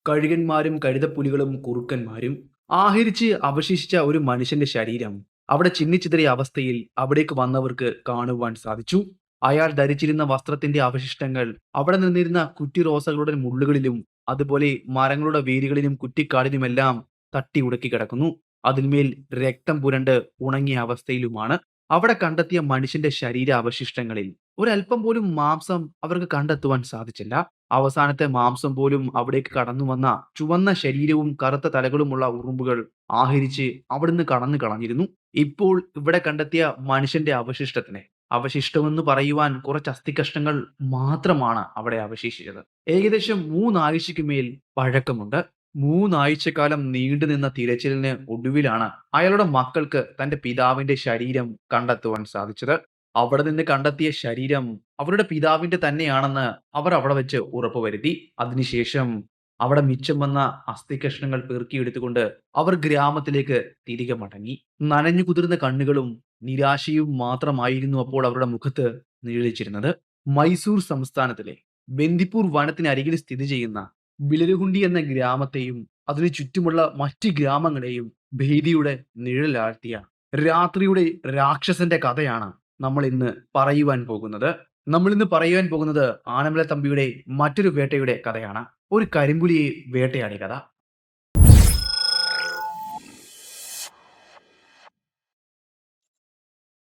കഴുകന്മാരും കഴുതപ്പുലികളും കുറുക്കന്മാരും ആഹരിച്ച് അവശേഷിച്ച ഒരു മനുഷ്യന്റെ ശരീരം അവിടെ ചിന്നിച്ചിതറിയ അവസ്ഥയിൽ അവിടേക്ക് വന്നവർക്ക് കാണുവാൻ സാധിച്ചു. അയാൾ ധരിച്ചിരുന്ന വസ്ത്രത്തിന്റെ അവശിഷ്ടങ്ങൾ അവിടെ നിന്നിരുന്ന കുറ്റിറോസകളുടെ മുള്ളുകളിലും അതുപോലെ മരങ്ങളുടെ വേരുകളിലും കുറ്റിക്കാടിലുമെല്ലാം തട്ടി ഉടക്കി കിടക്കുന്നു. അതിന്മേൽ രക്തം പുരണ്ട് ഉണങ്ങിയ അവസ്ഥയിലുമാണ്. അവിടെ കണ്ടെത്തിയ മനുഷ്യന്റെ ശരീര അവശിഷ്ടങ്ങളിൽ ഒരല്പം പോലും മാംസം അവർക്ക് കണ്ടെത്തുവാൻ സാധിച്ചില്ല. അവസാനത്തെ മാംസം പോലും അവിടേക്ക് കടന്നു വന്ന ചുവന്ന ശരീരവും കറുത്ത തലകളുമുള്ള ഉറുമ്പുകൾ ആഹരിച്ച് അവിടുന്ന് കടന്നു കളഞ്ഞിരുന്നു. ഇപ്പോൾ ഇവിടെ കണ്ടെത്തിയ മനുഷ്യന്റെ അവശിഷ്ടമെന്ന് പറയുവാൻ കുറച്ച് അസ്ഥികഷ്ണങ്ങൾ മാത്രമാണ് അവിടെ അവശേഷിച്ചത്. ഏകദേശം 3 ആഴ്ചയ്ക്ക് മേൽ പഴക്കമുണ്ട്. 3 ആഴ്ചക്കാലം നീണ്ടുനിന്ന തിരച്ചിലിന് ഒടുവിലാണ് അയാളുടെ മക്കൾക്ക് തന്റെ പിതാവിന്റെ ശരീരം കണ്ടെത്തുവാൻ സാധിച്ചത്. അവിടെ നിന്ന് കണ്ടെത്തിയ ശരീരം അവരുടെ പിതാവിന്റെ തന്നെയാണെന്ന് അവർ അവിടെ വെച്ച് ഉറപ്പുവരുത്തി. അതിനുശേഷം അവിടെ മിച്ചം വന്ന അസ്ഥികഷ്ണങ്ങൾ പെറുക്കിയെടുത്തുകൊണ്ട് അവർ ഗ്രാമത്തിലേക്ക് തിരികെ മടങ്ങി. നനഞ്ഞു കുതിർന്ന കണ്ണുകളും നിരാശയും മാത്രമായിരുന്നു അപ്പോൾ അവരുടെ മുഖത്ത് നിഴലിച്ചിരുന്നത്. മൈസൂർ സംസ്ഥാനത്തിലെ ബന്ദിപ്പൂർ വനത്തിനരികിൽ സ്ഥിതി ചെയ്യുന്ന ബിലരുഹുണ്ടി എന്ന ഗ്രാമത്തെയും അതിനു ചുറ്റുമുള്ള മറ്റ് ഗ്രാമങ്ങളെയും ഭീതിയുടെ നിഴലാഴ്ത്തിയ രാത്രിയുടെ രാക്ഷസന്റെ കഥയാണ് നമ്മൾ ഇന്ന് പറയുവാൻ പോകുന്നത് ആനമല തമ്പിയുടെ മറ്റൊരു വേട്ടയുടെ കഥയാണ്. ഒരു കരിമ്പുലിയെ വേട്ടയാടിയ കഥ.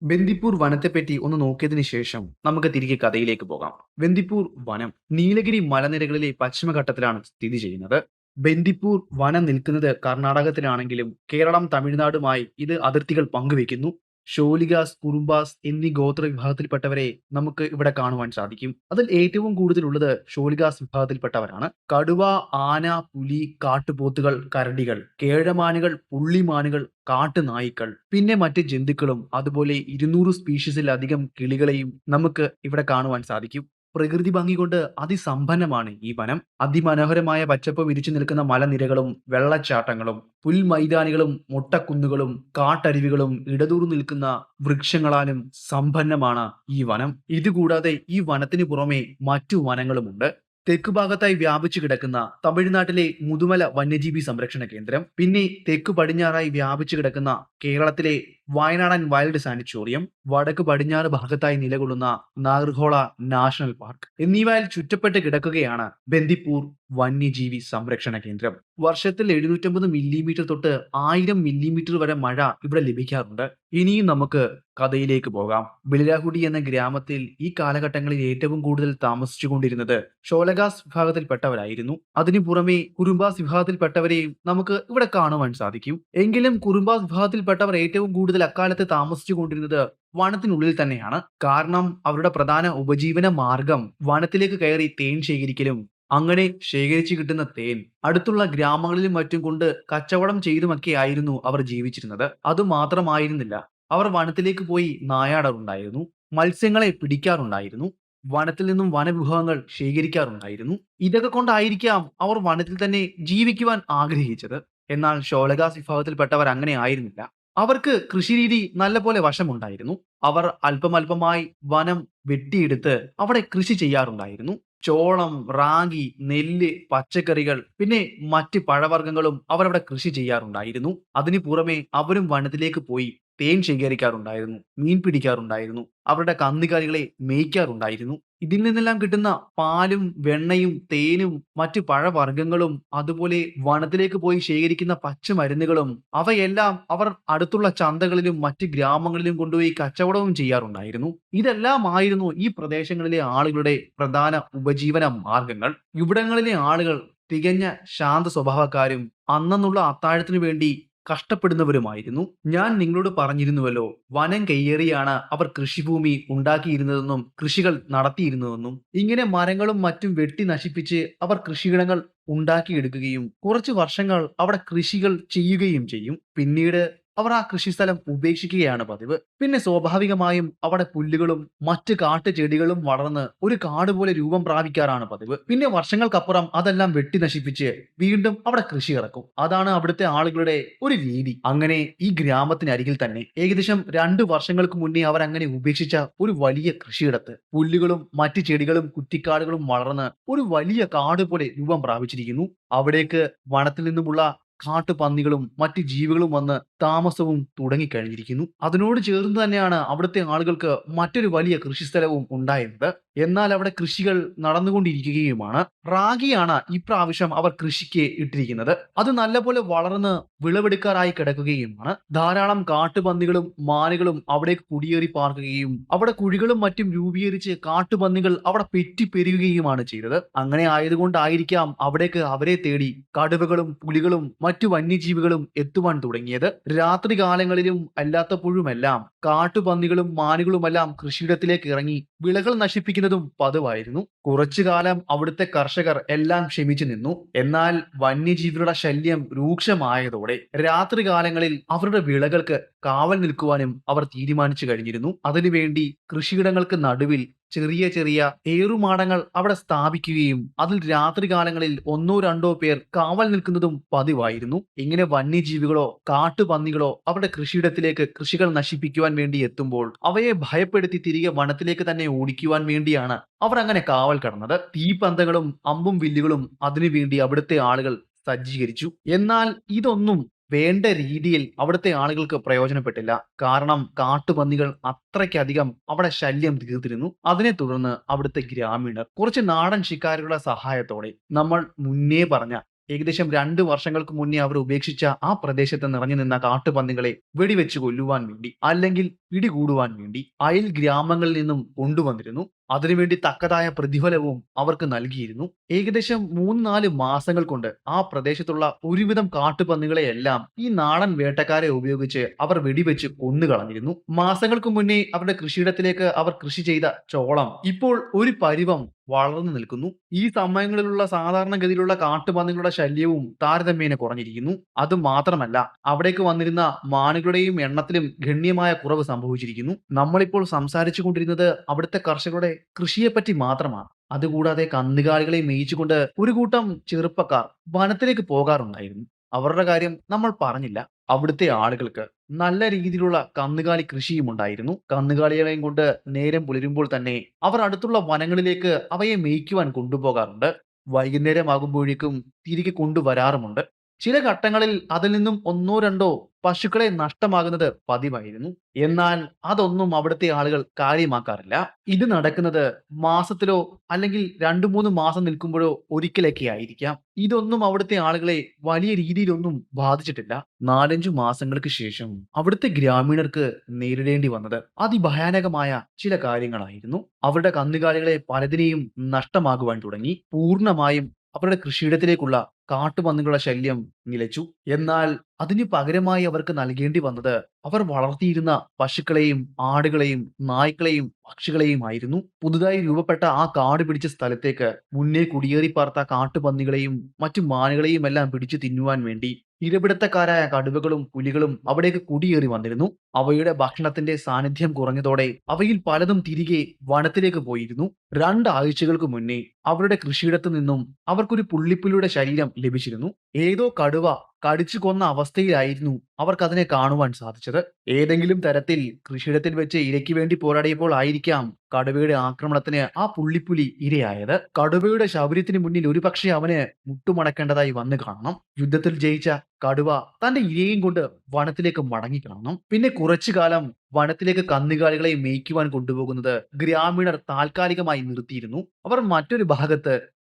ബന്ദിപ്പൂർ വനത്തെപ്പറ്റി ഒന്ന് നോക്കിയതിനു ശേഷം നമുക്ക് തിരികെ കഥയിലേക്ക് പോകാം. ബന്ദിപ്പൂർ വനം നീലഗിരി മലനിരകളിലെ പശ്ചിമഘട്ടത്തിലാണ് സ്ഥിതി ചെയ്യുന്നത്. ബന്ദിപ്പൂർ വനം നിൽക്കുന്നത് കർണാടകത്തിലാണെങ്കിലും കേരളം തമിഴ്നാടുമായി ഇത് അതിർത്തികൾ പങ്കുവെക്കുന്നു. ഷോലിഗാസ്, കുറുംബാസ് എന്നീ ഗോത്ര വിഭാഗത്തിൽപ്പെട്ടവരെ നമുക്ക് ഇവിടെ കാണുവാൻ സാധിക്കും. അതിൽ ഏറ്റവും കൂടുതലുള്ളത് ഷോലിഗാസ് വിഭാഗത്തിൽപ്പെട്ടവരാണ്. കടുവ, ആന, പുലി, കാട്ടുപോത്തുകൾ, കരടികൾ, കേഴമാനുകൾ, പുള്ളിമാനുകൾ, കാട്ടുനായ്ക്കൾ, പിന്നെ മറ്റ് ജന്തുക്കളും അതുപോലെ 200 സ്പീഷീസിലധികം കിളികളെയും നമുക്ക് ഇവിടെ കാണുവാൻ സാധിക്കും. പ്രകൃതി ഭംഗി കൊണ്ട് അതിസമ്പന്നമാണ് ഈ വനം. അതിമനോഹരമായ പച്ചപ്പ് വിരിച്ചു നിൽക്കുന്ന മലനിരകളും വെള്ളച്ചാട്ടങ്ങളും പുൽമൈതാനികളും മൊട്ടക്കുന്നുകളും കാട്ടരുവികളും ഇടതൂർന്നു നിൽക്കുന്ന വൃക്ഷങ്ങളാലും സമ്പന്നമാണ് ഈ വനം. ഇതുകൂടാതെ ഈ വനത്തിന് പുറമെ മറ്റു വനങ്ങളുമുണ്ട്. തെക്ക് ഭാഗത്തായി വ്യാപിച്ചു കിടക്കുന്ന തമിഴ്നാട്ടിലെ മുതുമല വന്യജീവി സംരക്ഷണ കേന്ദ്രം, പിന്നെ തെക്ക് പടിഞ്ഞാറായി വ്യാപിച്ചു കിടക്കുന്ന കേരളത്തിലെ വയനാടൻ വൈൽഡ് സാനിറ്റോറിയം, വടക്ക് പടിഞ്ഞാറ് ഭാഗത്തായി നിലകൊള്ളുന്ന നാഗർഹോള നാഷണൽ പാർക്ക് എന്നിവയാൽ ചുറ്റപ്പെട്ട് കിടക്കുകയാണ് ബന്ദിപ്പൂർ വന്യജീവി സംരക്ഷണ കേന്ദ്രം. വർഷത്തിൽ 750 മില്ലിമീറ്റർ തൊട്ട് 1000 മില്ലിമീറ്റർ വരെ മഴ ഇവിടെ ലഭിക്കാറുണ്ട്. ഇനിയും നമുക്ക് കഥയിലേക്ക് പോകാം. ബിലിരാഹുടി എന്ന ഗ്രാമത്തിൽ ഈ കാലഘട്ടങ്ങളിൽ ഏറ്റവും കൂടുതൽ താമസിച്ചുകൊണ്ടിരുന്നത് ഷോലഗാസ് വിഭാഗത്തിൽപ്പെട്ടവരായിരുന്നു. അതിനു പുറമെ കുറുംബാസ് വിഭാഗത്തിൽപ്പെട്ടവരെയും നമുക്ക് ഇവിടെ കാണുവാൻ സാധിക്കും. എങ്കിലും കുറുംബാസ് വിഭാഗത്തിൽപ്പെട്ടവർ ഏറ്റവും കൂടുതൽ അക്കാലത്ത് താമസിച്ചു കൊണ്ടിരുന്നത് വനത്തിനുള്ളിൽ തന്നെയാണ്. കാരണം അവരുടെ പ്രധാന ഉപജീവന മാർഗം വനത്തിലേക്ക് കയറി തേൻ ശേഖരിക്കലും അങ്ങനെ ശേഖരിച്ചു കിട്ടുന്ന തേൻ അടുത്തുള്ള ഗ്രാമങ്ങളിലും മറ്റും കൊണ്ട് കച്ചവടം ചെയ്തുമൊക്കെ ആയിരുന്നു അവർ ജീവിച്ചിരുന്നത്. അതുമാത്രമായിരുന്നില്ല, അവർ വനത്തിലേക്ക് പോയി നായാടാറുണ്ടായിരുന്നു, മത്സ്യങ്ങളെ പിടിക്കാറുണ്ടായിരുന്നു, വനത്തിൽ നിന്നും വനവിഭവങ്ങൾ ശേഖരിക്കാറുണ്ടായിരുന്നു. ഇതൊക്കെ കൊണ്ടായിരിക്കാം അവർ വനത്തിൽ തന്നെ ജീവിക്കുവാൻ ആഗ്രഹിച്ചത്. എന്നാൽ ഷോലഗാസ് വിഭാഗത്തിൽപ്പെട്ടവർ അങ്ങനെ ആയിരുന്നില്ല. അവർക്ക് കൃഷിരീതി നല്ലപോലെ വശമുണ്ടായിരുന്നു. അവർ അല്പമല്പമായി വനം വെട്ടിയെടുത്ത് അവിടെ കൃഷി ചെയ്യാറുണ്ടായിരുന്നു. ചോളം, റാഗി, നെല്ല്, പച്ചക്കറികൾ, പിന്നെ മറ്റ് പഴവർഗ്ഗങ്ങളും അവരവിടെ കൃഷി ചെയ്യാറുണ്ടായിരുന്നു. അതിനു പുറമെ അവരും വനത്തിലേക്ക് പോയി തേൻ ശേഖരിക്കാറുണ്ടായിരുന്നു, മീൻ പിടിക്കാറുണ്ടായിരുന്നു, അവരുടെ കന്നുകാലികളെ മേയ്ക്കാറുണ്ടായിരുന്നു. ഇതിൽ നിന്നെല്ലാം കിട്ടുന്ന പാലും വെണ്ണയും തേനും മറ്റ് പഴവർഗ്ഗങ്ങളും അതുപോലെ വനത്തിലേക്ക് പോയി ശേഖരിക്കുന്ന പച്ചമരുന്നുകളും അവയെല്ലാം അവർ അടുത്തുള്ള ചന്തകളിലും മറ്റ് ഗ്രാമങ്ങളിലും കൊണ്ടുപോയി കച്ചവടവും ചെയ്യാറുണ്ടായിരുന്നു. ഇതെല്ലാമായിരുന്നു ഈ പ്രദേശങ്ങളിലെ ആളുകളുടെ പ്രധാന ഉപജീവന മാർഗങ്ങൾ. ഇവിടങ്ങളിലെ ആളുകൾ തികഞ്ഞ ശാന്ത സ്വഭാവക്കാരും അന്നന്നുള്ള അത്താഴത്തിനു വേണ്ടി കഷ്ടപ്പെടുന്നവരുമായിരുന്നു. ഞാൻ നിങ്ങളോട് പറഞ്ഞിരുന്നുവല്ലോ, വനം കയ്യേറിയാണ് അവർ കൃഷിഭൂമി ഉണ്ടാക്കിയിരുന്നതെന്നും കൃഷികൾ നടത്തിയിരുന്നതെന്നും. ഇങ്ങനെ മരങ്ങളും മറ്റും വെട്ടി നശിപ്പിച്ച് അവർ കൃഷിയിടങ്ങൾ ഉണ്ടാക്കിയെടുക്കുകയും കുറച്ച് വർഷങ്ങൾ അവിടെ കൃഷികൾ ചെയ്യുകയും ചെയ്യും. പിന്നീട് അവർ ആ കൃഷിസ്ഥലം ഉപേക്ഷിക്കുകയാണ് പതിവ്. പിന്നെ സ്വാഭാവികമായും അവിടെ പുല്ലുകളും മറ്റ് കാട്ടുചെടികളും വളർന്ന് ഒരു കാട് പോലെ രൂപം പ്രാപിക്കാറാണ് പതിവ്. പിന്നെ വർഷങ്ങൾക്കപ്പുറം അതെല്ലാം വെട്ടി നശിപ്പിച്ച് വീണ്ടും അവിടെ കൃഷി ഇറക്കും. അതാണ് അവിടുത്തെ ആളുകളുടെ ഒരു രീതി. അങ്ങനെ ഈ ഗ്രാമത്തിനരികിൽ തന്നെ ഏകദേശം 2 വർഷങ്ങൾക്ക് മുന്നേ അവർ അങ്ങനെ ഉപേക്ഷിച്ച ഒരു വലിയ കൃഷിയിടത്ത് പുല്ലുകളും മറ്റ് ചെടികളും കുറ്റിക്കാടുകളും വളർന്ന് ഒരു വലിയ കാട് പോലെ രൂപം പ്രാപിച്ചിരിക്കുന്നു. അവിടേക്ക് വനത്തിൽ നിന്നുമുള്ള കാട്ടുപന്നികളും മറ്റ് ജീവികളും വന്ന് താമസവും തുടങ്ങിക്കഴിഞ്ഞിരിക്കുന്നു. അതിനോട് ചേർന്ന് തന്നെയാണ് അവിടുത്തെ ആളുകൾക്ക് മറ്റൊരു വലിയ കൃഷിസ്ഥലവും ഉണ്ടായിരുന്നത്. എന്നാൽ അവിടെ കൃഷികൾ നടന്നുകൊണ്ടിരിക്കുകയുമാണ്. റാഗിയാണ് ഇപ്രാവശ്യം അവർ കൃഷിക്ക് ഇട്ടിരിക്കുന്നത്. അത് നല്ലപോലെ വളർന്ന് വിളവെടുക്കാറായി കിടക്കുകയുമാണ്. ധാരാളം കാട്ടുപന്നികളും മാനുകളും അവിടേക്ക് കുടിയേറി പാർക്കുകയും അവിടെ കുഴികളും മറ്റും രൂപീകരിച്ച് കാട്ടുപന്നികൾ അവിടെ പെരുകുകയുമാണ് ചെയ്തത്. അങ്ങനെ ആയതുകൊണ്ടായിരിക്കാം അവിടേക്ക് അവരെ തേടി കടുവകളും പുലികളും മറ്റു വന്യജീവികളും എത്തുവാൻ തുടങ്ങിയത്. രാത്രി കാലങ്ങളിലും അല്ലാത്തപ്പോഴുമെല്ലാം കാട്ടുപന്നികളും മാനുകളുമെല്ലാം കൃഷിയിടത്തിലേക്ക് ഇറങ്ങി വിളകൾ നശിപ്പിക്കുന്നതും പതിവായിരുന്നു. കുറച്ചു കാലം അവിടുത്തെ കർഷകർ എല്ലാം ക്ഷമിച്ചു നിന്നു. എന്നാൽ വന്യജീവികളുടെ ശല്യം രൂക്ഷമായതോടെ രാത്രികാലങ്ങളിൽ അവരുടെ വിളകൾക്ക് കാവൽ നിൽക്കുവാനും അവർ തീരുമാനിച്ചു കഴിഞ്ഞിരുന്നു. അതിനുവേണ്ടി കൃഷിയിടങ്ങൾക്ക് നടുവിൽ ചെറിയ ചെറിയ ഏറുമാടങ്ങൾ അവിടെ സ്ഥാപിക്കുകയും അതിൽ രാത്രികാലങ്ങളിൽ 1-2 പേർ കാവൽ നിൽക്കുന്നതും പതിവായിരുന്നു. ഇങ്ങനെ വന്യജീവികളോ കാട്ടുപന്നികളോ അവരുടെ കൃഷിയിടത്തിലേക്ക് കൃഷികൾ നശിപ്പിക്കുവാൻ വേണ്ടി എത്തുമ്പോൾ അവയെ ഭയപ്പെടുത്തി തിരികെ വനത്തിലേക്ക് തന്നെ ഓടിക്കുവാൻ വേണ്ടിയാണ് അവർ അങ്ങനെ കാവൽ കടന്നത്. തീപ്പന്തങ്ങളും അമ്പും വില്ലുകളും അതിനുവേണ്ടി അവിടുത്തെ ആളുകൾ സജ്ജീകരിച്ചു. എന്നാൽ ഇതൊന്നും വേണ്ട രീതിയിൽ അവിടുത്തെ ആളുകൾക്ക് പ്രയോജനപ്പെട്ടില്ല. കാരണം കാട്ടുപന്നികൾ അത്രയ്ക്കധികം അവിടെ ശല്യം തീർത്തിരുന്നു. അതിനെ തുടർന്ന് അവിടുത്തെ ഗ്രാമീണർ കുറച്ച് നാടൻ ശിക്കാരികളുടെ സഹായത്തോടെ നമ്മൾ മുന്നേ പറഞ്ഞ ഏകദേശം 2 വർഷങ്ങൾക്ക് മുന്നേ അവർ ഉപേക്ഷിച്ച ആ പ്രദേശത്ത് നിറഞ്ഞു നിന്ന കാട്ടുപന്നികളെ വെടിവെച്ച് കൊല്ലുവാൻ വേണ്ടി അല്ലെങ്കിൽ പിടികൂടുവാൻ വേണ്ടി അയൽ ഗ്രാമങ്ങളിൽ നിന്നും കൊണ്ടുവന്നിരുന്നു. അതിനുവേണ്ടി തക്കതായ പ്രതിഫലവും അവർക്ക് നൽകിയിരുന്നു. ഏകദേശം 3-4 മാസങ്ങൾ കൊണ്ട് ആ പ്രദേശത്തുള്ള ഒരുവിധം കാട്ടുപന്നികളെയെല്ലാം ഈ നാടൻ വേട്ടക്കാരെ ഉപയോഗിച്ച് അവർ വെടിവെച്ച് കൊന്നുകളഞ്ഞിരുന്നു. മാസങ്ങൾക്ക് മുന്നേ അവരുടെ കൃഷിയിടത്തിലേക്ക് അവർ കൃഷി ചെയ്ത ചോളം ഇപ്പോൾ ഒരു പരുവം വളർന്നു നിൽക്കുന്നു. ഈ സമയങ്ങളിലുള്ള സാധാരണഗതിയിലുള്ള കാട്ടുപന്നികളുടെ ശല്യവും താരതമ്യേന കുറഞ്ഞിരിക്കുന്നു. അത് മാത്രമല്ല അവിടേക്ക് വന്നിരുന്ന മാനുകളുടെയും എണ്ണത്തിലും ഗണ്യമായ കുറവ് സംഭവിച്ചിരിക്കുന്നു. നമ്മളിപ്പോൾ സംസാരിച്ചു കൊണ്ടിരുന്നത് അവിടുത്തെ കർഷകരുടെ കൃഷിയെപ്പറ്റി മാത്രമാണ്. അതുകൂടാതെ കന്നുകാലികളെ മേയിച്ചുകൊണ്ട് ഒരു കൂട്ടം ചെറുപ്പക്കാർ വനത്തിലേക്ക് പോകാറുണ്ടായിരുന്നു. അവരുടെ കാര്യം നമ്മൾ പറഞ്ഞില്ല. അവിടുത്തെ ആളുകൾക്ക് നല്ല രീതിയിലുള്ള കന്നുകാലി കൃഷിയും ഉണ്ടായിരുന്നു. കന്നുകാലികളെയും കൊണ്ട് നേരം പുലരുമ്പോൾ തന്നെ അവർ അടുത്തുള്ള വനങ്ങളിലേക്ക് അവയെ മേയ്ക്കുവാൻ കൊണ്ടുപോകാറുണ്ട്. വൈകുന്നേരമാകുമ്പോഴേക്കും തിരികെ കൊണ്ടുവരാറുമുണ്ട്. ചില ഘട്ടങ്ങളിൽ അതിൽ നിന്നും 1-2 പശുക്കളെ നഷ്ടമാകുന്നത് പതിവായിരുന്നു. എന്നാൽ അതൊന്നും അവിടുത്തെ ആളുകൾ കാര്യമാക്കാറില്ല. ഇത് നടക്കുന്നത് മാസത്തിലോ അല്ലെങ്കിൽ 2-3 മാസം നിൽക്കുമ്പോഴോ ഒരിക്കലൊക്കെ ആയിരിക്കാം. ഇതൊന്നും അവിടുത്തെ ആളുകളെ വലിയ രീതിയിലൊന്നും ബാധിച്ചിട്ടില്ല. 4-5 മാസങ്ങൾക്ക് ശേഷം അവിടുത്തെ ഗ്രാമീണർക്ക് നേരിടേണ്ടി വന്നത് അതിഭയാനകമായ ചില കാര്യങ്ങളായിരുന്നു. അവരുടെ കന്നുകാലികളെ പലതിനെയും നഷ്ടമാകുവാൻ തുടങ്ങി. പൂർണ്ണമായും അവരുടെ കൃഷിയിടത്തിലേക്കുള്ള കാട്ടുപന്നികളുടെ ശല്യം നിലച്ചു. എന്നാൽ അതിന് പകരമായി അവർക്ക് നൽകേണ്ടി വന്നത് അവർ വളർത്തിയിരുന്ന പശുക്കളെയും ആടുകളെയും നായ്ക്കളെയും പക്ഷികളെയും ആയിരുന്നു. പുതുതായി രൂപപ്പെട്ട ആ കാട് പിടിച്ച സ്ഥലത്തേക്ക് മുന്നേ കുടിയേറി പാർത്ത കാട്ടുപന്നികളെയും മറ്റു മാനുകളെയും എല്ലാം പിടിച്ചു തിന്നുവാൻ വേണ്ടി ഇരപിടുത്തക്കാരായ കടുവകളും പുലികളും അവിടേക്ക് കുടിയേറി വന്നിരുന്നു. അവയുടെ ഭക്ഷണത്തിന്റെ സാന്നിധ്യം കുറഞ്ഞതോടെ അവയിൽ പലതും തിരികെ വനത്തിലേക്ക് പോയിരുന്നു. 2 ആഴ്ചകൾക്ക് മുന്നേ അവരുടെ കൃഷിയിടത്തു നിന്നും അവർക്കൊരു പുള്ളിപ്പുലിയുടെ ശരീരം ലഭിച്ചിരുന്നു. ഏതോ കടുവ കടിച്ചു കൊന്ന അവസ്ഥയിലായിരുന്നു അവർക്കതിനെ കാണുവാൻ സാധിച്ചത്. ഏതെങ്കിലും തരത്തിൽ കൃഷിയിടത്തിൽ വെച്ച് ഇരയ്ക്ക് വേണ്ടി പോരാടിയപ്പോൾ ആയിരിക്കാം കടുവയുടെ ആക്രമണത്തിന് ആ പുള്ളിപ്പുലി ഇരയായത്. കടുവയുടെ ശൗര്യത്തിന് മുന്നിൽ ഒരുപക്ഷെ അവന് മുട്ടുമടക്കേണ്ടതായി വന്നു കാണണം. യുദ്ധത്തിൽ ജയിച്ച കടുവ തന്റെ ഇരയും കൊണ്ട് വനത്തിലേക്ക് മടങ്ങി കാണണം. പിന്നെ കുറച്ചു കാലം വനത്തിലേക്ക് കന്നുകാലികളെ മേയ്ക്കുവാൻ കൊണ്ടുപോകുന്നത് ഗ്രാമീണർ താൽക്കാലികമായി നിർത്തിയിരുന്നു. അവർ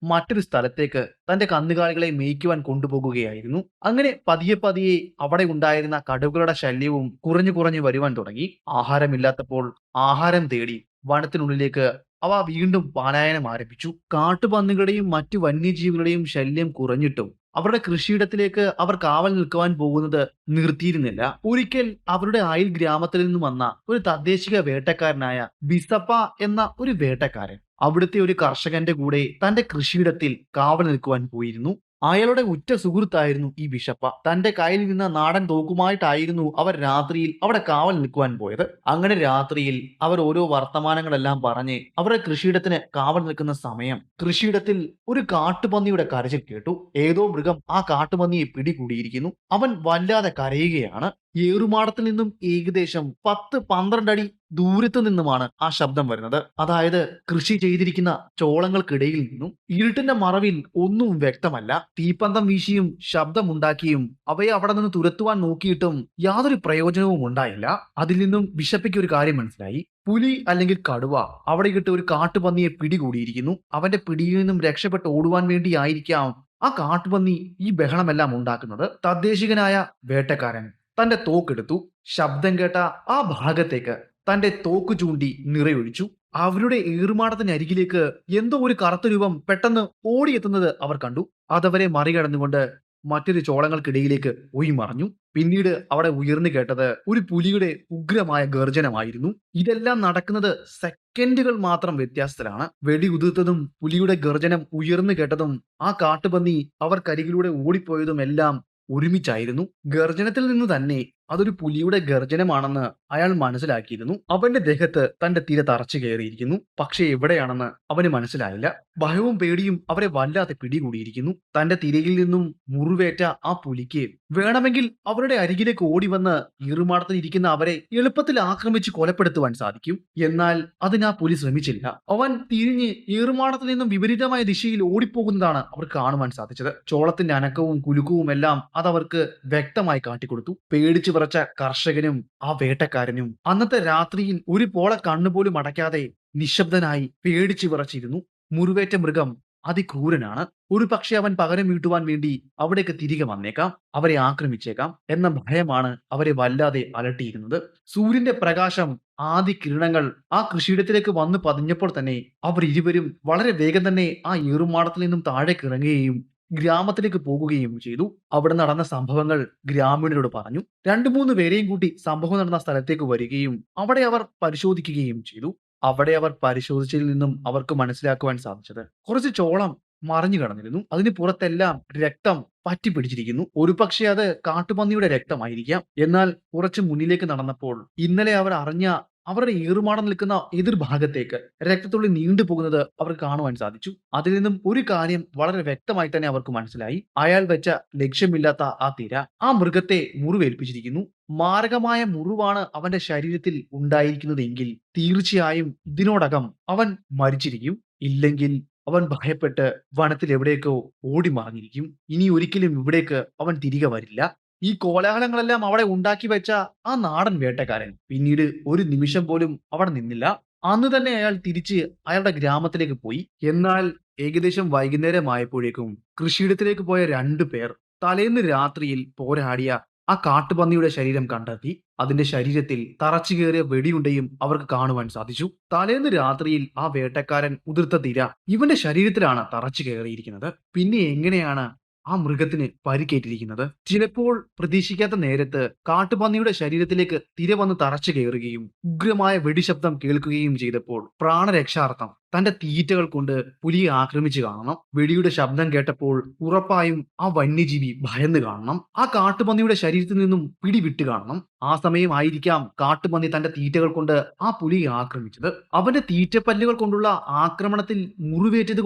മറ്റൊരു സ്ഥലത്തേക്ക് തന്റെ കന്നുകാലികളെ മേയ്ക്കുവാൻ കൊണ്ടുപോകുകയായിരുന്നു. അങ്ങനെ പതിയെ പതിയെ അവിടെ ഉണ്ടായിരുന്ന കടുവകളുടെ ശല്യവും കുറഞ്ഞു വരുവാൻ തുടങ്ങി. ആഹാരമില്ലാത്തപ്പോൾ ആഹാരം തേടി വനത്തിനുള്ളിലേക്ക് അവ വീണ്ടും പലായനം ആരംഭിച്ചു. കാട്ടുപന്നികളുടെയും മറ്റു വന്യജീവികളുടെയും ശല്യം കുറഞ്ഞിട്ടും അവരുടെ കൃഷിയിടത്തിലേക്ക് അവർ കാവൽ നിൽക്കുവാൻ പോകുന്നത് നിർത്തിയിരുന്നില്ല. ഒരിക്കൽ അവരുടെ അയൽ ഗ്രാമത്തിൽ നിന്നും വന്ന ഒരു തദ്ദേശിക വേട്ടക്കാരനായ ബിസപ്പ എന്ന ഒരു വേട്ടക്കാരൻ അവിടുത്തെ ഒരു കർഷകന്റെ കൂടെ തന്റെ കൃഷിയിടത്തിൽ കാവൽ നിൽക്കുവാൻ പോയിരുന്നു. അയാളുടെ ഉറ്റ സുഹൃത്തായിരുന്നു ഈ ബിഷപ്പ. തന്റെ കയ്യിൽ നിന്ന് നാടൻ തോക്കുമായിട്ടായിരുന്നു അവർ രാത്രിയിൽ അവിടെ കാവൽ നിൽക്കുവാൻ പോയത്. അങ്ങനെ രാത്രിയിൽ അവർ ഓരോ വർത്തമാനങ്ങളെല്ലാം പറഞ്ഞ് അവരുടെ കൃഷിയിടത്തിന് കാവൽ നിൽക്കുന്ന സമയം കൃഷിയിടത്തിൽ ഒരു കാട്ടുപന്നിയുടെ കരച്ചിൽ കേട്ടു. ഏതോ മൃഗം ആ കാട്ടുപന്നിയെ പിടികൂടിയിരിക്കുന്നു. അവൻ വല്ലാതെ കരയുകയാണ്. ഏറുമാടത്തിൽ നിന്നും ഏകദേശം 10-12 അടി ദൂരത്ത് നിന്നുമാണ് ആ ശബ്ദം വരുന്നത്. അതായത് കൃഷി ചെയ്തിരിക്കുന്ന ചോളങ്ങൾക്കിടയിൽ നിന്നും. ഇരുട്ടിന്റെ മറവിൽ ഒന്നും വ്യക്തമല്ല. തീപ്പന്തം വീശിയും ശബ്ദമുണ്ടാക്കിയും അവയെ അവിടെ നിന്ന് തുരത്തുവാൻ നോക്കിയിട്ടും യാതൊരു പ്രയോജനവും ഉണ്ടായില്ല. അതിൽ നിന്നും ബിഷപ്പിക്ക് ഒരു കാര്യം മനസ്സിലായി. പുലി അല്ലെങ്കിൽ കടുവ അവിടെ ഇട്ട് ഒരു കാട്ടുപന്നിയെ പിടികൂടിയിരിക്കുന്നു. അവന്റെ പിടിയിൽ നിന്നും രക്ഷപ്പെട്ട് ഓടുവാൻ വേണ്ടിയായിരിക്കാം ആ കാട്ടുപന്നി ഈ ബഹളമെല്ലാം ഉണ്ടാക്കുന്നത്. തദ്ദേശികനായ വേട്ടക്കാരൻ തന്റെ തോക്കെടുത്തു. ശബ്ദം കേട്ട ആ ഭാഗത്തേക്ക് തന്റെ തോക്ക് ചൂണ്ടി നിറയൊഴിച്ചു. അവരുടെ ഏറുമാടത്തിനരികിലേക്ക് എന്തോ ഒരു കറുത്ത രൂപം പെട്ടെന്ന് ഓടിയെത്തുന്നത് അവർ കണ്ടു. അതവരെ മറികടന്നുകൊണ്ട് മറ്റൊരു ചോളങ്ങൾക്കിടയിലേക്ക് ഒയ്മറഞ്ഞു. പിന്നീട് അവിടെ ഉയർന്നു കേട്ടത് ഒരു പുലിയുടെ ഉഗ്രമായ ഗർജനമായിരുന്നു. ഇതെല്ലാം നടക്കുന്നത് സെക്കൻഡുകൾ മാത്രം വ്യത്യാസത്തിലാണ്. വെടിയുതിർത്തതും പുലിയുടെ ഗർജനം ഉയർന്നു കേട്ടതും ആ കാട്ടുപന്നി അവർക്കരികിലൂടെ ഓടിപ്പോയതും എല്ലാം ഒരുമിച്ചായിരുന്നു. ഗർജനത്തിൽ നിന്ന് തന്നെ അതൊരു പുലിയുടെ ഗർജനമാണെന്ന് അയാൾ മനസ്സിലാക്കിയിരുന്നു. അവന്റെ ദേഹത്ത് തന്റെ തിര തറച്ചു കയറിയിരിക്കുന്നു. പക്ഷെ എവിടെയാണെന്ന് അവന് മനസ്സിലായില്ല. ഭയവും പേടിയും അവരെ വല്ലാതെ പിടികൂടിയിരിക്കുന്നു. തന്റെ തിരയിൽ നിന്നും മുറിവേറ്റ ആ പുലിക്ക് വേണമെങ്കിൽ അവരുടെ അരികിലേക്ക് ഓടി വന്ന് ഈറുമാടത്തിൽ ഇരിക്കുന്ന അവരെ എളുപ്പത്തിൽ ആക്രമിച്ച് കൊലപ്പെടുത്തുവാൻ സാധിക്കും. എന്നാൽ അതിന് ആ പുലി ശ്രമിച്ചില്ല. അവൻ തിരിഞ്ഞ് ഈറുമാടത്തിൽ നിന്നും വിപരീതമായ ദിശയിൽ ഓടിപ്പോകുന്നതാണ് അവർ കാണുവാൻ സാധിച്ചത്. ചോളത്തിന്റെ അനക്കവും കുലുക്കവും എല്ലാം അതവർക്ക് വ്യക്തമായി കാട്ടിക്കൊടുത്തു. പേടിച്ചു വിറച്ച കർഷകനും ആ വേട്ടക്കാരനും അന്നത്തെ രാത്രിയിൽ ഒരു പോള കണ്ണുപോലും അടയ്ക്കാതെ നിശബ്ദനായി പേടിച്ചു വിറച്ചിരുന്നു. മുറിവേറ്റ മൃഗം അതിക്രൂരനാണ്. ഒരു പക്ഷെ അവൻ പകരം വീട്ടുവാൻ വേണ്ടി അവിടേക്ക് തിരികെ വന്നേക്കാം, അവരെ ആക്രമിച്ചേക്കാം എന്ന ഭയമാണ് അവരെ വല്ലാതെ അലട്ടിയിരുന്നത്. സൂര്യന്റെ പ്രകാശം ആദ്യ കിരണങ്ങൾ ആ കൃഷിയിടത്തിലേക്ക് വന്നു പതിഞ്ഞപ്പോൾ തന്നെ അവർ ഇരുവരും വളരെ വേഗം തന്നെ ആ ഏറുമാടത്തിൽ നിന്നും താഴേക്ക് ഇറങ്ങുകയും ഗ്രാമത്തിലേക്ക് പോകുകയും ചെയ്തു. അവിടെ നടന്ന സംഭവങ്ങൾ ഗ്രാമീണരോട് പറഞ്ഞു. 2-3 പേരെയും കൂട്ടി സംഭവം നടന്ന സ്ഥലത്തേക്ക് വരികയും അവിടെ അവർ പരിശോധിക്കുകയും ചെയ്തു. അവിടെ അവർ പരിശോധിച്ചതിൽ നിന്നും അവർക്ക് മനസ്സിലാക്കുവാൻ സാധിച്ചത് കുറച്ച് ചോളം മറിഞ്ഞു കിടന്നിരുന്നു. അതിന് പുറത്തെല്ലാം രക്തം പറ്റിപ്പിടിച്ചിരിക്കുന്നു. ഒരു പക്ഷേ അത് കാട്ടുപന്നിയുടെ രക്തമായിരിക്കാം. എന്നാൽ കുറച്ച് മുന്നിലേക്ക് നടന്നപ്പോൾ ഇന്നലെ അവർ അറിഞ്ഞ അവരുടെ ഏറുമാടം നിൽക്കുന്ന എതിർഭാഗത്തേക്ക് രക്തത്തുള്ളി നീണ്ടു പോകുന്നത് അവർക്ക് കാണുവാൻ സാധിച്ചു. അതിൽ നിന്നും ഒരു കാര്യം വളരെ വ്യക്തമായി തന്നെ അവർക്ക് മനസ്സിലായി. അയാൾ വെച്ച ലക്ഷ്യമില്ലാത്ത ആ തിര ആ മൃഗത്തെ മുറിവേൽപ്പിച്ചിരിക്കുന്നു. മാരകമായ മുറിവാണ് അവന്റെ ശരീരത്തിൽ ഉണ്ടായിരിക്കുന്നതെങ്കിൽ തീർച്ചയായും ഇതിനോടകം അവൻ മരിച്ചിരിക്കും. ഇല്ലെങ്കിൽ അവൻ ഭയപ്പെട്ട് വനത്തിൽ എവിടേക്കോ ഓടി മറഞ്ഞിരിക്കും. ഇനി ഒരിക്കലും ഇവിടേക്ക് അവൻ തിരികെ വരില്ല. ഈ കോലാഹലങ്ങളെല്ലാം അവിടെ ഉണ്ടാക്കി വെച്ച ആ നാടൻ വേട്ടക്കാരൻ പിന്നീട് ഒരു നിമിഷം പോലും അവിടെ നിന്നില്ല. അന്ന് തന്നെ അയാൾ തിരിച്ച് അയാളുടെ ഗ്രാമത്തിലേക്ക് പോയി. എന്നാൽ ഏകദേശം വൈകുന്നേരമായപ്പോഴേക്കും കൃഷിയിടത്തിലേക്ക് പോയ 2 പേർ തലേന്ന് രാത്രിയിൽ പോരാടിയ ആ കാട്ടുപന്നിയുടെ ശരീരം കണ്ടെത്തി. അതിന്റെ ശരീരത്തിൽ തറച്ചു കയറിയ വെടിയുണ്ടയും അവർക്ക് കാണുവാൻ സാധിച്ചു. തലേന്ന് രാത്രിയിൽ ആ വേട്ടക്കാരൻ ഉതിർത്ത തിര ഇവന്റെ ശരീരത്തിലാണ് തറച്ചു കയറിയിരിക്കുന്നത്. പിന്നെ എങ്ങനെയാണ് ആ മൃഗത്തിന് പരിക്കേറ്റിരിക്കുന്നത്? ചിലപ്പോൾ പ്രതീക്ഷിക്കാത്ത നേരത്ത് കാട്ടുപന്നിയുടെ ശരീരത്തിലേക്ക് തിര വന്ന് തറച്ചു കയറുകയും ഉഗ്രമായ വെടിശബ്ദം കേൾക്കുകയും ചെയ്തപ്പോൾ പ്രാണരക്ഷാർത്ഥം തന്റെ തീറ്റകൾ കൊണ്ട് പുലിയെ ആക്രമിച്ചു കാണണം. വെടിയുടെ ശബ്ദം കേട്ടപ്പോൾ ഉറപ്പായും ആ വന്യജീവി ഭയന്ന് കാണണം. ആ കാട്ടുപന്നിയുടെ ശരീരത്തിൽ നിന്നും പിടിവിട്ട് കാണണം. ആ സമയമായിരിക്കാം കാട്ടുപന്നി തന്റെ തീറ്റകൾ കൊണ്ട് ആ പുലിയെ ആക്രമിച്ചത്. അവന്റെ തീറ്റപ്പല്ലുകൾ കൊണ്ടുള്ള ആക്രമണത്തിൽ മുറിവേറ്റത്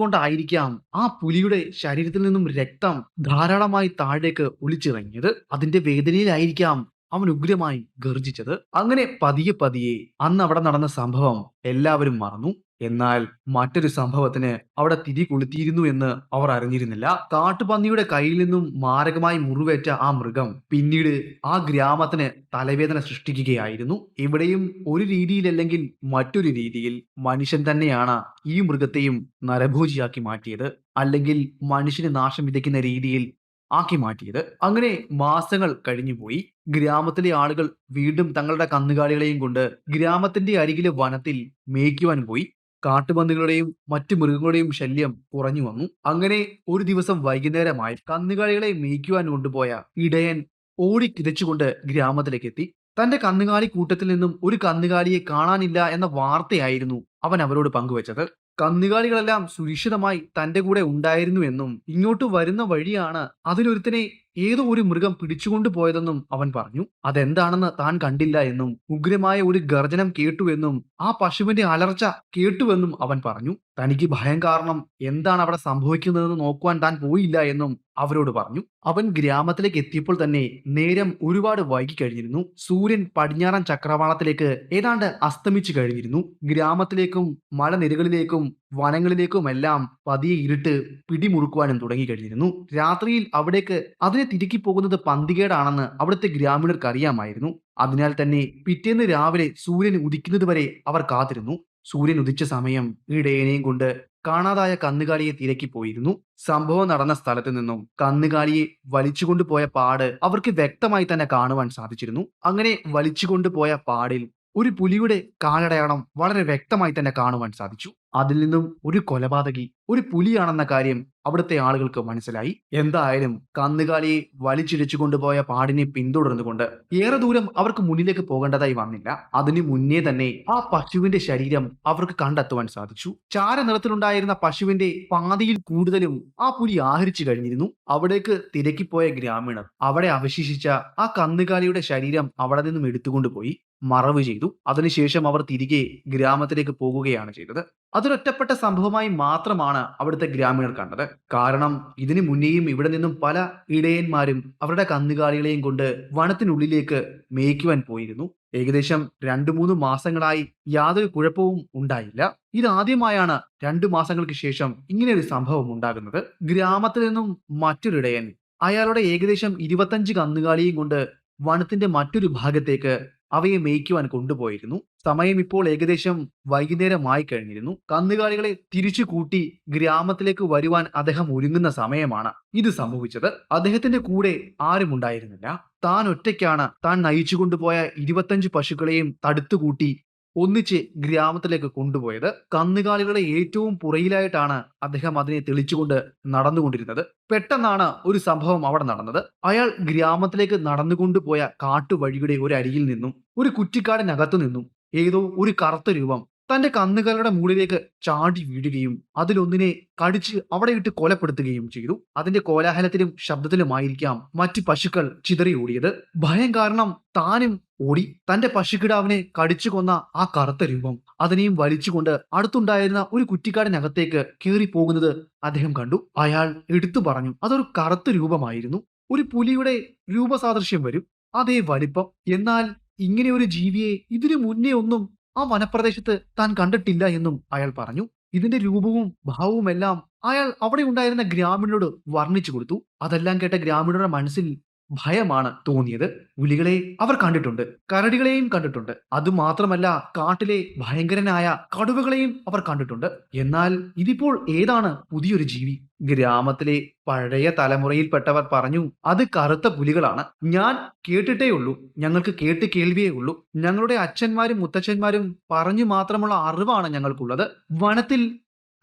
കൊണ്ടായിരിക്കാം ആ പുലിയുടെ ശരീരത്തിൽ നിന്നും രക്തം ധാരാളമായി താഴേക്ക് ഒലിച്ചിറങ്ങിയത്. അതിന്റെ വേദനയിലായിരിക്കാം അവൻ ഉഗ്രമായി ഗർജിച്ചത്. അങ്ങനെ പതിയെ പതിയെ അന്ന് അവിടെ നടന്ന സംഭവം എല്ലാവരും മറന്നു. എന്നാൽ മറ്റൊരു സംഭവത്തിന് അവിടെ തിരി കൊളുത്തിയിരുന്നു എന്ന് അവർ അറിഞ്ഞിരുന്നില്ല. കാട്ടുപന്നിയുടെ കയ്യിൽ നിന്നും മാരകമായി മുറിവേറ്റ ആ മൃഗം പിന്നീട് ആ ഗ്രാമത്തിന് തലവേദന സൃഷ്ടിക്കുകയായിരുന്നു. ഇവിടെയും ഒരു രീതിയിലല്ലെങ്കിൽ മറ്റൊരു രീതിയിൽ മനുഷ്യൻ തന്നെയാണ് ഈ മൃഗത്തെയും നരഭോജിയാക്കി മാറ്റിയത്, അല്ലെങ്കിൽ മനുഷ്യന് നാശം വിതയ്ക്കുന്ന രീതിയിൽ ആക്കി മാറ്റിയത്. അങ്ങനെ മാസങ്ങൾ കഴിഞ്ഞുപോയി. ഗ്രാമത്തിലെ ആളുകൾ വീണ്ടും തങ്ങളുടെ കന്നുകാലികളെയും കൊണ്ട് ഗ്രാമത്തിന്റെ അരികിലെ വനത്തിൽ മേയ്ക്കുവാൻ പോയി. കാട്ടുപന്നികളുടെയും മറ്റു മൃഗങ്ങളുടെയും ശല്യം കുറഞ്ഞു വന്നു. അങ്ങനെ ഒരു ദിവസം വൈകുന്നേരമായി കന്നുകാലികളെ മേയ്ക്കുവാൻ കൊണ്ടുപോയ ഇടയൻ ഓടിക്കിതച്ചുകൊണ്ട് ഗ്രാമത്തിലേക്ക് എത്തി. തന്റെ കന്നുകാലി കൂട്ടത്തിൽ നിന്നും ഒരു കന്നുകാലിയെ കാണാനില്ല എന്ന വാർത്തയായിരുന്നു അവൻ അവരോട് പങ്കുവച്ചത്. കന്നുകാലികളെല്ലാം സുരക്ഷിതമായി തന്റെ കൂടെ ഉണ്ടായിരുന്നു എന്നും ഇങ്ങോട്ട് വരുന്ന വഴിയാണ് അതിലൊരുത്തനെ ഏതോ ഒരു മൃഗം പിടിച്ചുകൊണ്ടു പോയതെന്നും അവൻ പറഞ്ഞു. അതെന്താണെന്ന് താൻ കണ്ടില്ല എന്നും ഉഗ്രമായ ഒരു ഗർജനം കേട്ടുവെന്നും ആ പശുവിന്റെ അലർച്ച കേട്ടുവെന്നും അവൻ പറഞ്ഞു. തനിക്ക് ഭയം കാരണം എന്താണ് അവിടെ സംഭവിക്കുന്നതെന്ന് നോക്കുവാൻ താൻ പോയില്ല എന്നും അവരോട് പറഞ്ഞു. അവൻ ഗ്രാമത്തിലേക്ക് എത്തിയപ്പോൾ തന്നെ നേരം ഒരുപാട് വൈകി കഴിഞ്ഞിരുന്നു. സൂര്യൻ പടിഞ്ഞാറൻ ചക്രവാളത്തിലേക്ക് ഏതാണ്ട് അസ്തമിച്ചു കഴിഞ്ഞിരുന്നു. ഗ്രാമത്തിലേക്കും മലനിരകളിലേക്കും വനങ്ങളിലേക്കുമെല്ലാം പതിയെ ഇരുട്ട് പിടിമുറുക്കുവാനും തുടങ്ങിക്കഴിഞ്ഞിരുന്നു. രാത്രിയിൽ അവിടേക്ക് അതിനെ തിരുക്കി പോകുന്നത് പന്തികേടാണെന്ന് അവിടുത്തെ ഗ്രാമീണർക്ക് അറിയാമായിരുന്നു. അതിനാൽ തന്നെ പിറ്റേന്ന് രാവിലെ സൂര്യൻ ഉദിക്കുന്നത് വരെ അവർ കാത്തിരുന്നു. സൂര്യൻ ഉദിച്ച സമയം ഇടയനെയും കൊണ്ട് കാണാതായ കന്നുകാലിയെ തിരക്കി പോയിരുന്നു. സംഭവം നടന്ന സ്ഥലത്ത് നിന്നും കന്നുകാലിയെ വലിച്ചുകൊണ്ടുപോയ പാട് അവർക്ക് വ്യക്തമായി തന്നെ കാണുവാൻ സാധിച്ചിരുന്നു. അങ്ങനെ വലിച്ചുകൊണ്ടുപോയ പാടിൽ ഒരു പുലിയുടെ കാലടയാളം വളരെ വ്യക്തമായി തന്നെ കാണുവാൻ സാധിച്ചു. അതിൽ നിന്നും ഒരു കൊലപാതകി ഒരു പുലിയാണെന്ന കാര്യം അവിടുത്തെ ആളുകൾക്ക് മനസ്സിലായി. എന്തായാലും കന്നുകാലിയെ വലിച്ചിഴച്ചു കൊണ്ടുപോയ പാടിനെ പിന്തുടർന്നുകൊണ്ട് ഏറെ ദൂരം അവർക്ക് മുന്നിലേക്ക് പോകേണ്ടതായി വന്നില്ല. അതിനു മുന്നേ തന്നെ ആ പശുവിന്റെ ശരീരം അവർക്ക് കണ്ടെത്തുവാൻ സാധിച്ചു. ചാരനിറത്തിലുണ്ടായിരുന്ന പശുവിന്റെ പാതിയിൽ കൂടുതലും ആ പുലി ആഹരിച്ചു കഴിഞ്ഞിരുന്നു. അവിടേക്ക് തിരക്കിപ്പോയ ഗ്രാമീണർ അവിടെ അവശേഷിച്ച ആ കന്നുകാലിയുടെ ശരീരം അവിടെ നിന്നും എടുത്തുകൊണ്ടുപോയി മറവ് ചെയ്തു. അതിനുശേഷം അവർ തിരികെ ഗ്രാമത്തിലേക്ക് പോകുകയാണ് ചെയ്തത്. അതൊരൊറ്റപ്പെട്ട സംഭവമായി മാത്രമാണ് അവിടുത്തെ ഗ്രാമീണർ കണ്ടത്. കാരണം ഇതിനു മുന്നേയും ഇവിടെ നിന്നും പല ഇടയന്മാരും അവരുടെ കന്നുകാലികളെയും കൊണ്ട് വനത്തിനുള്ളിലേക്ക് മേയ്ക്കുവാൻ പോയിരുന്നു. ഏകദേശം 2-3 മാസങ്ങളായി യാതൊരു കുഴപ്പവും ഉണ്ടായില്ല. ഇതാദ്യമായാണ് 2 മാസങ്ങൾക്ക് ശേഷം ഇങ്ങനെ ഒരു സംഭവം ഉണ്ടാകുന്നത്. ഗ്രാമത്തിൽ നിന്നും മറ്റൊരിടയൻ അയാളുടെ ഏകദേശം 25 കന്നുകാലിയും കൊണ്ട് വനത്തിന്റെ മറ്റൊരു ഭാഗത്തേക്ക് അവയെ മേയ്ക്കുവാൻ കൊണ്ടുപോയിരുന്നു. സമയം ഇപ്പോൾ ഏകദേശം വൈകുന്നേരമായി കഴിഞ്ഞിരുന്നു. കന്നുകാലികളെ തിരിച്ചു കൂട്ടി ഗ്രാമത്തിലേക്ക് വരുവാൻ അദ്ദേഹം ഒരുങ്ങുന്ന സമയമാണ് ഇത് സംഭവിച്ചത്. അദ്ദേഹത്തിന്റെ കൂടെ ആരും ഉണ്ടായിരുന്നില്ല. താൻ ഒറ്റയ്ക്കാണ് താൻ നയിച്ചു കൊണ്ടുപോയ 25 പശുക്കളെയും തടുത്തുകൂട്ടി ഒന്നിച്ച് ഗ്രാമത്തിലേക്ക് കൊണ്ടുപോയത്. കന്നുകാലികളെ ഏറ്റവും പുറയിലായിട്ടാണ് അദ്ദേഹം അതിനെ തെളിച്ചുകൊണ്ട് നടന്നുകൊണ്ടിരുന്നത്. പെട്ടെന്നാണ് ഒരു സംഭവം അവിടെ നടന്നത്. അയാൾ ഗ്രാമത്തിലേക്ക് നടന്നുകൊണ്ടുപോയ കാട്ടുവഴിയുടെ ഒരു അരികിൽ നിന്നും ഒരു കുറ്റിക്കാടിനകത്തു നിന്നും ഏതോ ഒരു കറുത്ത രൂപം തന്റെ കന്നുകാലിയുടെ മുകളിലേക്ക് ചാടി വീഴുകയും അതിലൊന്നിനെ കടിച്ച് അവിടെ ഇട്ട് കൊലപ്പെടുത്തുകയും ചെയ്തു. അതിന്റെ കോലാഹലത്തിലും ശബ്ദത്തിലുമായിരിക്കാം മറ്റു പശുക്കൾ ചിതറി ഓടിയത്. ഭയം കാരണം താനും ഓടി. തന്റെ പശുക്കിടാവിനെ കടിച്ചു കൊന്ന ആ കറുത്ത രൂപം അതിനെയും വലിച്ചുകൊണ്ട് അടുത്തുണ്ടായിരുന്ന ഒരു കുറ്റിക്കാടിനകത്തേക്ക് കയറി പോകുന്നത് അദ്ദേഹം കണ്ടു. അയാൾ എടുത്തു പറഞ്ഞു അതൊരു കറുത്ത രൂപമായിരുന്നു. ഒരു പുലിയുടെ രൂപസാദൃശ്യം വരും, അതേ വലിപ്പം. എന്നാൽ ഇങ്ങനെ ഒരു ജീവിയെ ഇതിനു മുന്നേ ഒന്നും ആ വനപ്രദേശത്ത് താൻ കണ്ടിട്ടില്ല എന്നും അയാൾ പറഞ്ഞു. ഇതിന്റെ രൂപവും ഭാവവും എല്ലാം അയാൾ അവിടെ ഉണ്ടായിരുന്ന ഗ്രാമീണരോട് വർണ്ണിച്ചു കൊടുത്തു. അതെല്ലാം കേട്ട ഗ്രാമീണരുടെ മനസ്സിൽ ഭയമാണ് തോന്നിയത്. പുലികളെ അവർ കണ്ടിട്ടുണ്ട്, കരടികളെയും കണ്ടിട്ടുണ്ട്. അതുമാത്രമല്ല കാട്ടിലെ ഭയങ്കരനായ കടുവകളെയും അവർ കണ്ടിട്ടുണ്ട്. എന്നാൽ ഇതിപ്പോൾ ഏതാണ് പുതിയൊരു ജീവി? ഗ്രാമത്തിലെ പഴയ തലമുറയിൽപ്പെട്ടവർ പറഞ്ഞു അത് കറുത്ത പുലികളാണ്. ഞാൻ കേട്ടിട്ടേ ഉള്ളൂ, ഞങ്ങൾക്ക് കേട്ട് കേൾവിയേ ഉള്ളൂ. ഞങ്ങളുടെ അച്ഛന്മാരും മുത്തച്ഛന്മാരും പറഞ്ഞു മാത്രമുള്ള അറിവാണ് ഞങ്ങൾക്കുള്ളത്. വനത്തിൽ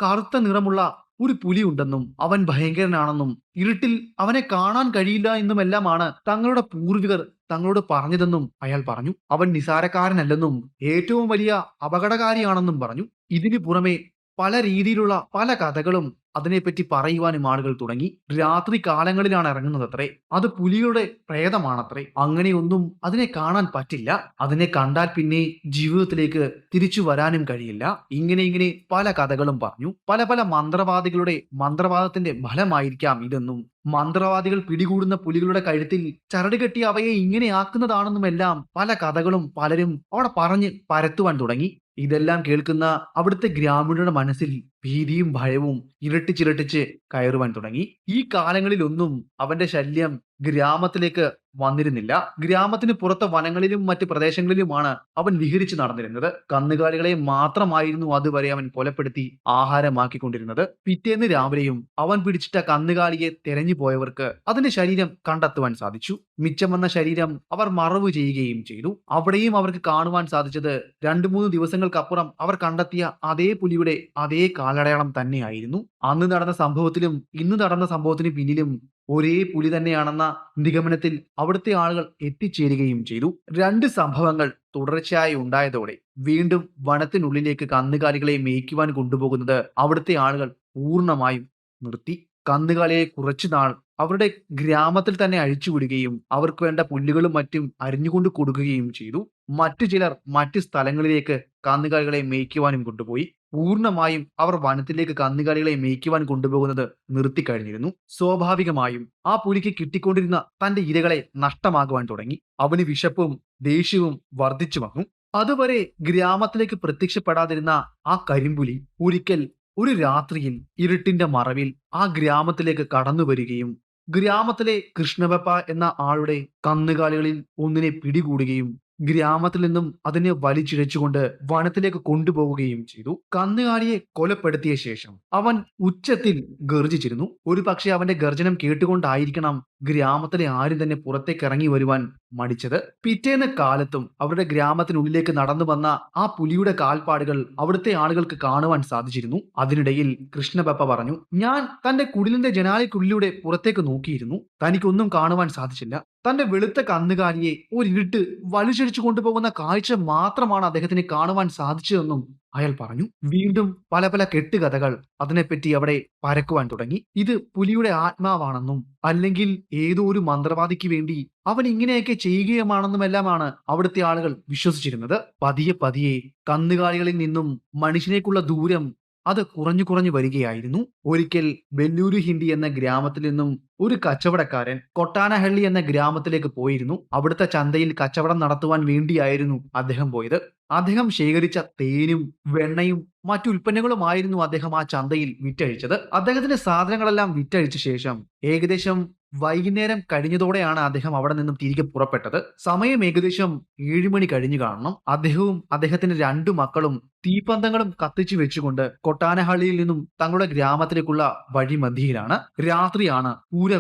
കറുത്ത നിറമുള്ള ഒരു പുലി ഉണ്ടെന്നും അവൻ ഭയങ്കരനാണെന്നും ഇരുട്ടിൽ അവനെ കാണാൻ കഴിയില്ല എന്നുമെല്ലാമാണ് തങ്ങളുടെ പൂർവികർ തങ്ങളോട് പറഞ്ഞതെന്നും അയാൾ പറഞ്ഞു. അവൻ നിസാരക്കാരനല്ലെന്നും ഏറ്റവും വലിയ അപകടകാരിയാണെന്നും പറഞ്ഞു. ഇതിനു പുറമെ പല രീതിയിലുള്ള പല കഥകളും അതിനെപ്പറ്റി പറയുവാനും ആളുകൾ തുടങ്ങി. രാത്രി കാലങ്ങളിലാണ് ഇറങ്ങുന്നതത്രേ. അത് പുലിയുടെ പ്രേതമാണത്രേ. അങ്ങനെയൊന്നും അതിനെ കാണാൻ പറ്റില്ല. അതിനെ കണ്ടാൽ പിന്നെ ജീവിതത്തിലേക്ക് തിരിച്ചു വരാനും കഴിയില്ല. ഇങ്ങനെ പല കഥകളും പറഞ്ഞു. പല പല മന്ത്രവാദികളുടെ മന്ത്രവാദത്തിന്റെ ഫലമായിരിക്കാം ഇതെന്നും മന്ത്രവാദികൾ പിടികൂടുന്ന പുലികളുടെ കഴുത്തിൽ ചരട് കെട്ടി അവയെ ഇങ്ങനെയാക്കുന്നതാണെന്നുമെല്ലാം പല കഥകളും പലരും അവിടെ പറഞ്ഞ് പരത്തുവാൻ തുടങ്ങി. ഇതെല്ലാം കേൾക്കുന്ന അവിടുത്തെ ഗ്രാമീണരുടെ മനസ്സിൽ ഭീതിയും ഭയവും ഇരട്ടിച്ചിരട്ടിച്ച് കയറുവാൻ തുടങ്ങി. ഈ കാലങ്ങളിലൊന്നും അവന്റെ ശല്യം ഗ്രാമത്തിലേക്ക് വന്നിരുന്നില്ല. ഗ്രാമത്തിന് പുറത്തെ വനങ്ങളിലും മറ്റ് പ്രദേശങ്ങളിലുമാണ് അവൻ വിഹരിച്ചു നടന്നിരുന്നത്. കന്നുകാലികളെ മാത്രമായിരുന്നു അതുവരെ അവൻ കൊലപ്പെടുത്തി ആഹാരമാക്കിക്കൊണ്ടിരുന്നത്. പിറ്റേന്ന് രാവിലെയും അവൻ പിടിച്ചിട്ട കന്നുകാലിയെ തെരഞ്ഞു പോയവർക്ക് അതിന്റെ ശരീരം കണ്ടെത്തുവാൻ സാധിച്ചു. മിച്ചം വന്ന ശരീരം അവർ മറവ് ചെയ്യുകയും ചെയ്തു. അവിടെയും അവർക്ക് കാണുവാൻ സാധിച്ചത് 2-3 ദിവസങ്ങൾക്കപ്പുറം അവർ കണ്ടെത്തിയ അതേ പുലിയുടെ അതേ കാലടയാളം തന്നെയായിരുന്നു. അന്ന് നടന്ന സംഭവത്തിലും ഇന്ന് നടന്ന സംഭവത്തിന് പിന്നിലും ഒരേ പുലി തന്നെയാണെന്ന നിഗമനത്തിൽ അവിടുത്തെ ആളുകൾ എത്തിച്ചേരുകയും ചെയ്തു. രണ്ട് സംഭവങ്ങൾ തുടർച്ചയായി ഉണ്ടായതോടെ വീണ്ടും വനത്തിനുള്ളിലേക്ക് കന്നുകാലികളെ മേയ്ക്കുവാൻ കൊണ്ടുപോകുന്നത് അവിടുത്തെ ആളുകൾ പൂർണ്ണമായും നിർത്തി. കന്നുകാലിയെ കുറച്ചുനാൾ അവരുടെ ഗ്രാമത്തിൽ തന്നെ അഴിച്ചുവിടുകയും അവർക്ക് വേണ്ട പുല്ലുകളും മറ്റും അരിഞ്ഞുകൊണ്ട് കൊടുക്കുകയും ചെയ്തു. മറ്റു ചിലർ മറ്റു സ്ഥലങ്ങളിലേക്ക് കന്നുകാലികളെ മേയ്ക്കുവാനും കൊണ്ടുപോയി. പൂർണ്ണമായും അവർ വനത്തിലേക്ക് കന്നുകാലികളെ മേയ്ക്കുവാൻ കൊണ്ടുപോകുന്നത് നിർത്തിക്കഴിഞ്ഞിരുന്നു. സ്വാഭാവികമായും ആ പുലിക്ക് കിട്ടിക്കൊണ്ടിരുന്ന തന്റെ ഇരകളെ നഷ്ടമാകുവാൻ തുടങ്ങി. അവന് വിശപ്പും ദേഷ്യവും വർദ്ധിച്ചു വന്നു. അതുവരെ ഗ്രാമത്തിലേക്ക് പ്രത്യക്ഷപ്പെടാതിരുന്ന ആ കരിമ്പുലി ഒരിക്കൽ ഒരു രാത്രിയിൽ ഇരുട്ടിന്റെ മറവിൽ ആ ഗ്രാമത്തിലേക്ക് കടന്നു വരികയും ഗ്രാമത്തിലെ കൃഷ്ണപപ്പ എന്ന ആളുടെ കന്നുകാലികളിൽ ഒന്നിനെ പിടികൂടുകയും ഗ്രാമത്തിൽ നിന്നും അതിനെ വലിച്ചിഴച്ചുകൊണ്ട് വനത്തിലേക്ക് കൊണ്ടുപോവുകയും ചെയ്തു. കന്നുകാലിയെ കൊലപ്പെടുത്തിയ ശേഷം അവൻ ഉച്ചത്തിൽ ഗർജിച്ചിരുന്നു. ഒരു പക്ഷെ അവന്റെ ഗർജനം കേട്ടുകൊണ്ടായിരിക്കണം ഗ്രാമത്തിലെ ആരും തന്നെ പുറത്തേക്ക് ഇറങ്ങി വരുവാൻ മടിച്ചത്. പിറ്റേന്ന് കാലത്തും അവരുടെ ഗ്രാമത്തിനുള്ളിലേക്ക് നടന്നു വന്ന ആ പുലിയുടെ കാൽപ്പാടുകൾ അവിടുത്തെ ആളുകൾക്ക് കാണുവാൻ സാധിച്ചിരുന്നു. അതിനിടയിൽ കൃഷ്ണപപ്പ പറഞ്ഞു, ഞാൻ തന്റെ കുടിലിന്റെ ജനാലയ്ക്കുള്ളിലൂടെ പുറത്തേക്ക് നോക്കിയിരുന്നു. തനിക്കൊന്നും കാണുവാൻ സാധിച്ചില്ല. തന്റെ വെളുത്ത കന്നുകാലിയെ ഒരിരുട്ട് വലിച്ചിടിച്ചു കൊണ്ടുപോകുന്ന കാഴ്ച മാത്രമാണ് അദ്ദേഹത്തിന് കാണുവാൻ സാധിച്ചതെന്നും അയാൾ പറഞ്ഞു. വീണ്ടും പല പല കെട്ടുകഥകൾ അതിനെപ്പറ്റി അവിടെ പരക്കുവാൻ തുടങ്ങി. ഇത് പുലിയുടെ ആത്മാവാണെന്നും അല്ലെങ്കിൽ ഏതോ ഒരു മന്ത്രവാദിക്ക് വേണ്ടി അവൻ ഇങ്ങനെയൊക്കെ ചെയ്യുകയുമാണെന്നുമെല്ലാമാണ് അവിടുത്തെ ആളുകൾ വിശ്വസിച്ചിരുന്നത്. പതിയെ പതിയെ കന്നുകാലികളിൽ നിന്നും മനുഷ്യനേക്കുള്ള ദൂരം അത് കുറഞ്ഞു കുറഞ്ഞു വരികയായിരുന്നു. ഒരിക്കൽ ബെല്ലൂരു ഹിന്ദി എന്ന ഗ്രാമത്തിൽ നിന്നും ഒരു കച്ചവടക്കാരൻ കൊട്ടാനഹള്ളി എന്ന ഗ്രാമത്തിലേക്ക് പോയിരുന്നു. അവിടുത്തെ ചന്തയിൽ കച്ചവടം നടത്തുവാൻ വേണ്ടിയായിരുന്നു അദ്ദേഹം പോയത്. അദ്ദേഹം ശേഖരിച്ച തേനും വെണ്ണയും മറ്റു ഉൽപ്പന്നങ്ങളുമായിരുന്നു അദ്ദേഹം ആ ചന്തയിൽ വിറ്റഴിച്ചത്. അദ്ദേഹത്തിന്റെ സാധനങ്ങളെല്ലാം വിറ്റഴിച്ച ശേഷം ഏകദേശം വൈകുന്നേരം കഴിഞ്ഞതോടെയാണ് അദ്ദേഹം അവിടെ നിന്നും തിരികെ പുറപ്പെട്ടത്. സമയം ഏകദേശം 7 മണി കഴിഞ്ഞു കാണണം. അദ്ദേഹവും അദ്ദേഹത്തിന്റെ 2 മക്കളും തീപ്പന്തങ്ങളും കത്തിച്ചു വെച്ചുകൊണ്ട് കൊട്ടാനഹള്ളിയിൽ നിന്നും തങ്ങളുടെ ഗ്രാമത്തിലേക്കുള്ള വഴിമധ്യയിലാണ്. രാത്രിയാണ്,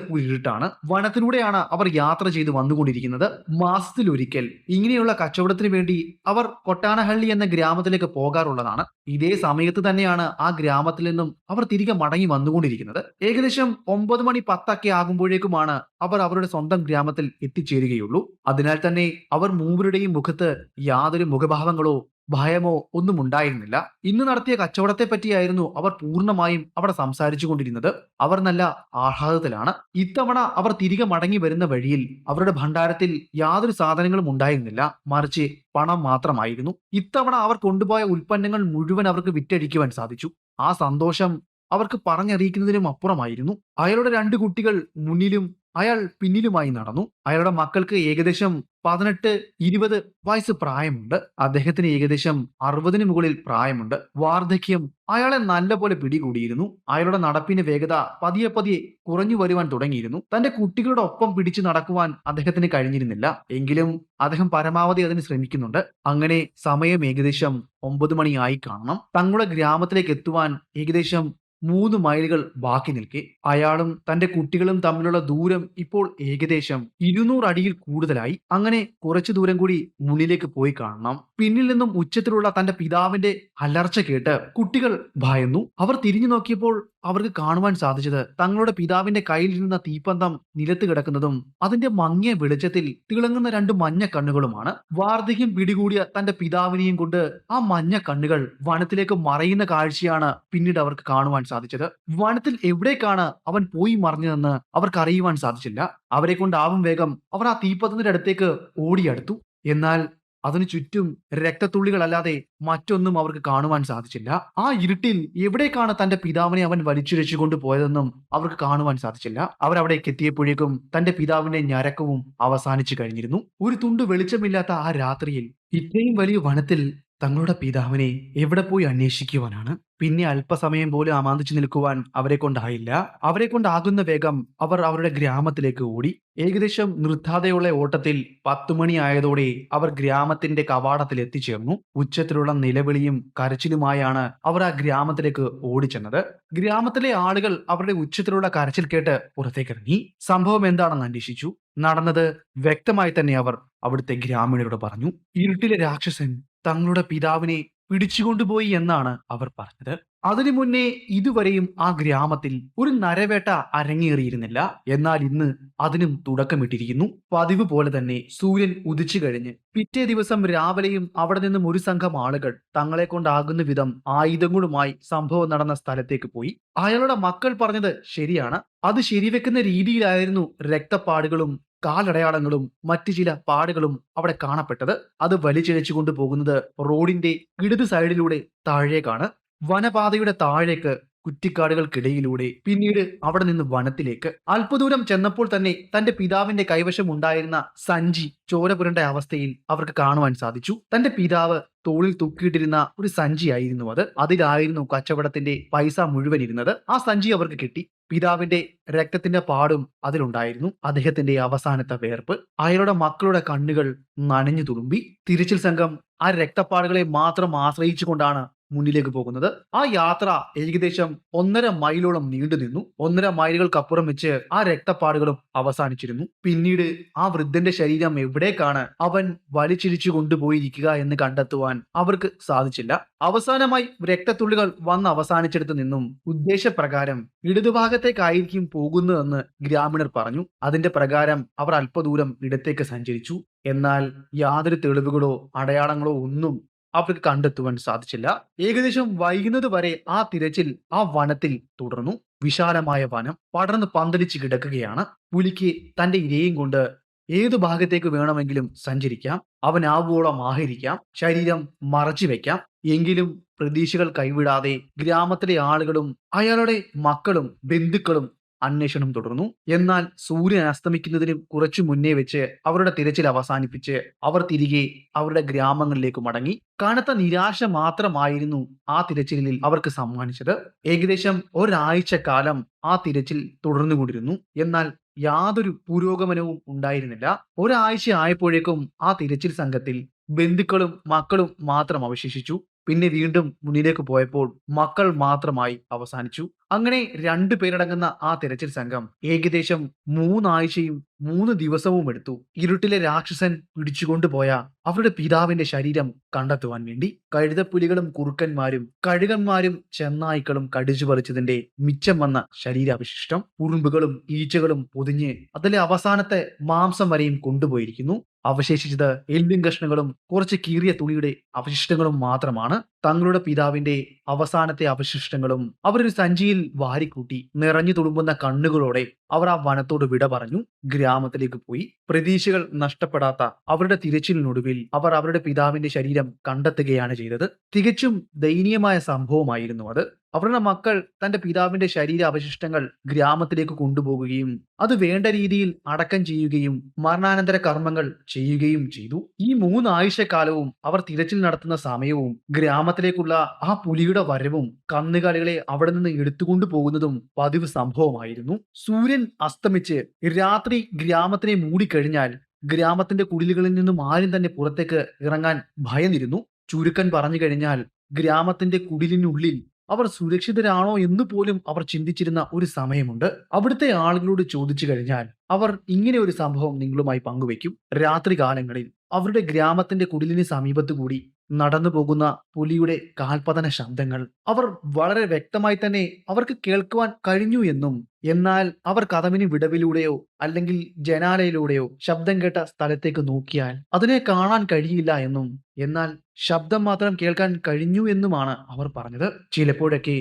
കൂരിരുട്ടാണ്. വനത്തിലൂടെയാണ് അവർ യാത്ര ചെയ്ത് വന്നുകൊണ്ടിരിക്കുന്നത്. മാസത്തിലൊരിക്കൽ ഇങ്ങനെയുള്ള കച്ചവടത്തിന് വേണ്ടി അവർ കൊട്ടാനഹള്ളി എന്ന ഗ്രാമത്തിലേക്ക് പോകാറുള്ളതാണ്. ഇതേ സമയത്ത് തന്നെയാണ് ആ ഗ്രാമത്തിൽ നിന്നും അവർ തിരികെ മടങ്ങി വന്നുകൊണ്ടിരിക്കുന്നത്. ഏകദേശം 9 മണി 10 ആകുമ്പോഴേക്കുമാണ് അവർ അവരുടെ സ്വന്തം ഗ്രാമത്തിൽ എത്തിച്ചേരുകയുള്ളൂ. അതിനാൽ തന്നെ അവർ മൂവരുടെയും മുഖത്ത് യാതൊരു മുഖഭാവങ്ങളോ ഭയമോ ഒന്നും ഉണ്ടായിരുന്നില്ല. ഇന്ന് നടത്തിയ കച്ചവടത്തെ പറ്റിയായിരുന്നു അവർ പൂർണ്ണമായും അവിടെ സംസാരിച്ചു കൊണ്ടിരുന്നത്. അവർ നല്ല ആഹ്ലാദത്തിലാണ്. ഇത്തവണ അവർ തിരികെ മടങ്ങി വരുന്ന വഴിയിൽ അവരുടെ ഭണ്ഡാരത്തിൽ യാതൊരു സാധനങ്ങളും ഉണ്ടായിരുന്നില്ല, മറിച്ച് പണം മാത്രമായിരുന്നു. ഇത്തവണ അവർ കൊണ്ടുപോയ ഉൽപ്പന്നങ്ങൾ മുഴുവൻ അവർക്ക് വിറ്റഴിക്കുവാൻ സാധിച്ചു. ആ സന്തോഷം അവർക്ക് പറഞ്ഞറിയിക്കുന്നതിനും അപ്പുറമായിരുന്നു. അയാളുടെ 2 കുട്ടികൾ മുന്നിലും അയാൾ പിന്നിലുമായി നടന്നു. അയാളുടെ മക്കൾക്ക് ഏകദേശം 18-20 വയസ്സ് പ്രായമുണ്ട്. അദ്ദേഹത്തിന് ഏകദേശം 60-ന് മുകളിൽ പ്രായമുണ്ട്. വാർദ്ധക്യം അയാളെ നല്ലപോലെ പിടികൂടിയിരുന്നു. അയാളുടെ നടപ്പിന് വേഗത പതിയെ പതിയെ കുറഞ്ഞു വരുവാൻ തുടങ്ങിയിരുന്നു. തന്റെ കുട്ടികളുടെ ഒപ്പം പിടിച്ചു നടക്കുവാൻ അദ്ദേഹത്തിന് കഴിഞ്ഞിരുന്നില്ല. എങ്കിലും അദ്ദേഹം പരമാവധി അതിന് ശ്രമിക്കുന്നുണ്ട്. അങ്ങനെ സമയം ഏകദേശം 9 മണിയായി കാണണം. തങ്ങളുടെ ഗ്രാമത്തിലേക്ക് എത്തുവാൻ ഏകദേശം 3 മൈലുകൾ ബാക്കി നിൽക്കെ അയാളും തന്റെ കുട്ടികളും തമ്മിലുള്ള ദൂരം ഇപ്പോൾ ഏകദേശം 200 അടിയിൽ കൂടുതലായി. അങ്ങനെ കുറച്ചു ദൂരം കൂടി മുന്നിലേക്ക് പോയി കാണണം. പിന്നിൽ നിന്നും ഉച്ചത്തിലുള്ള തന്റെ പിതാവിന്റെ അലർച്ച കേട്ട് കുട്ടികൾ ഭയന്നു. അവർ തിരിഞ്ഞു നോക്കിയപ്പോൾ അവർക്ക് കാണുവാൻ സാധിച്ചത് തങ്ങളുടെ പിതാവിന്റെ കയ്യിലിരുന്ന തീപ്പന്തം നിലത്ത് കിടക്കുന്നതും അതിന്റെ മങ്ങിയ വെളിച്ചത്തിൽ തിളങ്ങുന്ന 2 മഞ്ഞ കണ്ണുകളുമാണ്. വാർദ്ധക്യം പിടികൂടിയ തന്റെ പിതാവിനെയും കൊണ്ട് ആ മഞ്ഞ കണ്ണുകൾ വനത്തിലേക്ക് മറയുന്ന കാഴ്ചയാണ് പിന്നീട് അവർക്ക് കാണുവാൻ സാധിച്ചത്. വനത്തിൽ എവിടേക്കാണ് അവൻ പോയി മറിഞ്ഞതെന്ന് അവർക്ക് അറിയുവാൻ സാധിച്ചില്ല. അവരെ കൊണ്ടാവും വേഗം അവർ ആ തീപ്പന്തത്തിന്റെ അടുത്തേക്ക് ഓടിയടുത്തു. എന്നാൽ അതിനു ചുറ്റും രക്തത്തുള്ളികളല്ലാതെ മറ്റൊന്നും അവർക്ക് കാണുവാൻ സാധിച്ചില്ല. ആ ഇരുട്ടിൽ എവിടേക്കാണ് തന്റെ പിതാവിനെ അവൻ വലിച്ചിഴച്ചുകൊണ്ട് പോയതെന്നും അവർക്ക് കാണുവാൻ സാധിച്ചില്ല. അവരവിടേക്ക് എത്തിയപ്പോഴേക്കും തന്റെ പിതാവിന്റെ ഞരക്കവും അവസാനിച്ചു കഴിഞ്ഞിരുന്നു. ഒരു തുണ്ട് വെളിച്ചമില്ലാത്ത ആ രാത്രിയിൽ ഇത്രയും വലിയ വനത്തിൽ തങ്ങളുടെ പിതാവിനെ എവിടെ പോയി അന്വേഷിക്കുവാനാണ്? പിന്നെ അല്പസമയം പോലും അമാന്തിച്ചു നിൽക്കുവാൻ അവരെ കൊണ്ടായില്ല. അവരെ കൊണ്ടാകുന്ന വേഗം അവർ അവരുടെ ഗ്രാമത്തിലേക്ക് ഓടി. ഏകദേശം നിർത്താതെയുള്ള ഓട്ടത്തിൽ 10 മണി ആയതോടെ അവർ ഗ്രാമത്തിന്റെ കവാടത്തിൽ എത്തിച്ചേർന്നു. ഉച്ചത്തിലുള്ള നിലവിളിയും കരച്ചിലുമായാണ് അവർ ആ ഗ്രാമത്തിലേക്ക് ഓടിച്ചെന്നത്. ഗ്രാമത്തിലെ ആളുകൾ അവരുടെ ഉച്ചത്തിലുള്ള കരച്ചിൽ കേട്ട് പുറത്തേക്കിറങ്ങി. സംഭവം എന്താണെന്ന് അന്വേഷിച്ചു. നടന്നത് വ്യക്തമായി തന്നെ അവർ അവിടുത്തെ ഗ്രാമീണരോട് പറഞ്ഞു. ഇരുട്ടിലെ രാക്ഷസൻ തങ്ങളുടെ പിതാവിനെ പിടിച്ചുകൊണ്ടുപോയി എന്നാണ് അവർ പറഞ്ഞത്. അതിനു മുന്നേ ഇതുവരെയും ആ ഗ്രാമത്തിൽ ഒരു നരവേട്ട അരങ്ങേറിയിരുന്നില്ല. എന്നാൽ ഇന്ന് അതിനും തുടക്കമിട്ടിരിക്കുന്നു. പതിവ് പോലെ തന്നെ സൂര്യൻ ഉദിച്ചു കഴിഞ്ഞ് പിറ്റേ ദിവസം രാവിലെയും അവിടെ നിന്നും ഒരു സംഘം ആളുകൾ തങ്ങളെ കൊണ്ടാകുന്ന വിധം ആയുധങ്ങളുമായി സംഭവം നടന്ന സ്ഥലത്തേക്ക് പോയി. അയാളുടെ മക്കൾ പറഞ്ഞത് ശരിയാണ്. അത് ശരിവെക്കുന്ന രീതിയിലായിരുന്നു രക്തപ്പാടുകളും കാലടയാളങ്ങളും മറ്റു ചില പാടുകളും അവിടെ കാണപ്പെട്ടത്. അത് വലിച്ചിഴച്ചു കൊണ്ടുപോകുന്നത് റോഡിന്റെ ഇടത് സൈഡിലൂടെ താഴേക്കാണ്. വനപാതയുടെ താഴേക്ക്, കുറ്റിക്കാടുകൾക്കിടയിലൂടെ, പിന്നീട് അവിടെ നിന്ന് വനത്തിലേക്ക്. അല്പദൂരം ചെന്നപ്പോൾ തന്നെ തന്റെ പിതാവിന്റെ കൈവശം ഉണ്ടായിരുന്ന സഞ്ചി ചോര പുരണ്ട അവസ്ഥയിൽ അവർക്ക് കാണുവാൻ സാധിച്ചു. തന്റെ പിതാവ് തോളിൽ തൂക്കിയിട്ടിരുന്ന ഒരു സഞ്ചിയായിരുന്നു അത്. അതിലായിരുന്നു കച്ചവടത്തിന്റെ പൈസ മുഴുവൻ ഇരുന്നത്. ആ സഞ്ചി അവർക്ക് കിട്ടി. പിതാവിന്റെ രക്തത്തിന്റെ പാടും അതിലുണ്ടായിരുന്നു. അദ്ദേഹത്തിന്റെ അവസാനത്തെ വേർപ്പ്. അയാളുടെ മക്കളുടെ കണ്ണുകൾ നനഞ്ഞു തുളുമ്പി. തിരച്ചിൽ സംഘം ആ രക്തപ്പാടുകളെ മാത്രം ആശ്രയിച്ചുകൊണ്ടാണ് മുന്നിലേക്ക് പോകുന്നത്. ആ യാത്ര ഏകദേശം 1.5 മൈലോളം നീണ്ടു നിന്നു. 1.5 മൈലുകൾക്കപ്പുറം വെച്ച് ആ രക്തപ്പാടുകളും അവസാനിച്ചിരുന്നു. പിന്നീട് ആ വൃദ്ധന്റെ ശരീരം എവിടേക്കാണ് അവൻ വലിച്ചിരിച്ചു കൊണ്ടുപോയിരിക്കുക എന്ന് കണ്ടെത്തുവാൻ അവർക്ക് സാധിച്ചില്ല. അവസാനമായി രക്തത്തുള്ളികൾ വന്ന് അവസാനിച്ചിടത്തു നിന്നും ഉദ്ദേശപ്രകാരം ഇടതുഭാഗത്തേക്കായിരിക്കും പോകുന്നതെന്ന് ഗ്രാമീണർ പറഞ്ഞു. അതിന്റെ പ്രകാരം അവർ അല്പദൂരം ഇടത്തേക്ക് സഞ്ചരിച്ചു. എന്നാൽ യാതൊരു തെളിവുകളോ അടയാളങ്ങളോ ഒന്നും അവർക്ക് കണ്ടെത്തുവാൻ സാധിച്ചില്ല. ഏകദേശം വൈകുന്നത് വരെ ആ തിരച്ചിൽ ആ വനത്തിൽ തുടർന്നു. വിശാലമായ വനം പടർന്ന് പന്തലിച്ച് കിടക്കുകയാണ്. പുലിക്ക് തന്റെ ഇരയും കൊണ്ട് ഏതു ഭാഗത്തേക്ക് വേണമെങ്കിലും സഞ്ചരിക്കാം. അവനാവോളം ആഹരിക്കാം. ശരീരം മറച്ചു വെക്കാം. എങ്കിലും പ്രതീക്ഷകൾ കൈവിടാതെ ഗ്രാമത്തിലെ ആളുകളും അയാളുടെ മക്കളും ബന്ധുക്കളും അന്വേഷണം തുടർന്നു. എന്നാൽ സൂര്യൻ അസ്തമിക്കുന്നതിന് കുറച്ചു മുന്നേ വെച്ച് അവരുടെ തിരച്ചിൽ അവസാനിപ്പിച്ച് അവർ തിരികെ അവരുടെ ഗ്രാമങ്ങളിലേക്ക് മടങ്ങി. കനത്ത നിരാശ മാത്രമായിരുന്നു ആ തിരച്ചിലിൽ അവർക്ക് സമ്മാനിച്ചത്. ഏകദേശം ഒരാഴ്ച കാലം ആ തിരച്ചിൽ തുടർന്നുകൊണ്ടിരുന്നു. എന്നാൽ യാതൊരു പുരോഗമനവും ഉണ്ടായിരുന്നില്ല. ഒരാഴ്ച ആയപ്പോഴേക്കും ആ തിരച്ചിൽ സംഘത്തിൽ ബന്ധുക്കളും മക്കളും മാത്രം അവശേഷിച്ചു. പിന്നെ വീണ്ടും മുന്നിലേക്ക് പോയപ്പോൾ മക്കൾ മാത്രമായി അവസാനിച്ചു. അങ്ങനെ 2 പേരടങ്ങുന്ന ആ തിരച്ചിൽ സംഘം ഏകദേശം 3 ആഴ്ചയും 3 ദിവസവും എടുത്തു ഇരുട്ടിലെ രാക്ഷസൻ പിടിച്ചുകൊണ്ടുപോയ അവരുടെ പിതാവിന്റെ ശരീരം കണ്ടെത്തുവാൻ വേണ്ടി. കഴുതപ്പുലികളും കുറുക്കന്മാരും കഴുകന്മാരും ചെന്നായ്ക്കളും കടിച്ചു പറിച്ചതിന്റെ മിച്ചം വന്ന ശരീരാവശിഷ്ടം ഉറുമ്പുകളും ഈച്ചകളും പൊതിഞ്ഞ് അതിലെ അവസാനത്തെ മാംസം വരെയും കൊണ്ടുപോയിരിക്കുന്നു. അവശേഷിച്ചത് എല്ലും കഷ്ണങ്ങളും കുറച്ച് കീറിയ തുണിയുടെ അവശിഷ്ടങ്ങളും മാത്രമാണ്. തങ്ങളുടെ പിതാവിന്റെ അവസാനത്തെ അവശിഷ്ടങ്ങളും അവരൊരു സഞ്ചിയിൽ വാരിക്കൂട്ടി നിറഞ്ഞു തുളുമ്പുന്ന കണ്ണുകളോടെ അവർ ആ വനത്തോട് വിട പറഞ്ഞു ഗ്രാമത്തിലേക്ക് പോയി. പ്രതീക്ഷകൾ നഷ്ടപ്പെടാത്ത അവരുടെ തിരച്ചിലിനൊടുവിൽ അവർ അവരുടെ പിതാവിന്റെ ശരീരം കണ്ടെത്തുകയാണ് ചെയ്തത്. തികച്ചും ദയനീയമായ സംഭവമായിരുന്നു അത്. അവരുടെ മക്കൾ തന്റെ പിതാവിന്റെ ശരീരാവശിഷ്ടങ്ങൾ ഗ്രാമത്തിലേക്ക് കൊണ്ടുപോകുകയും അത് വേണ്ട രീതിയിൽ അടക്കം ചെയ്യുകയും മരണാനന്തര കർമ്മങ്ങൾ ചെയ്യുകയും ചെയ്തു. ഈ 3 ആഴ്ചക്കാലവും അവർ തിരച്ചിൽ നടത്തുന്ന സമയവും ഗ്രാമത്തിലേക്കുള്ള ആ പുലിയുടെ വരവും കന്നുകാലികളെ അവിടെ നിന്ന് എടുത്തുകൊണ്ടു പോകുന്നതും പതിവ് സംഭവമായിരുന്നു. സൂര്യൻ അസ്തമിച്ച് രാത്രി ഗ്രാമത്തിനെ മൂടിക്കഴിഞ്ഞാൽ ഗ്രാമത്തിന്റെ കുടിലുകളിൽ നിന്നും ആരും തന്നെ പുറത്തേക്ക് ഇറങ്ങാൻ ഭയന്നിരുന്നു. ചുരുക്കം പറഞ്ഞു കഴിഞ്ഞാൽ ഗ്രാമത്തിന്റെ കുടിലിനുള്ളിൽ അവർ സുരക്ഷിതരാണോ എന്ന് പോലും അവർ ചിന്തിച്ചിരുന്ന ഒരു സമയമുണ്ട്. അവിടുത്തെ ആളുകളോട് ചോദിച്ചു കഴിഞ്ഞാൽ അവർ ഇങ്ങനെ ഒരു സംഭവം നിങ്ങളുമായി പങ്കുവെക്കും. രാത്രി കാലങ്ങളിൽ അവരുടെ ഗ്രാമത്തിന്റെ കുടിലിന് സമീപത്തു കൂടി നടന്നു പോകുന്ന പുലിയുടെ കാൽപതന ശബ്ദങ്ങൾ അവർ വളരെ വ്യക്തമായി തന്നെ അവർക്ക് കേൾക്കുവാൻ കഴിഞ്ഞു എന്നും, എന്നാൽ അവർ കതവിന് വിടവിലൂടെയോ അല്ലെങ്കിൽ ജനാലയിലൂടെയോ ശബ്ദം കേട്ട സ്ഥലത്തേക്ക് നോക്കിയാൽ അതിനെ കാണാൻ കഴിയില്ല എന്നും, എന്നാൽ ശബ്ദം മാത്രം കേൾക്കാൻ കഴിഞ്ഞു എന്നുമാണ് അവർ പറഞ്ഞത്. ചിലപ്പോഴൊക്കെ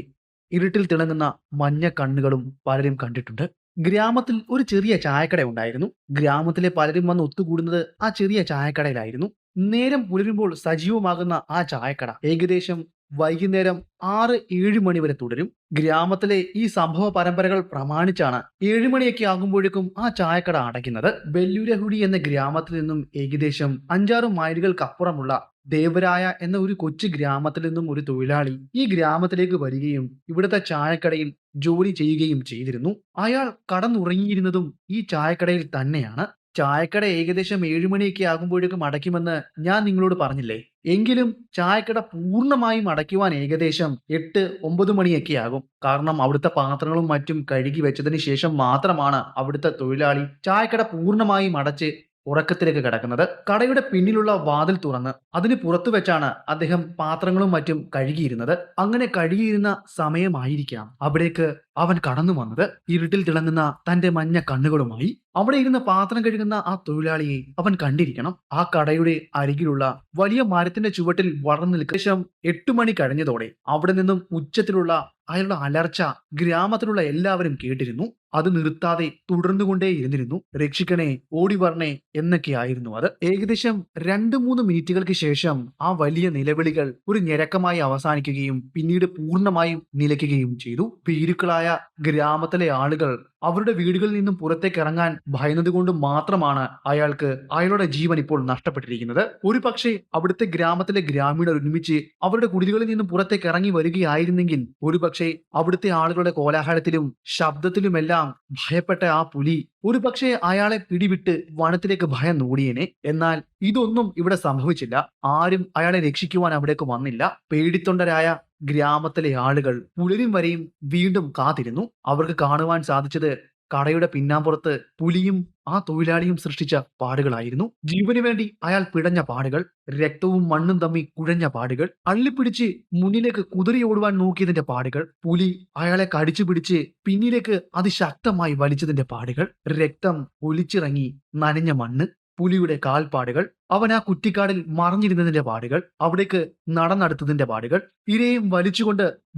ഇരുട്ടിൽ തിളങ്ങുന്ന മഞ്ഞ കണ്ണുകളും പലരും കണ്ടിട്ടുണ്ട്. ഗ്രാമത്തിൽ ഒരു ചെറിയ ചായക്കട ഉണ്ടായിരുന്നു. ഗ്രാമത്തിലെ പലരും വന്ന് ഒത്തുകൂടുന്നത് ആ ചെറിയ ചായക്കടയിലായിരുന്നു. നേരം പുലരുമ്പോൾ സജീവമാകുന്ന ആ ചായക്കട ഏകദേശം വൈകുന്നേരം 6-7 മണി വരെ തുടരും. ഗ്രാമത്തിലെ ഈ സംഭവ പരമ്പരകൾ പ്രമാണിച്ചാണ് 7 മണിയൊക്കെ ആകുമ്പോഴേക്കും ആ ചായക്കട അടയ്ക്കുന്നത്. ബെല്ലൂരഹുടി എന്ന ഗ്രാമത്തിൽ നിന്നും ഏകദേശം 5-6 മൈലുകൾക്കപ്പുറമുള്ള ദേവരായ എന്ന ഒരു കൊച്ചു ഗ്രാമത്തിൽ നിന്നും ഒരു തൊഴിലാളി ഈ ഗ്രാമത്തിലേക്ക് വരികയും ഇവിടുത്തെ ചായക്കടയിൽ ജോലി ചെയ്യുകയും ചെയ്തിരുന്നു. അയാൾ കടന്നുറങ്ങിയിരുന്നതും ഈ ചായക്കടയിൽ തന്നെയാണ്. ചായക്കട ഏകദേശം 7 മണിയൊക്കെ ആകുമ്പോഴേക്കും അടയ്ക്കുമെന്ന് ഞാൻ നിങ്ങളോട് പറഞ്ഞില്ലേ? എങ്കിലും ചായക്കട പൂർണ്ണമായും അടയ്ക്കുവാൻ ഏകദേശം 8-9 മണിയൊക്കെ ആകും. കാരണം അവിടുത്തെ പാത്രങ്ങളും മറ്റും കഴുകി വെച്ചതിന് ശേഷം മാത്രമാണ് അവിടുത്തെ തൊഴിലാളി ചായക്കട പൂർണ്ണമായും അടച്ച് ഉറക്കത്തിലേക്ക് കിടക്കുന്നത്. കടയുടെ പിന്നിലുള്ള വാതിൽ തുറന്ന് അതിന് പുറത്തു വെച്ചാണ് അദ്ദേഹം പാത്രങ്ങളും മറ്റും കഴുകിയിരുന്നത്. അങ്ങനെ കഴുകിയിരുന്ന സമയമായിരിക്കാം അവിടേക്ക് അവൻ കടന്നു വന്നത്. ഇരുട്ടിൽ തിളങ്ങുന്ന തന്റെ മഞ്ഞ കണ്ണുകളുമായി അവിടെ ഇരുന്ന് പാത്രം കഴുകുന്ന ആ തൊഴിലാളിയെ അവൻ കണ്ടിരിക്കണം. ആ കടയുടെ അരികിലുള്ള വലിയ മരത്തിന്റെ ചുവട്ടിൽ വളർന്നു നിൽക്കുന്ന ശേഷം 8 മണി കഴിഞ്ഞതോടെ അവിടെ നിന്നും ഉച്ചത്തിലുള്ള അയാളുടെ അലർച്ച ഗ്രാമത്തിലുള്ള എല്ലാവരും കേട്ടിരുന്നു. അത് നിർത്താതെ തുടർന്നുകൊണ്ടേയിരുന്നിരുന്നു. രക്ഷിക്കണേ, ഓടി വരണേ എന്നൊക്കെയായിരുന്നു അത്. ഏകദേശം 2-3 മിനിറ്റുകൾക്ക് ശേഷം ആ വലിയ നിലവിളികൾ ഒരു ഞരക്കമായി അവസാനിക്കുകയും പിന്നീട് പൂർണ്ണമായും നിലയ്ക്കുകയും ചെയ്തു. ഭീരുക്കളായ ഗ്രാമത്തിലെ ആളുകൾ അവരുടെ വീടുകളിൽ നിന്നും പുറത്തേക്ക് ഇറങ്ങാൻ ഭയന്നതുകൊണ്ട് മാത്രമാണ് അയാൾക്ക് അയാളുടെ ജീവൻ ഇപ്പോൾ നഷ്ടപ്പെട്ടിരിക്കുന്നത്. ഒരു പക്ഷേ അവിടുത്തെ ഗ്രാമത്തിലെ ഗ്രാമീണർ ഒരുമിച്ച് അവരുടെ കുടിലുകളിൽ നിന്നും പുറത്തേക്ക് ഇറങ്ങി വരികയായിരുന്നെങ്കിൽ ഒരുപക്ഷെ അവിടുത്തെ ആളുകളുടെ കോലാഹലത്തിലും ശബ്ദത്തിലുമെല്ലാം ഭയപ്പെട്ട ആ പുലി ഒരുപക്ഷെ അയാളെ പിടിവിട്ട് വനത്തിലേക്ക് ഭയം ഓടിയേനെ. എന്നാൽ ഇതൊന്നും ഇവിടെ സംഭവിച്ചില്ല. ആരും അയാളെ രക്ഷിക്കുവാൻ അവിടേക്ക് വന്നില്ല. പേടിത്തൊണ്ടരായ ഗ്രാമത്തിലെ ആളുകൾ പുലരും വരെയും വീണ്ടും കാത്തിരുന്നു. അവർക്ക് കാണുവാൻ സാധിച്ചത് കടയുടെ പിന്നാമ്പുറത്ത് പുലിയും ആ തൊഴിലാളിയും സൃഷ്ടിച്ച പാടുകളായിരുന്നു. ജീവന് വേണ്ടി അയാൾ പിടഞ്ഞ പാടുകൾ, രക്തവും മണ്ണും തമ്മിൽ കുഴഞ്ഞ പാടുകൾ, അള്ളിപ്പിടിച്ച് മുന്നിലേക്ക് കുതിറി ഓടുവാൻ നോക്കിയതിന്റെ പാടുകൾ, പുലി അയാളെ കടിച്ചു പിടിച്ച് പിന്നിലേക്ക് അതിശക്തമായി വലിച്ചതിന്റെ പാടുകൾ, രക്തം ഒലിച്ചിറങ്ങി നനഞ്ഞ മണ്ണ്, പുലിയുടെ കാൽപ്പാടുകൾ, അവൻ ആ കുറ്റിക്കാടിൽ മറഞ്ഞിരുന്നതിന്റെ പാടുകൾ, അവിടേക്ക് നടന്നെടുത്തതിന്റെ പാടുകൾ, ഇരയും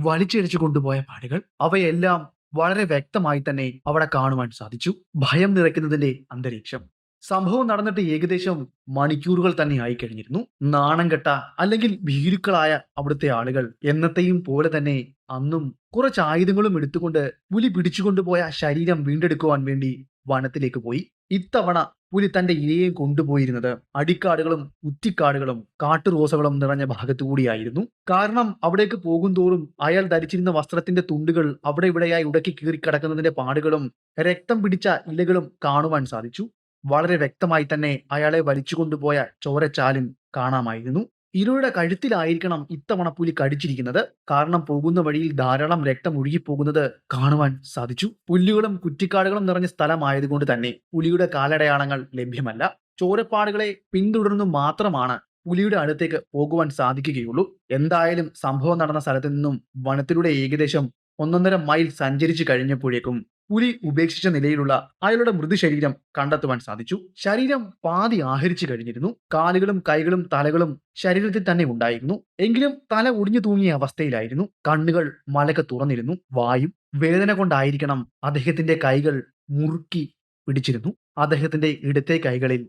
വലിച്ചിഴച്ചു കൊണ്ടുപോയ പാടുകൾ, അവയെല്ലാം വളരെ വ്യക്തമായി തന്നെ അവിടെ കാണുവാൻ സാധിച്ചു. ഭയം നിറയ്ക്കുന്നതിന്റെ അന്തരീക്ഷം. സംഭവം നടന്നിട്ട് ഏകദേശം മണിക്കൂറുകൾ തന്നെ ആയി കഴിഞ്ഞിരുന്നു. നാണം കെട്ട അല്ലെങ്കിൽ ഭീരുക്കളായ അവിടുത്തെ ആളുകൾ എന്നത്തെയും പോലെ തന്നെ അന്നും കുറച്ച് ആയുധങ്ങളും എടുത്തുകൊണ്ട് പുലി പിടിച്ചുകൊണ്ടുപോയ ശരീരം വീണ്ടെടുക്കുവാൻ വേണ്ടി വനത്തിലേക്ക് പോയി. ഇത്തവണ പുലി തന്റെ ഇരയെയും കൊണ്ടുപോയിരുന്നത് അടിക്കാടുകളും കുറ്റിക്കാടുകളും കാട്ടുറോസകളും നിറഞ്ഞ ഭാഗത്തുകൂടിയായിരുന്നു. കാരണം അവിടേക്ക് പോകുന്തോറും അയാൾ ധരിച്ചിരുന്ന വസ്ത്രത്തിന്റെ തുണ്ടുകൾ അവിടെ ഇവിടെയായി ഉടക്കി കീറിക്കിടക്കുന്നതിന്റെ പാടുകളും രക്തം പിടിച്ച ഇലകളും കാണുവാൻ സാധിച്ചു. വളരെ വ്യക്തമായി തന്നെ അയാളെ വലിച്ചുകൊണ്ടുപോയ ചോരച്ചാലും കാണാമായിരുന്നു. ഇരയുടെ കഴുത്തിലായിരിക്കണം ഇത്തവണ പുലി കടിച്ചിരിക്കുന്നത്. കാരണം പോകുന്ന വഴിയിൽ ധാരാളം രക്തം ഒഴുകിപ്പോകുന്നത് കാണുവാൻ സാധിച്ചു. പുല്ലുകളും കുറ്റിക്കാടുകളും നിറഞ്ഞ സ്ഥലമായതുകൊണ്ട് തന്നെ പുലിയുടെ കാലടയാളങ്ങൾ ലഭ്യമല്ല. ചോരപ്പാടുകളെ പിന്തുടർന്നു മാത്രമാണ് പുലിയുടെ അടുത്തേക്ക് പോകുവാൻ സാധിക്കുകയുള്ളൂ. എന്തായാലും സംഭവം നടന്ന സ്ഥലത്ത് നിന്നും വനത്തിലൂടെ ഏകദേശം 1.5 മൈൽ സഞ്ചരിച്ചു കഴിഞ്ഞപ്പോഴേക്കും പുലി ഉപേക്ഷിച്ച നിലയിലുള്ള അയാളുടെ മൃതശരീരം കണ്ടെത്തുവാൻ സാധിച്ചു. ശരീരം പാതി ആഹരിച്ചു കഴിഞ്ഞിരുന്നു. കാലുകളും കൈകളും തലകളും ശരീരത്തിൽ തന്നെ ഉണ്ടായിരുന്നു. എങ്കിലും തല ഒടിഞ്ഞു തൂങ്ങിയ അവസ്ഥയിലായിരുന്നു. കണ്ണുകൾ മലക്കെ തുറന്നിരുന്നു. വായും വേദന കൊണ്ടായിരിക്കണം അദ്ദേഹത്തിന്റെ കൈകൾ മുറുക്കി പിടിച്ചിരുന്നു. അദ്ദേഹത്തിന്റെ ഇടത്തെ കൈകളിൽ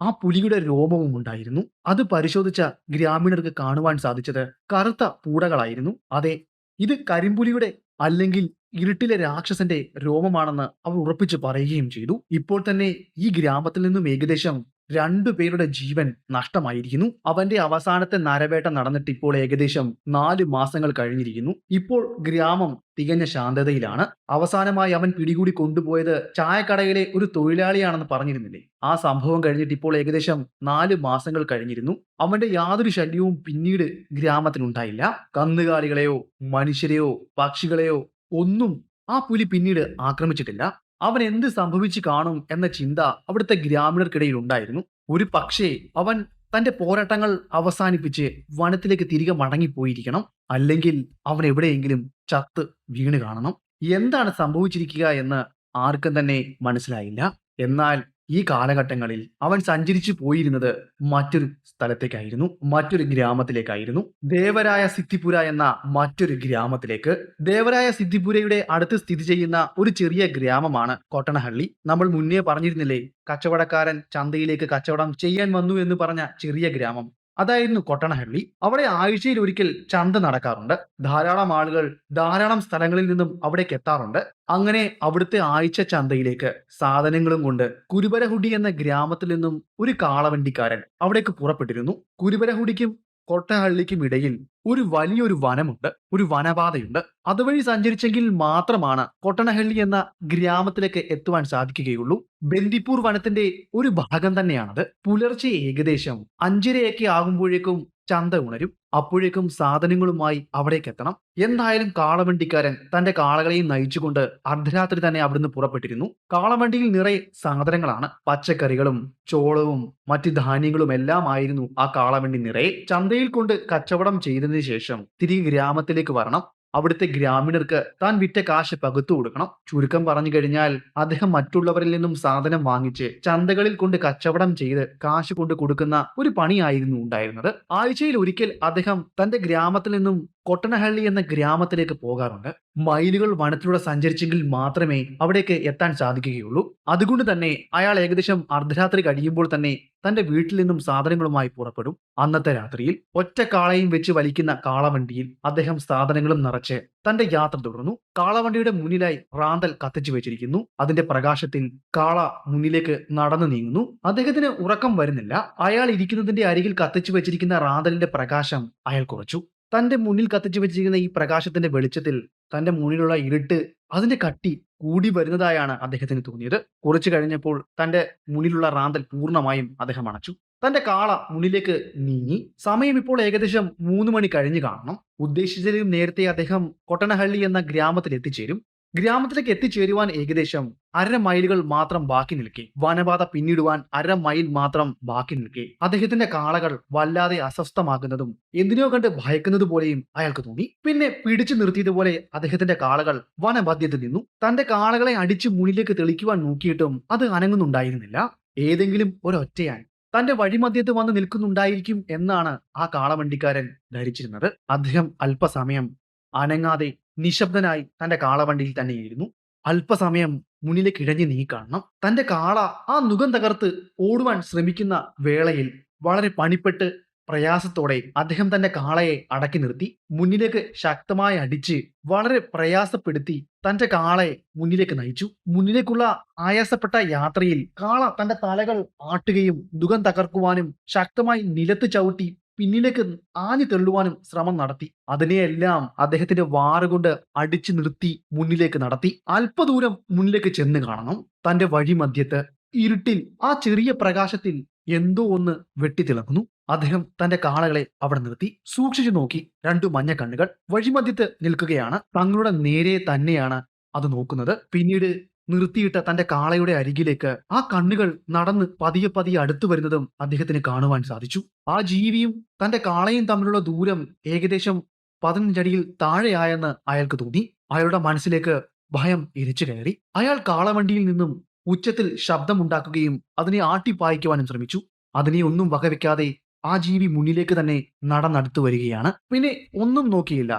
ആ പുലിയുടെ രോമവും ഉണ്ടായിരുന്നു. അത് പരിശോധിച്ച ഗ്രാമീണർക്ക് കാണുവാൻ സാധിച്ചത് കറുത്ത പൂടകളായിരുന്നു. അതെ, ഇത് കരിമ്പുലിയുടെ അല്ലെങ്കിൽ ഇരുട്ടിലെ രാക്ഷസന്റെ രോമമാണെന്ന് അവർ ഉറപ്പിച്ചു പറയുകയും ചെയ്തു. ഇപ്പോൾ തന്നെ ഈ ഗ്രാമത്തിൽ നിന്നും ഏകദേശം 2 പേരുടെ ജീവൻ നഷ്ടമായിരിക്കുന്നു. അവന്റെ അവസാനത്തെ നരവേട്ട നടന്നിട്ട് ഇപ്പോൾ ഏകദേശം 4 മാസങ്ങൾ കഴിഞ്ഞിരിക്കുന്നു. ഇപ്പോൾ ഗ്രാമം തികഞ്ഞ ശാന്തതയിലാണ്. അവസാനമായി അവൻ പിടികൂടി കൊണ്ടുപോയത് ചായക്കടയിലെ ഒരു തൊഴിലാളിയാണെന്ന് പറഞ്ഞിരുന്നില്ലേ? ആ സംഭവം കഴിഞ്ഞിട്ട് ഇപ്പോൾ ഏകദേശം 4 മാസങ്ങൾ കഴിഞ്ഞിരുന്നു. അവന്റെ യാതൊരു ശല്യവും പിന്നീട് ഗ്രാമത്തിനുണ്ടായില്ല. കന്നുകാലികളെയോ മനുഷ്യരെയോ പക്ഷികളെയോ ഒന്നും ആ പുലി പിന്നീട് ആക്രമിച്ചിട്ടില്ല. അവൻ എന്ത് സംഭവിച്ചു കാണും എന്ന ചിന്ത അവിടുത്തെ ഗ്രാമീണർക്കിടയിൽ ഉണ്ടായിരുന്നു. ഒരു പക്ഷേ അവൻ തന്റെ പോരാട്ടങ്ങൾ അവസാനിപ്പിച്ച് വനത്തിലേക്ക് തിരികെ മടങ്ങിപ്പോയിരിക്കണം. അല്ലെങ്കിൽ അവൻ എവിടെയെങ്കിലും ചത്ത് വീണ് കാണണം. എന്താണ് സംഭവിച്ചിരിക്കുക എന്ന് ആർക്കും തന്നെ മനസ്സിലായില്ല. എന്നാൽ ഈ കാലഘട്ടങ്ങളിൽ അവൻ സഞ്ചരിച്ചു പോയിരുന്നത് മറ്റൊരു സ്ഥലത്തേക്കായിരുന്നു, മറ്റൊരു ഗ്രാമത്തിലേക്കായിരുന്നു. ദേവരായ സിദ്ധിപുര എന്ന മറ്റൊരു ഗ്രാമത്തിലേക്ക്. ദേവരായ സിദ്ധിപുരയുടെ അടുത്ത് സ്ഥിതി ചെയ്യുന്ന ഒരു ചെറിയ ഗ്രാമമാണ് കൊട്ടണഹള്ളി. നമ്മൾ മുന്നേ പറഞ്ഞിരുന്നില്ലേ, കച്ചവടക്കാരൻ ചന്തയിലേക്ക് കച്ചവടം ചെയ്യാൻ വന്നു എന്ന് പറഞ്ഞ ചെറിയ ഗ്രാമം, അതായിരുന്നു കൊട്ടണഹള്ളി. അവിടെ ആഴ്ചയിൽ ഒരിക്കൽ ചന്ത നടക്കാറുണ്ട്. ധാരാളം ആളുകൾ ധാരാളം സ്ഥലങ്ങളിൽ നിന്നും അവിടേക്ക് എത്താറുണ്ട്. അങ്ങനെ അവിടുത്തെ ആഴ്ച ചന്തയിലേക്ക് സാധനങ്ങളും കൊണ്ട് കുരുബരഹുഡി എന്ന ഗ്രാമത്തിൽ നിന്നും ഒരു കാളവണ്ടിക്കാരൻ അവിടേക്ക് പുറപ്പെട്ടിരുന്നു. കുരുബരഹുഡിക്കും കൊട്ടഹള്ളിക്കും ഇടയിൽ ഒരു വലിയൊരു വനമുണ്ട്, ഒരു വനപാതയുണ്ട്. അതുവഴി സഞ്ചരിച്ചെങ്കിൽ മാത്രമാണ് കൊട്ടണഹള്ളി എന്ന ഗ്രാമത്തിലേക്ക് എത്തുവാൻ സാധിക്കുകയുള്ളൂ. ബന്ദിപ്പൂർ വനത്തിന്റെ ഒരു ഭാഗം തന്നെയാണത്. പുലർച്ചെ ഏകദേശം 5:30 ആകുമ്പോഴേക്കും ചന്ത ഉണരും. അപ്പോഴേക്കും സാധനങ്ങളുമായി അവിടേക്ക് എത്തണം. എന്തായാലും കാളവണ്ടിക്കാരൻ തന്റെ കാളകളെയും നയിച്ചുകൊണ്ട് അർദ്ധരാത്രി തന്നെ അവിടുന്ന് പുറപ്പെട്ടിരുന്നു. കാളവണ്ടിയിൽ നിറയെ സാധനങ്ങളാണ്. പച്ചക്കറികളും ചോളവും മറ്റ് ധാന്യങ്ങളും എല്ലാം ആയിരുന്നു ആ കാളവണ്ടി നിറയെ. ചന്തയിൽ കൊണ്ട് കച്ചവടം ചെയ്തതിനു ശേഷം തിരികെ ഗ്രാമത്തിലേക്ക് വരണം. അവിടുത്തെ ഗ്രാമീണർക്ക് താൻ വിറ്റ കാശ് പകുത്തു കൊടുക്കണം. ചുരുക്കം പറഞ്ഞു കഴിഞ്ഞാൽ അദ്ദേഹം മറ്റുള്ളവരിൽ നിന്നും സാധനം വാങ്ങിച്ച് ചന്തകളിൽ കൊണ്ട് കച്ചവടം ചെയ്ത് കാശ് കൊണ്ട് കൊടുക്കുന്ന ഒരു പണിയായിരുന്നു ഉണ്ടായിരുന്നത്. ആഴ്ചയിൽ ഒരിക്കൽ അദ്ദേഹം തന്റെ ഗ്രാമത്തിൽ നിന്നും കൊട്ടനഹള്ളി എന്ന ഗ്രാമത്തിലേക്ക് പോകാറുണ്ട്. മൈലുകൾ വനത്തിലൂടെ സഞ്ചരിച്ചെങ്കിൽ മാത്രമേ അവിടേക്ക് എത്താൻ സാധിക്കുകയുള്ളൂ. അതുകൊണ്ട് തന്നെ അയാൾ ഏകദേശം അർദ്ധരാത്രി കഴിയുമ്പോൾ തന്നെ തന്റെ വീട്ടിൽ നിന്നും സാധനങ്ങളുമായി പുറപ്പെടും. അന്നത്തെ രാത്രിയിൽ ഒറ്റ കാളയും വെച്ച് വലിക്കുന്ന കാളവണ്ടിയിൽ അദ്ദേഹം സാധനങ്ങളും നിറച്ച് തന്റെ യാത്ര തുടർന്നു. കാളവണ്ടിയുടെ മുന്നിലായി റാന്തൽ കത്തിച്ചു വെച്ചിരിക്കുന്നു. അതിന്റെ പ്രകാശത്തിൽ കാള മുന്നിലേക്ക് നടന്നു നീങ്ങുന്നു. അദ്ദേഹത്തിന് ഉറക്കം വരുന്നില്ല. അയാൾ ഇരിക്കുന്നതിന്റെ അരികിൽ കത്തിച്ചു വെച്ചിരിക്കുന്ന റാന്തലിന്റെ പ്രകാശം അയാൾ കുറച്ചു. തന്റെ മുന്നിൽ കത്തിച്ചു വെച്ചിരിക്കുന്ന ഈ പ്രകാശത്തിന്റെ വെളിച്ചത്തിൽ തന്റെ മുന്നിലുള്ള ഇരുട്ട് അതിന്റെ കട്ടി കൂടി വരുന്നതായാണ് അദ്ദേഹത്തിന് തോന്നിയത്. കുറച്ചു കഴിഞ്ഞപ്പോൾ തന്റെ മുന്നിലുള്ള റാന്തൽ പൂർണ്ണമായും അദ്ദേഹം അണച്ചു. തന്റെ കാള മുന്നിലേക്ക് നീങ്ങി. സമയം ഇപ്പോൾ ഏകദേശം 3 മണി കഴിഞ്ഞു കാണണം. ഉദ്ദേശിച്ചതിലും നേരത്തെ അദ്ദേഹം കൊട്ടനഹള്ളി എന്ന ഗ്രാമത്തിൽ എത്തിച്ചേരും. ഗ്രാമത്തിലേക്ക് എത്തിച്ചേരുവാൻ ഏകദേശം 1/2 മൈലുകൾ മാത്രം ബാക്കി നിൽക്കെ, വനപാത പിന്നിടുവാൻ 1/2 മൈൽ മാത്രം ബാക്കി നിൽക്കെ അദ്ദേഹത്തിന്റെ കാളകൾ വല്ലാതെ അസ്വസ്ഥമാകുന്നതും എന്തിനോ കണ്ട് ഭയക്കുന്നത് പോലെയും അയാൾക്ക് തോന്നി. പിന്നെ പിടിച്ചു നിർത്തിയതുപോലെ അദ്ദേഹത്തിന്റെ കാളകൾ വനമധ്യത്തിൽ നിന്നു. തന്റെ കാളകളെ അടിച്ചു മുന്നിലേക്ക് തെളിക്കുവാൻ നോക്കിയിട്ടും അത് അനങ്ങുന്നുണ്ടായിരുന്നില്ല. ഏതെങ്കിലും ഒരൊറ്റയാൻ തന്റെ വഴിമധ്യത്ത് വന്ന് നിൽക്കുന്നുണ്ടായിരിക്കും എന്നാണ് ആ കാളവണ്ടിക്കാരൻ ധരിച്ചിരുന്നത്. അദ്ദേഹം അല്പസമയം അനങ്ങാതെ നിശബ്ദനായി തന്റെ കാളവണ്ടിയിൽ തന്നെയിരുന്നു. അല്പസമയം മുന്നിലേക്ക് ഇഴഞ്ഞു നീങ്ങി കാണണം. തന്റെ കാള ആ നുകം തകർത്ത് ഓടുവാൻ ശ്രമിക്കുന്ന വേളയിൽ വളരെ പണിപ്പെട്ട് പ്രയാസത്തോടെ അദ്ദേഹം തന്റെ കാളയെ അടക്കി നിർത്തി മുന്നിലേക്ക് ശക്തമായി അടിച്ച് വളരെ പ്രയാസപ്പെടുത്തി തന്റെ കാളയെ മുന്നിലേക്ക് നയിച്ചു. മുന്നിലേക്കുള്ള ആയാസപ്പെട്ട യാത്രയിൽ കാള തന്റെ തലകൾ ആട്ടുകയും നുകം തകർക്കുവാനും ശക്തമായി നിലത്ത് ചവിട്ടി പിന്നിലേക്ക് ആഞ്ഞു തള്ളുവാനും ശ്രമം നടത്തി. അതിനെയെല്ലാം അദ്ദേഹത്തിന്റെ വാറുകൊണ്ട് അടിച്ചു നിർത്തി മുന്നിലേക്ക് നടത്തി. അല്പദൂരം മുന്നിലേക്ക് ചെന്ന് കാണണം. തന്റെ വഴിമധ്യത്ത് ഇരുട്ടിൽ ആ ചെറിയ പ്രകാശത്തിൽ എന്തോ ഒന്ന് വെട്ടിത്തിളങ്ങുന്നു. അദ്ദേഹം തന്റെ കാളകളെ അവിടെ നിർത്തി സൂക്ഷിച്ചു നോക്കി. 2 മഞ്ഞ കണ്ണുകൾ വഴിമധ്യത്ത് നിൽക്കുകയാണ്. തങ്ങളുടെ നേരെ തന്നെയാണ് അത് നോക്കുന്നത്. പിന്നീട് നിർത്തിയിട്ട തന്റെ കാളയുടെ അരികിലേക്ക് ആ കണ്ണുകൾ നടന്ന് പതിയെ പതിയെ അടുത്തു വരുന്നതും അദ്ദേഹത്തിന് കാണുവാൻ സാധിച്ചു. ആ ജീവിയും തന്റെ കാളയും തമ്മിലുള്ള ദൂരം ഏകദേശം 15 അടിയിൽ താഴെയായെന്ന് അയാൾക്ക് തോന്നി. അയാളുടെ മനസ്സിലേക്ക് ഭയം ഇരച്ചു കയറി. അയാൾ കാളവണ്ടിയിൽ നിന്നും ഉച്ചത്തിൽ ശബ്ദമുണ്ടാക്കുകയും അതിനെ ആട്ടിപ്പായിക്കുവാനും ശ്രമിച്ചു. അതിനെ ഒന്നും വകവെക്കാതെ ആ ജീവി മുന്നിലേക്ക് തന്നെ നടന്നടുത്തു വരികയാണ്. പിന്നെ ഒന്നും നോക്കിയില്ല.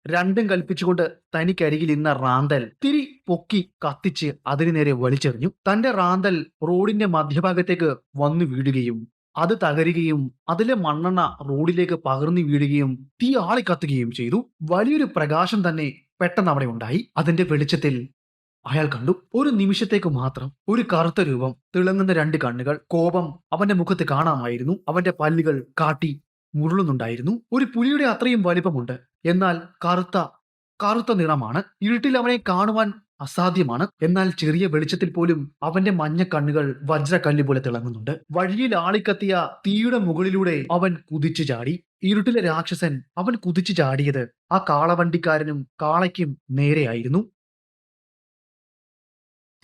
രണ്ടും കൽപ്പിച്ചുകൊണ്ട് തനിക്കരികിൽ ഇന്ന റാന്തൽ തിരി പൊക്കി കത്തിച്ച് അതിനു നേരെ വലിച്ചെറിഞ്ഞു. തന്റെ റാന്തൽ റോഡിന്റെ മധ്യഭാഗത്തേക്ക് വന്നു വീഴുകയും അത് തകരുകയും അതിലെ മണ്ണെണ്ണ റോഡിലേക്ക് പകർന്നു വീഴുകയും തീ ആളിക്കത്തുകയും ചെയ്തു. വലിയൊരു പ്രകാശം തന്നെ പെട്ടെന്ന് അവിടെ ഉണ്ടായി. അതിന്റെ വെളിച്ചത്തിൽ അയാൾ കണ്ടു, ഒരു നിമിഷത്തേക്ക് മാത്രം ഒരു കറുത്ത രൂപം, തിളങ്ങുന്ന 2 കണ്ണുകൾ. കോപം അവന്റെ മുഖത്ത് കാണാമായിരുന്നു. അവന്റെ പല്ലുകൾ കാട്ടി മുരളുന്നുണ്ടായിരുന്നു. ഒരു പുലിയുടെ അത്രയും വലിപ്പമുണ്ട്. എന്നാൽ കറുത്ത നിറമാണ്. ഇരുട്ടിൽ അവനെ കാണുവാൻ അസാധ്യമാണ്. എന്നാൽ ചെറിയ വെളിച്ചത്തിൽ പോലും അവന്റെ മഞ്ഞ കണ്ണുകൾ വജ്രക്കല്ല് പോലെ തിളങ്ങുന്നുണ്ട്. വഴിയിൽ ആളിക്കത്തിയ തീയുടെ മുകളിലൂടെ അവൻ കുതിച്ചു ചാടി. ഇരുട്ടിലെ രാക്ഷസൻ അവൻ കുതിച്ചു ചാടിയത് ആ കാളവണ്ടിക്കാരനും കാളയ്ക്കും നേരെയായിരുന്നു.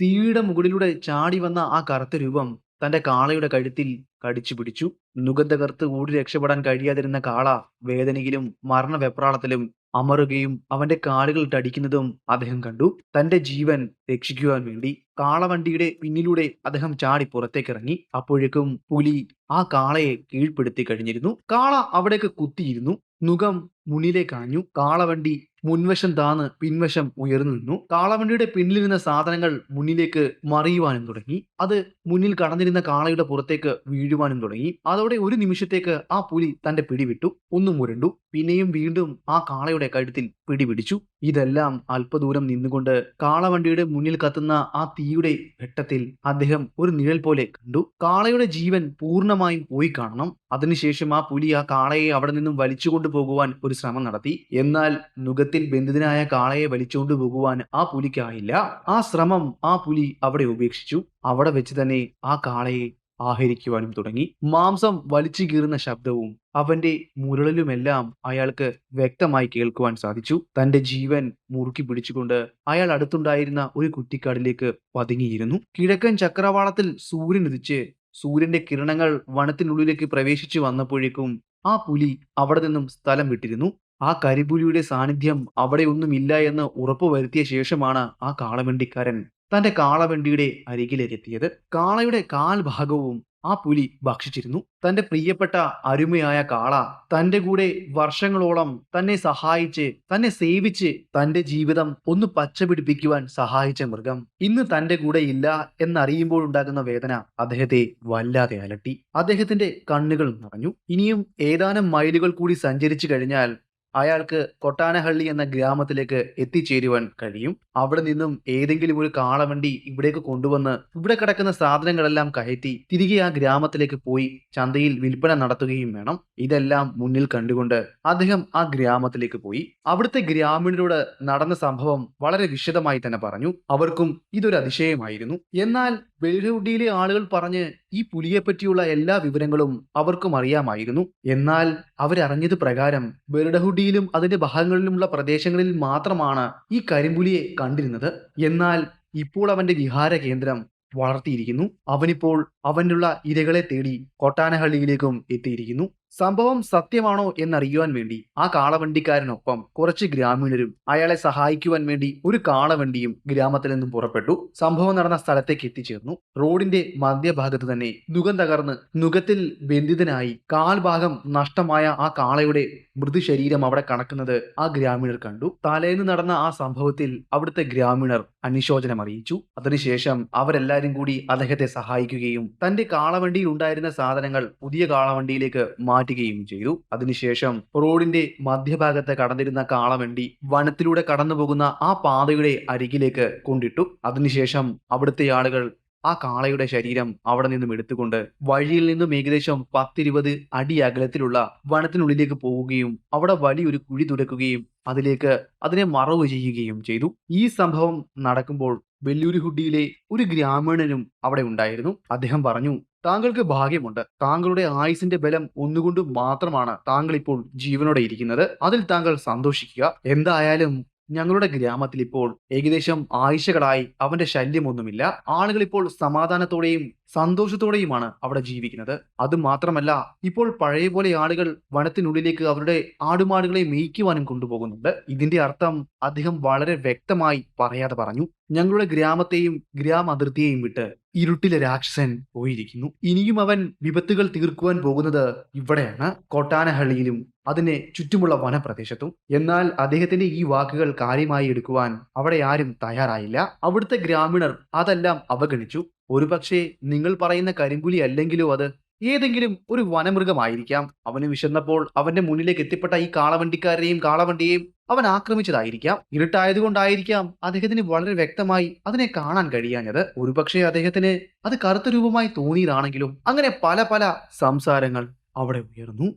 തീയുടെ മുകളിലൂടെ ചാടി വന്ന ആ കറുത്ത രൂപം തന്റെ കാളയുടെ കഴുത്തിൽ കടിച്ചു പിടിച്ചു. നുകം തകർത്ത് ഓടി രക്ഷപ്പെടാൻ കഴിയാതിരുന്ന കാള വേദനയിലും മരണവെപ്രാളത്തിലും അമറുകയും അവന്റെ കാലുകളിട്ട് അടിക്കുന്നതും അദ്ദേഹം കണ്ടു. തന്റെ ജീവൻ രക്ഷിക്കുവാൻ വേണ്ടി കാളവണ്ടിയുടെ പിന്നിലൂടെ അദ്ദേഹം ചാടി പുറത്തേക്കിറങ്ങി. അപ്പോഴേക്കും പുലി ആ കാളയെ കീഴ്പ്പെടുത്തി കഴിഞ്ഞിരുന്നു. കാള അവിടേക്ക് കുത്തിയിരുന്നു. നുകം മുന്നിലേക്കാഞ്ഞു. കാളവണ്ടി മുൻവശം താന്ന് പിൻവശം ഉയർന്നു നിന്നു. കാളവണ്ടിയുടെ പിന്നിലിരുന്ന സാധനങ്ങൾ മുന്നിലേക്ക് മറിയുവാനും തുടങ്ങി. അത് മുന്നിൽ കടന്നിരുന്ന കാളയുടെ പുറത്തേക്ക് വീഴുവാനും തുടങ്ങി. അതോടെ ഒരു നിമിഷത്തേക്ക് ആ പുലി തന്റെ പിടിവിട്ടു. ഒന്നും മുരണ്ടു. പിന്നെയും വീണ്ടും ആ കാളയുടെ കഴുത്തിൽ പിടിപിടിച്ചു. ഇതെല്ലാം അല്പദൂരം നിന്നുകൊണ്ട് കാളവണ്ടിയുടെ മുന്നിൽ കത്തുന്ന ആ തീയുടെ വെട്ടത്തിൽ അദ്ദേഹം ഒരു നിഴൽ പോലെ കണ്ടു. കാളയുടെ ജീവൻ പൂർണ്ണമായും പോയി കാണണം. അതിനുശേഷം ആ പുലി ആ കാളയെ അവിടെ നിന്നും വലിച്ചുകൊണ്ടു പോകുവാൻ ഒരു ശ്രമം നടത്തി. എന്നാൽ നുകത്തിൽ ബന്ധിതനായ കാളയെ വലിച്ചുകൊണ്ടു പോകുവാൻ ആ പുലിക്കായില്ല. ആ ശ്രമം ആ പുലി അവിടെ ഉപേക്ഷിച്ചു. അവിടെ വെച്ച് തന്നെ ആ കാളയെ ആഹരിക്കുവാനും തുടങ്ങി. മാംസം വലിച്ചു കീറുന്ന ശബ്ദവും അവന്റെ മുരളിലുമെല്ലാം അയാൾക്ക് വ്യക്തമായി കേൾക്കുവാൻ സാധിച്ചു. തന്റെ ജീവൻ മുറുക്കി പിടിച്ചുകൊണ്ട് അയാൾ അടുത്തുണ്ടായിരുന്ന ഒരു കുറ്റിക്കാടിലേക്ക് പതുങ്ങിയിരുന്നു. കിഴക്കൻ ചക്രവാളത്തിൽ സൂര്യൻ ഉദിച്ച് സൂര്യന്റെ കിരണങ്ങൾ വനത്തിനുള്ളിലേക്ക് പ്രവേശിച്ചു വന്നപ്പോഴേക്കും ആ പുലി അവിടെ നിന്നും സ്ഥലം വിട്ടിരുന്നു. ആ കരിമ്പുലിയുടെ സാന്നിധ്യം അവിടെ ഒന്നുമില്ല എന്ന് ഉറപ്പുവരുത്തിയ ശേഷമാണ് ആ കാളവണ്ടിക്കാരൻ തന്റെ കാളവണ്ടിയുടെ അരികിലേക്കെത്തിയത്. കാളയുടെ കാൽഭാഗവും ആ പുലി ഭക്ഷിച്ചിരുന്നു. തന്റെ പ്രിയപ്പെട്ട അരുമയായ കാള, തന്റെ കൂടെ വർഷങ്ങളോളം തന്നെ സഹായിച്ച്, തന്നെ സേവിച്ച്, തന്റെ ജീവിതം ഒന്ന് പച്ചപിടിപ്പിക്കുവാൻ സഹായിച്ച മൃഗം ഇന്ന് തന്റെ കൂടെ ഇല്ല എന്നറിയുമ്പോഴുണ്ടാകുന്ന വേദന അദ്ദേഹത്തെ വല്ലാതെ അലട്ടി. അദ്ദേഹത്തിന്റെ കണ്ണുകൾ നിറഞ്ഞു. ഇനിയും ഏതാനും മൈലുകൾ കൂടി സഞ്ചരിച്ചു കഴിഞ്ഞാൽ അയാൾക്ക് കൊട്ടാനഹള്ളി എന്ന ഗ്രാമത്തിലേക്ക് എത്തിച്ചേരുവാൻ കഴിയും. അവിടെ നിന്നും ഏതെങ്കിലും ഒരു കാളവണ്ടി ഇവിടേക്ക് കൊണ്ടുവന്ന് ഇവിടെ കിടക്കുന്ന സാധനങ്ങളെല്ലാം കയറ്റി തിരികെ ആ ഗ്രാമത്തിലേക്ക് പോയി ചന്തയിൽ വിൽപ്പന നടത്തുകയും വേണം. ഇതെല്ലാം മുന്നിൽ കണ്ടുകൊണ്ട് അദ്ദേഹം ആ ഗ്രാമത്തിലേക്ക് പോയി. അവിടുത്തെ ഗ്രാമീണരോട് നടന്ന സംഭവം വളരെ വിശദമായി തന്നെ പറഞ്ഞു. അവർക്കും ഇതൊരു അതിശയമായിരുന്നു. എന്നാൽ ബെൽഹുഡിയിലെ ആളുകൾ പറഞ്ഞ് ഈ പുലിയെ പറ്റിയുള്ള എല്ലാ വിവരങ്ങളും അവർക്കും അറിയാമായിരുന്നു. എന്നാൽ അവരറിഞ്ഞത് പ്രകാരം ബെർഡഹുഡിയിലും അതിന്റെ ഭാഗങ്ങളിലുമുള്ള പ്രദേശങ്ങളിൽ മാത്രമാണ് ഈ കരിമ്പുലിയെ കണ്ടിരുന്നത്. എന്നാൽ ഇപ്പോൾ അവന്റെ വിഹാര കേന്ദ്രം വളർത്തിയിരിക്കുന്നു. അവനിപ്പോൾ അവനുള്ള ഇരകളെ തേടി കൊട്ടാനഹള്ളിയിലേക്കും എത്തിയിരിക്കുന്നു. സംഭവം സത്യമാണോ എന്നറിയുവാൻ വേണ്ടി ആ കാളവണ്ടിക്കാരനൊപ്പം കുറച്ച് ഗ്രാമീണരും അയാളെ സഹായിക്കുവാൻ വേണ്ടി ഒരു കാളവണ്ടിയും ഗ്രാമത്തിൽ നിന്നും പുറപ്പെട്ടു. സംഭവം നടന്ന സ്ഥലത്തേക്ക് എത്തിച്ചേർന്നു. റോഡിന്റെ മധ്യഭാഗത്ത് തന്നെ നുകം തകർന്ന് നുകത്തിൽ ബന്ധിതനായി കാൽഭാഗം നഷ്ടമായ ആ കാളയുടെ മൃതശരീരം അവിടെ കടക്കുന്നത് ആ ഗ്രാമീണർ കണ്ടു. തലേന്ന് നടന്ന ആ സംഭവത്തിൽ അവിടുത്തെ ഗ്രാമീണർ അനുശോചനം അറിയിച്ചു. അതിനുശേഷം അവരെല്ലാരും കൂടി അദ്ദേഹത്തെ സഹായിക്കുകയും തന്റെ കാളവണ്ടിയിൽ ഉണ്ടായിരുന്ന സാധനങ്ങൾ പുതിയ കാളവണ്ടിയിലേക്ക് മാറ്റുകയും ചെയ്തു. അതിനുശേഷം റോഡിന്റെ മധ്യഭാഗത്ത് കടന്നിരുന്ന കാളവണ്ടി വനത്തിലൂടെ കടന്നു പോകുന്ന ആ പാതയുടെ അരികിലേക്ക് കൊണ്ടിട്ടു. അതിനുശേഷം അവിടുത്തെ ആളുകൾ ആ കാളയുടെ ശരീരം അവിടെ നിന്നും എടുത്തുകൊണ്ട് വഴിയിൽ നിന്നും ഏകദേശം 10-20 അടി അകലത്തിലുള്ള വനത്തിനുള്ളിലേക്ക് പോവുകയും അവിടെ വലിയൊരു കുഴി തുറക്കുകയും അതിലേക്ക് അതിനെ മറവ് ചെയ്യുകയും ചെയ്തു. ഈ സംഭവം നടക്കുമ്പോൾ വെല്ലൂരിഹുഡിയിലെ ഒരു ഗ്രാമീണനും അവിടെ ഉണ്ടായിരുന്നു. അദ്ദേഹം പറഞ്ഞു, താങ്കൾക്ക് ഭാഗ്യമുണ്ട്. താങ്കളുടെ ആയുസിന്റെ ബലം ഒന്നുകൊണ്ട് മാത്രമാണ് താങ്കൾ ഇപ്പോൾ ജീവനോടെ ഇരിക്കുന്നത്. അതിൽ താങ്കൾ സന്തോഷിക്കുക. എന്തായാലും ഞങ്ങളുടെ ഗ്രാമത്തിൽ ഇപ്പോൾ ഏകദേശം ആഴ്ചകളായി അവന്റെ ശല്യമൊന്നുമില്ല. ആളുകൾ ഇപ്പോൾ സമാധാനത്തോടെയും സന്തോഷത്തോടെയുമാണ് അവിടെ ജീവിക്കുന്നത്. അത് മാത്രമല്ല, ഇപ്പോൾ പഴയ പോലെ ആളുകൾ വനത്തിനുള്ളിലേക്ക് അവരുടെ ആടുമാടുകളെ മേയ്ക്കുവാനും കൊണ്ടുപോകുന്നുണ്ട്. ഇതിന്റെ അർത്ഥം അദ്ദേഹം വളരെ വ്യക്തമായി പറയാതെ പറഞ്ഞു, ഞങ്ങളുടെ ഗ്രാമത്തെയും ഗ്രാമാതിർത്തിയെയും വിട്ട് ഇരുട്ടിലെ രാക്ഷസൻ പോയിരിക്കുന്നു. ഇനിയും അവൻ വിപത്തുകൾ തീർക്കുവാൻ പോകുന്നത് ഇവിടെയാണ്, കൊട്ടാനഹള്ളിയിലും അതിനെ ചുറ്റുമുള്ള വനപ്രദേശത്തും. എന്നാൽ അദ്ദേഹത്തിന്റെ ഈ വാക്കുകൾ കാര്യമായി എടുക്കുവാൻ അവിടെ ആരും തയ്യാറായില്ല. അവിടുത്തെ ഗ്രാമീണർ അതെല്ലാം അവഗണിച്ചു. ഒരുപക്ഷെ നിങ്ങൾ പറയുന്ന കരിമ്പുലി അല്ലെങ്കിലോ അത് ഏതെങ്കിലും ഒരു വനമൃഗമായിരിക്കാം. അവന് വിശന്നപ്പോൾ അവന്റെ മുന്നിലേക്ക് എത്തിപ്പെട്ട ഈ കാളവണ്ടിക്കാരെയും കാളവണ്ടിയെയും അവൻ ആക്രമിച്ചതായിരിക്കാം. ഇരുട്ടായതുകൊണ്ടായിരിക്കാം അദ്ദേഹത്തിന് വളരെ വ്യക്തമായി അതിനെ കാണാൻ കഴിയാഞ്ഞത്. ഒരുപക്ഷെ അദ്ദേഹത്തിന് അത് കറുത്ത രൂപമായി തോന്നിയതാണെങ്കിലും. അങ്ങനെ പല പല സംസാരങ്ങൾ അവിടെ ഉയർന്നു.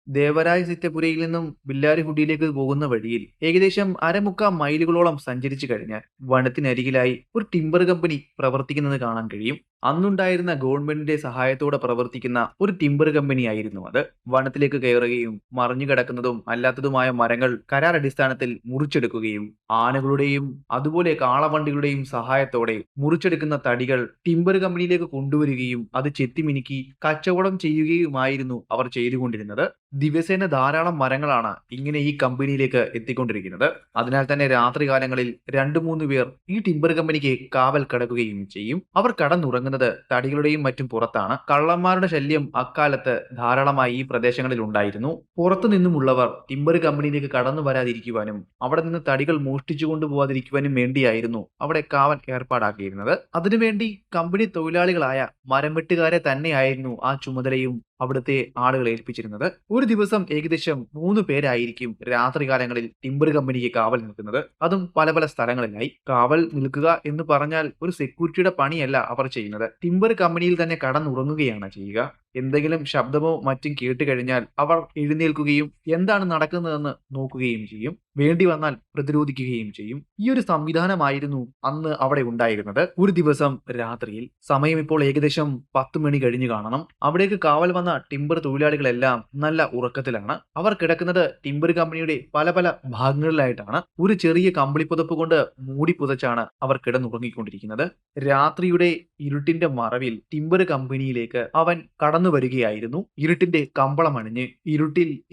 ദേവരായ സിറ്റപുരയിൽ നിന്നും ബില്ലാരിഹുഡിയിലേക്ക് പോകുന്ന വഴിയിൽ ഏകദേശം 1/4 മൈലുകളോളം സഞ്ചരിച്ചു കഴിഞ്ഞാൽ വനത്തിനരികിലായി ഒരു ടിമ്പർ കമ്പനി പ്രവർത്തിക്കുന്നത് കാണാൻ കഴിയും. അന്നുണ്ടായിരുന്ന ഗവൺമെന്റിന്റെ സഹായത്തോടെ പ്രവർത്തിക്കുന്ന ഒരു ടിമ്പർ കമ്പനിയായിരുന്നു അത്. വനത്തിലേക്ക് കയറുകയും മറിഞ്ഞു കിടക്കുന്നതും അല്ലാത്തതുമായ മരങ്ങൾ കരാർ അടിസ്ഥാനത്തിൽ മുറിച്ചെടുക്കുകയും ആനകളുടെയും അതുപോലെ കാളവണ്ടികളുടെയും സഹായത്തോടെ മുറിച്ചെടുക്കുന്ന തടികൾ ടിമ്പർ കമ്പനിയിലേക്ക് കൊണ്ടുവരികയും അത് ചെത്തിമിനുക്കി കച്ചവടം ചെയ്യുകയുമായിരുന്നു അവർ ചെയ്തുകൊണ്ടിരുന്നത്. ദിവസേന ധാരാളം മരങ്ങളാണ് ഇങ്ങനെ ഈ കമ്പനിയിലേക്ക് എത്തിക്കൊണ്ടിരിക്കുന്നത്. അതിനാൽ തന്നെ രാത്രികാലങ്ങളിൽ 2-3 പേർ ഈ ടിമ്പർ കമ്പനിക്ക് കാവൽ കിടക്കുകയും ചെയ്യും. അവർ കടന്നുറങ്ങുന്നത് തടികളുടെയും മറ്റും പുറത്താണ്. കള്ളന്മാരുടെ ശല്യം അക്കാലത്ത് ധാരാളമായി ഈ പ്രദേശങ്ങളിൽ ഉണ്ടായിരുന്നു. പുറത്തു നിന്നുമുള്ളവർ ടിമ്പർ കമ്പനിയിലേക്ക് കടന്നു വരാതിരിക്കുവാനും അവിടെ നിന്ന് തടികൾ മോഷ്ടിച്ചു കൊണ്ടുപോകാതിരിക്കുവാനും വേണ്ടിയായിരുന്നു അവിടെ കാവൽ ഏർപ്പാടാക്കിയിരുന്നത്. അതിനുവേണ്ടി കമ്പനി തൊഴിലാളികളായ മരം വെട്ടുകാരെ തന്നെയായിരുന്നു ആ ചുമതലയും അവിടുത്തെ ആളുകൾ ഏൽപ്പിച്ചിരുന്നത്. ഒരു ദിവസം ഏകദേശം 3 പേരായിരിക്കും രാത്രികാലങ്ങളിൽ ടിമ്പർ കമ്പനിക്ക് കാവൽ നിൽക്കുന്നത്. അതും പല പല സ്ഥലങ്ങളിലായി. കാവൽ നിൽക്കുക എന്ന് പറഞ്ഞാൽ ഒരു സെക്യൂരിറ്റിയുടെ പണിയല്ല അവർ ചെയ്യുന്നത്. ടിമ്പർ കമ്പനിയിൽ തന്നെ കടന്നുറങ്ങുകയാണ് ചെയ്യുക. എന്തെങ്കിലും ശബ്ദമോ മറ്റും കേട്ട് കഴിഞ്ഞാൽ അവർ എഴുന്നേൽക്കുകയും എന്താണ് നടക്കുന്നതെന്ന് നോക്കുകയും ചെയ്യും. വേണ്ടി വന്നാൽ പ്രതിരോധിക്കുകയും ചെയ്യും. ഈ ഒരു സംവിധാനമായിരുന്നു അന്ന് അവിടെ ഉണ്ടായിരുന്നത്. ഒരു ദിവസം രാത്രിയിൽ സമയം ഇപ്പോൾ ഏകദേശം 10 മണി കഴിഞ്ഞു കാണണം. അവിടേക്ക് കാവൽ വന്ന ടിമ്പർ തൊഴിലാളികളെല്ലാം നല്ല ഉറക്കത്തിലാണ്. അവർ കിടക്കുന്നത് ടിമ്പർ കമ്പനിയുടെ പല പല ഭാഗങ്ങളിലായിട്ടാണ്. ഒരു ചെറിയ കമ്പിളിപ്പുതപ്പ് കൊണ്ട് മൂടി പുതച്ചാണ് അവർ കിടന്നുറങ്ങിക്കൊണ്ടിരിക്കുന്നത്. രാത്രിയുടെ ഇരുട്ടിന്റെ മറവിൽ ടിമ്പർ കമ്പനിയിലേക്ക് അവൻ കടന്നു വരികയായിരുന്നു. ഇരുട്ടിന്റെ കമ്പളം അണിഞ്ഞ്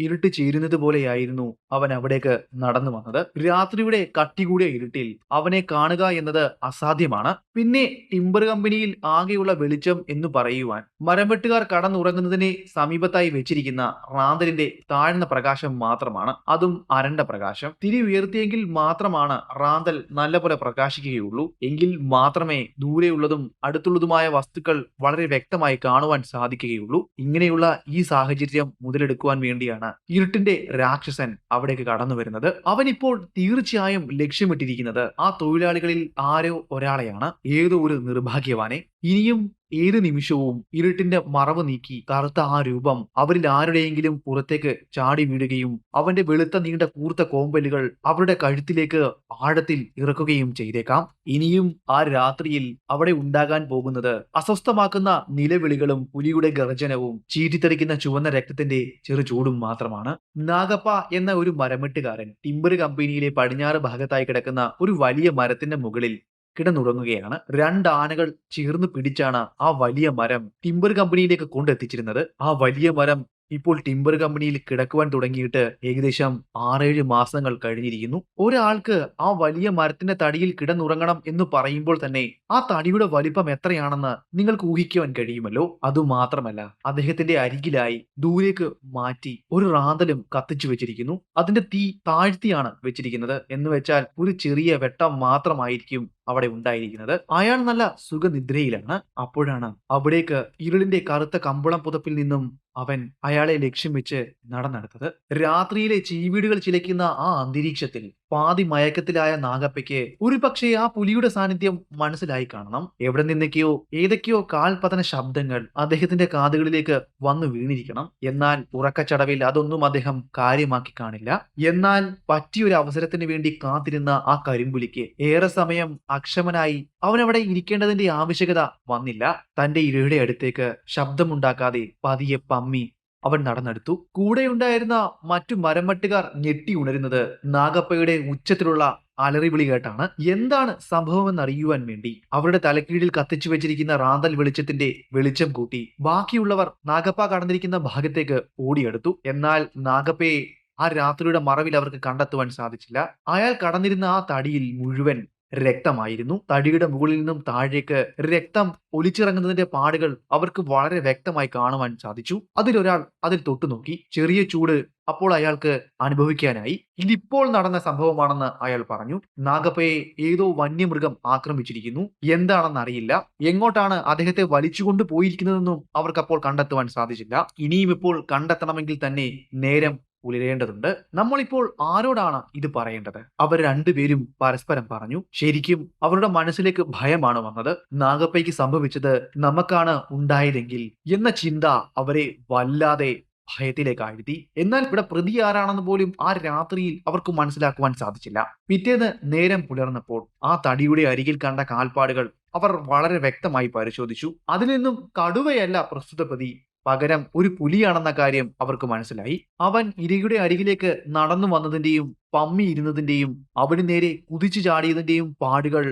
ഇരുട്ട് ചേരുന്നത് പോലെയായിരുന്നു അവൻ അവിടേക്ക് നടന്നു വന്നത്. രാത്രിയുടെ കട്ടി കൂടിയ ഇരുട്ടിൽ അവനെ കാണുക എന്നത് അസാധ്യമാണ്. പിന്നെ ടിമ്പർ കമ്പനിയിൽ ആകെയുള്ള വെളിച്ചം എന്ന് പറയുവാൻ മരംവെട്ടുകാർ കടന്നുറങ്ങുന്നതിനെ സമീപത്തായി വെച്ചിരിക്കുന്ന റാന്തലിന്റെ താഴ്ന്ന പ്രകാശം മാത്രമാണ്. അതും അരണ്ട പ്രകാശം. തിരി ഉയർത്തിയെങ്കിൽ മാത്രമാണ് റാന്തൽ നല്ലപോലെ പ്രകാശിക്കുകയുള്ളൂ. എങ്കിൽ മാത്രമേ ദൂരെയുള്ളതും അടുത്തുള്ളതുമായ വസ്തുക്കൾ വളരെ വ്യക്തമായി കാണുവാൻ സാധിക്കുകയുള്ളൂ. ഇങ്ങനെയുള്ള ഈ സാഹചര്യം മുതലെടുക്കുവാൻ വേണ്ടിയാണ് ഇരുട്ടിന്റെ രാക്ഷസൻ അവിടേക്ക് കടന്നു വരുന്നത്. അവനിപ്പോൾ തീർച്ചയായും ലക്ഷ്യമിട്ടിരിക്കുന്നത് ആ തൊഴിലാളികളിൽ ആരോ ഒരാളെയാണ്, ഏതോ ഒരു നിർഭാഗ്യവാനെ. ഇനിയും ഏത് നിമിഷവും ഇരുട്ടിന്റെ മറവ് നീക്കി കറുത്ത ആ രൂപം അവരിൽ ആരുടെയെങ്കിലും പുറത്തേക്ക് ചാടി വീഴുകയും അവന്റെ വെളുത്ത നീണ്ട കൂർത്ത കോമ്പലുകൾ അവരുടെ കഴുത്തിലേക്ക് ആഴത്തിൽ ഇറക്കുകയും ചെയ്തേക്കാം. ഇനിയും ആ രാത്രിയിൽ അവിടെ ഉണ്ടാകാൻ പോകുന്നത് അസ്വസ്ഥമാക്കുന്ന നിലവിളികളും പുലിയുടെ ഗർജനവും ചീറ്റിത്തെറിക്കുന്ന ചുവന്ന രക്തത്തിന്റെ ചെറു ചൂടും മാത്രമാണ്. നാഗപ്പ എന്ന ഒരു മരമെട്ടുകാരൻ ടിമ്പർ കമ്പനിയിലെ പടിഞ്ഞാറ് ഭാഗത്തായി കിടക്കുന്ന ഒരു വലിയ മരത്തിന്റെ മുകളിൽ കിടന്നുറങ്ങുകയാണ്. രണ്ടാനകൾ ചേർന്ന് പിടിച്ചാണ് ആ വലിയ മരം ടിമ്പർ കമ്പനിയിലേക്ക് കൊണ്ടെത്തിച്ചിരുന്നത്. ആ വലിയ മരം ഇപ്പോൾ ടിമ്പർ കമ്പനിയിൽ കിടക്കുവാൻ തുടങ്ങിയിട്ട് ഏകദേശം 6-7 മാസങ്ങൾ കഴിഞ്ഞിരിക്കുന്നു. ഒരാൾക്ക് ആ വലിയ മരത്തിന്റെ തടിയിൽ കിടന്നുറങ്ങണം എന്ന് പറയുമ്പോൾ തന്നെ ആ തടിയുടെ വലിപ്പം എത്രയാണെന്ന് നിങ്ങൾക്ക് ഊഹിക്കുവാൻ കഴിയുമല്ലോ. അതുമാത്രമല്ല, അദ്ദേഹത്തിന്റെ അരികിലായി ദൂരേക്ക് മാറ്റി ഒരു റാന്തലും കത്തിച്ചു വെച്ചിരിക്കുന്നു. അതിന്റെ തീ താഴ്ത്തിയാണ് വെച്ചിരിക്കുന്നത്. എന്ന് വെച്ചാൽ ഒരു ചെറിയ വെട്ടം മാത്രമായിരിക്കും അവിടെ ഉണ്ടായിരിക്കുന്നത്. അയാൾ നല്ല സുഖനിദ്രയിലാണ്. അപ്പോഴാണ് അവിടേക്ക് ഇരുളിന്റെ കറുത്ത കമ്പളം പുതപ്പിൽ നിന്നും അവൻ അയാളെ ലക്ഷ്യം വെച്ച് നടന്നെടുത്തത്. രാത്രിയിലെ ചീവീടുകൾ ചിലയ്ക്കുന്ന ആ അന്തരീക്ഷത്തിൽ പാതി മയക്കത്തിലായ നാഗപ്പയ്ക്ക് ഒരു പക്ഷേ ആ പുലിയുടെ സാന്നിധ്യം മനസ്സിലായി കാണണം. എവിടെ നിന്നൊക്കെയോ ഏതൊക്കെയോ കാൽപതന ശബ്ദങ്ങൾ അദ്ദേഹത്തിന്റെ കാതുകളിലേക്ക് വന്നു വീണിരിക്കണം. എന്നാൽ ഉറക്കച്ചടവിൽ അതൊന്നും അദ്ദേഹം കാര്യമാക്കി കാണില്ല. എന്നാൽ പറ്റിയൊരു അവസരത്തിന് വേണ്ടി കാത്തിരുന്ന ആ കരിമ്പുലിക്ക് ഏറെ സമയം അക്ഷമനായി അവനവിടെ ഇരിക്കേണ്ടതിന്റെ ആവശ്യകത വന്നില്ല. തന്റെ ഇരയുടെ അടുത്തേക്ക് ശബ്ദമുണ്ടാക്കാതെ പതിയെ പമ്മി അവൻ നടന്നെടുത്തു. കൂടെയുണ്ടായിരുന്ന മറ്റു മരംവെട്ടുകാർ ഞെട്ടി ഉണരുന്നത് നാഗപ്പയുടെ ഉച്ചത്തിലുള്ള അലറിവിളി കേട്ടാണ്. എന്താണ് സംഭവമെന്നറിയുവാൻ വേണ്ടി അവരുടെ തലക്കീഴിൽ കത്തിച്ചു വെച്ചിരിക്കുന്ന റാന്തൽ വെളിച്ചത്തിന്റെ വെളിച്ചം കൂട്ടി ബാക്കിയുള്ളവർ നാഗപ്പ കടന്നിരിക്കുന്ന ഭാഗത്തേക്ക് ഓടിയെടുത്തു. എന്നാൽ നാഗപ്പയെ ആ രാത്രിയുടെ മറവിൽ അവർക്ക് കണ്ടെത്തുവാൻ സാധിച്ചില്ല. അയാൾ കടന്നിരുന്ന ആ തടിയിൽ മുഴുവൻ രക്തമായിരുന്നു. തടിയുടെ മുകളിൽ നിന്നും താഴേക്ക് രക്തം ഒലിച്ചിറങ്ങുന്നതിന്റെ പാടുകൾ അവർക്ക് വളരെ വ്യക്തമായി കാണുവാൻ സാധിച്ചു. അതിലൊരാൾ അതിൽ തൊട്ടുനോക്കി. ചെറിയ ചൂട് അപ്പോൾ അയാൾക്ക് അനുഭവിക്കാനായി. ഇതിപ്പോൾ നടന്ന സംഭവമാണെന്ന് അയാൾ പറഞ്ഞു. നാഗപ്പയെ ഏതോ വന്യമൃഗം ആക്രമിച്ചിരിക്കുന്നു. എന്താണെന്ന് അറിയില്ല. എങ്ങോട്ടാണ് അദ്ദേഹത്തെ വലിച്ചുകൊണ്ട് പോയിരിക്കുന്നതെന്നും അവർക്കപ്പോൾ കണ്ടെത്തുവാൻ സാധിച്ചില്ല. ഇനിയും ഇപ്പോൾ കണ്ടെത്തണമെങ്കിൽ തന്നെ നേരം പുലരേണ്ടതുണ്ട്. നമ്മളിപ്പോൾ ആരോടാണ് ഇത് പറയേണ്ടത്? അവർ രണ്ടുപേരും പരസ്പരം പറഞ്ഞു. ശരിക്കും അവരുടെ മനസ്സിലേക്ക് ഭയമാണ് വന്നത്. നാഗപ്പയ്ക്ക് സംഭവിച്ചത് നമുക്കാണ് ഉണ്ടായതെങ്കിൽ എന്ന ചിന്ത അവരെ വല്ലാതെ ഭയത്തിലേക്കാഴ്ത്തി. എന്നാൽ ഇവിടെ പ്രതി ആരാണെന്ന് പോലും ആ രാത്രിയിൽ അവർക്ക് മനസ്സിലാക്കുവാൻ സാധിച്ചില്ല. പിറ്റേന്ന് നേരം പുലർന്നപ്പോൾ ആ തടിയുടെ അരികിൽ കണ്ട കാൽപ്പാടുകൾ അവർ വളരെ വ്യക്തമായി പരിശോധിച്ചു. അതിൽ നിന്നും കടുവയല്ല പ്രസ്തുത പ്രതി, പകരം ഒരു പുലിയാണെന്ന കാര്യം അവർക്ക് മനസ്സിലായി. അവൻ ഇരയുടെ അരികിലേക്ക് നടന്നു വന്നതിന്റെയും പമ്മിയിരുന്നതിന്റെയും അവിടെ നേരെ കുതിച്ചു ചാടിയതിന്റെയും പാടുകൾ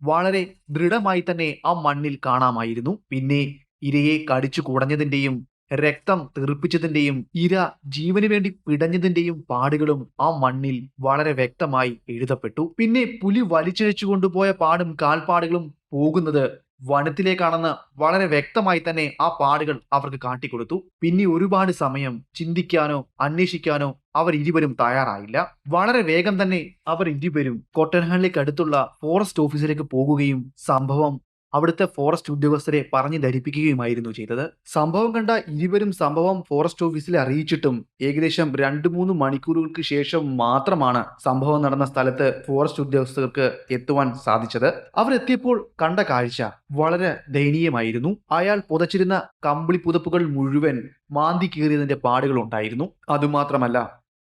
വളരെ ദൃഢമായി തന്നെ ആ മണ്ണിൽ കാണാമായിരുന്നു. പിന്നെ ഇരയെ കടിച്ചു കുടഞ്ഞതിന്റെയും രക്തം തെറിപ്പിച്ചതിന്റെയും ഇര ജീവന് വേണ്ടി പിടഞ്ഞതിന്റെയും പാടുകളും ആ മണ്ണിൽ വളരെ വ്യക്തമായി എഴുതപ്പെട്ടു. പിന്നെ പുലി വലിച്ചിഴച്ചു കൊണ്ടുപോയ പാടും കാൽപ്പാടുകളും പോകുന്നത് വനത്തിലേക്കാണെന്ന് വളരെ വ്യക്തമായി തന്നെ ആ പാടുകൾ അവർക്ക് കാട്ടിക്കൊടുത്തു. പിന്നെ ഒരുപാട് സമയം ചിന്തിക്കാനോ അന്വേഷിക്കാനോ അവർ ഇരുവരും തയ്യാറായില്ല. വളരെ വേഗം തന്നെ അവർ ഇരുവരും കോട്ടൻഹാളിലേക്ക് അടുത്തുള്ള ഫോറസ്റ്റ് ഓഫീസിലേക്ക് പോകുകയും സംഭവം അവിടുത്തെ ഫോറസ്റ്റ് ഉദ്യോഗസ്ഥരെ പറഞ്ഞു ധരിപ്പിക്കുകയുമായിരുന്നു ചെയ്തത്. സംഭവം കണ്ട ഇരുവരും സംഭവം ഫോറസ്റ്റ് ഓഫീസിൽ അറിയിച്ചിട്ടും ഏകദേശം 2-3 മണിക്കൂറുകൾക്ക് ശേഷം മാത്രമാണ് സംഭവം നടന്ന സ്ഥലത്ത് ഫോറസ്റ്റ് ഉദ്യോഗസ്ഥർക്ക് എത്തുവാൻ സാധിച്ചത്. അവരെത്തിയപ്പോൾ കണ്ട കാഴ്ച വളരെ ദയനീയമായിരുന്നു. അയാൾ പുതച്ചിരുന്ന കമ്പിളി പുതപ്പുകൾ മുഴുവൻ മാന്തി കീറിയതിന്റെ പാടുകൾ ഉണ്ടായിരുന്നു. അതുമാത്രമല്ല,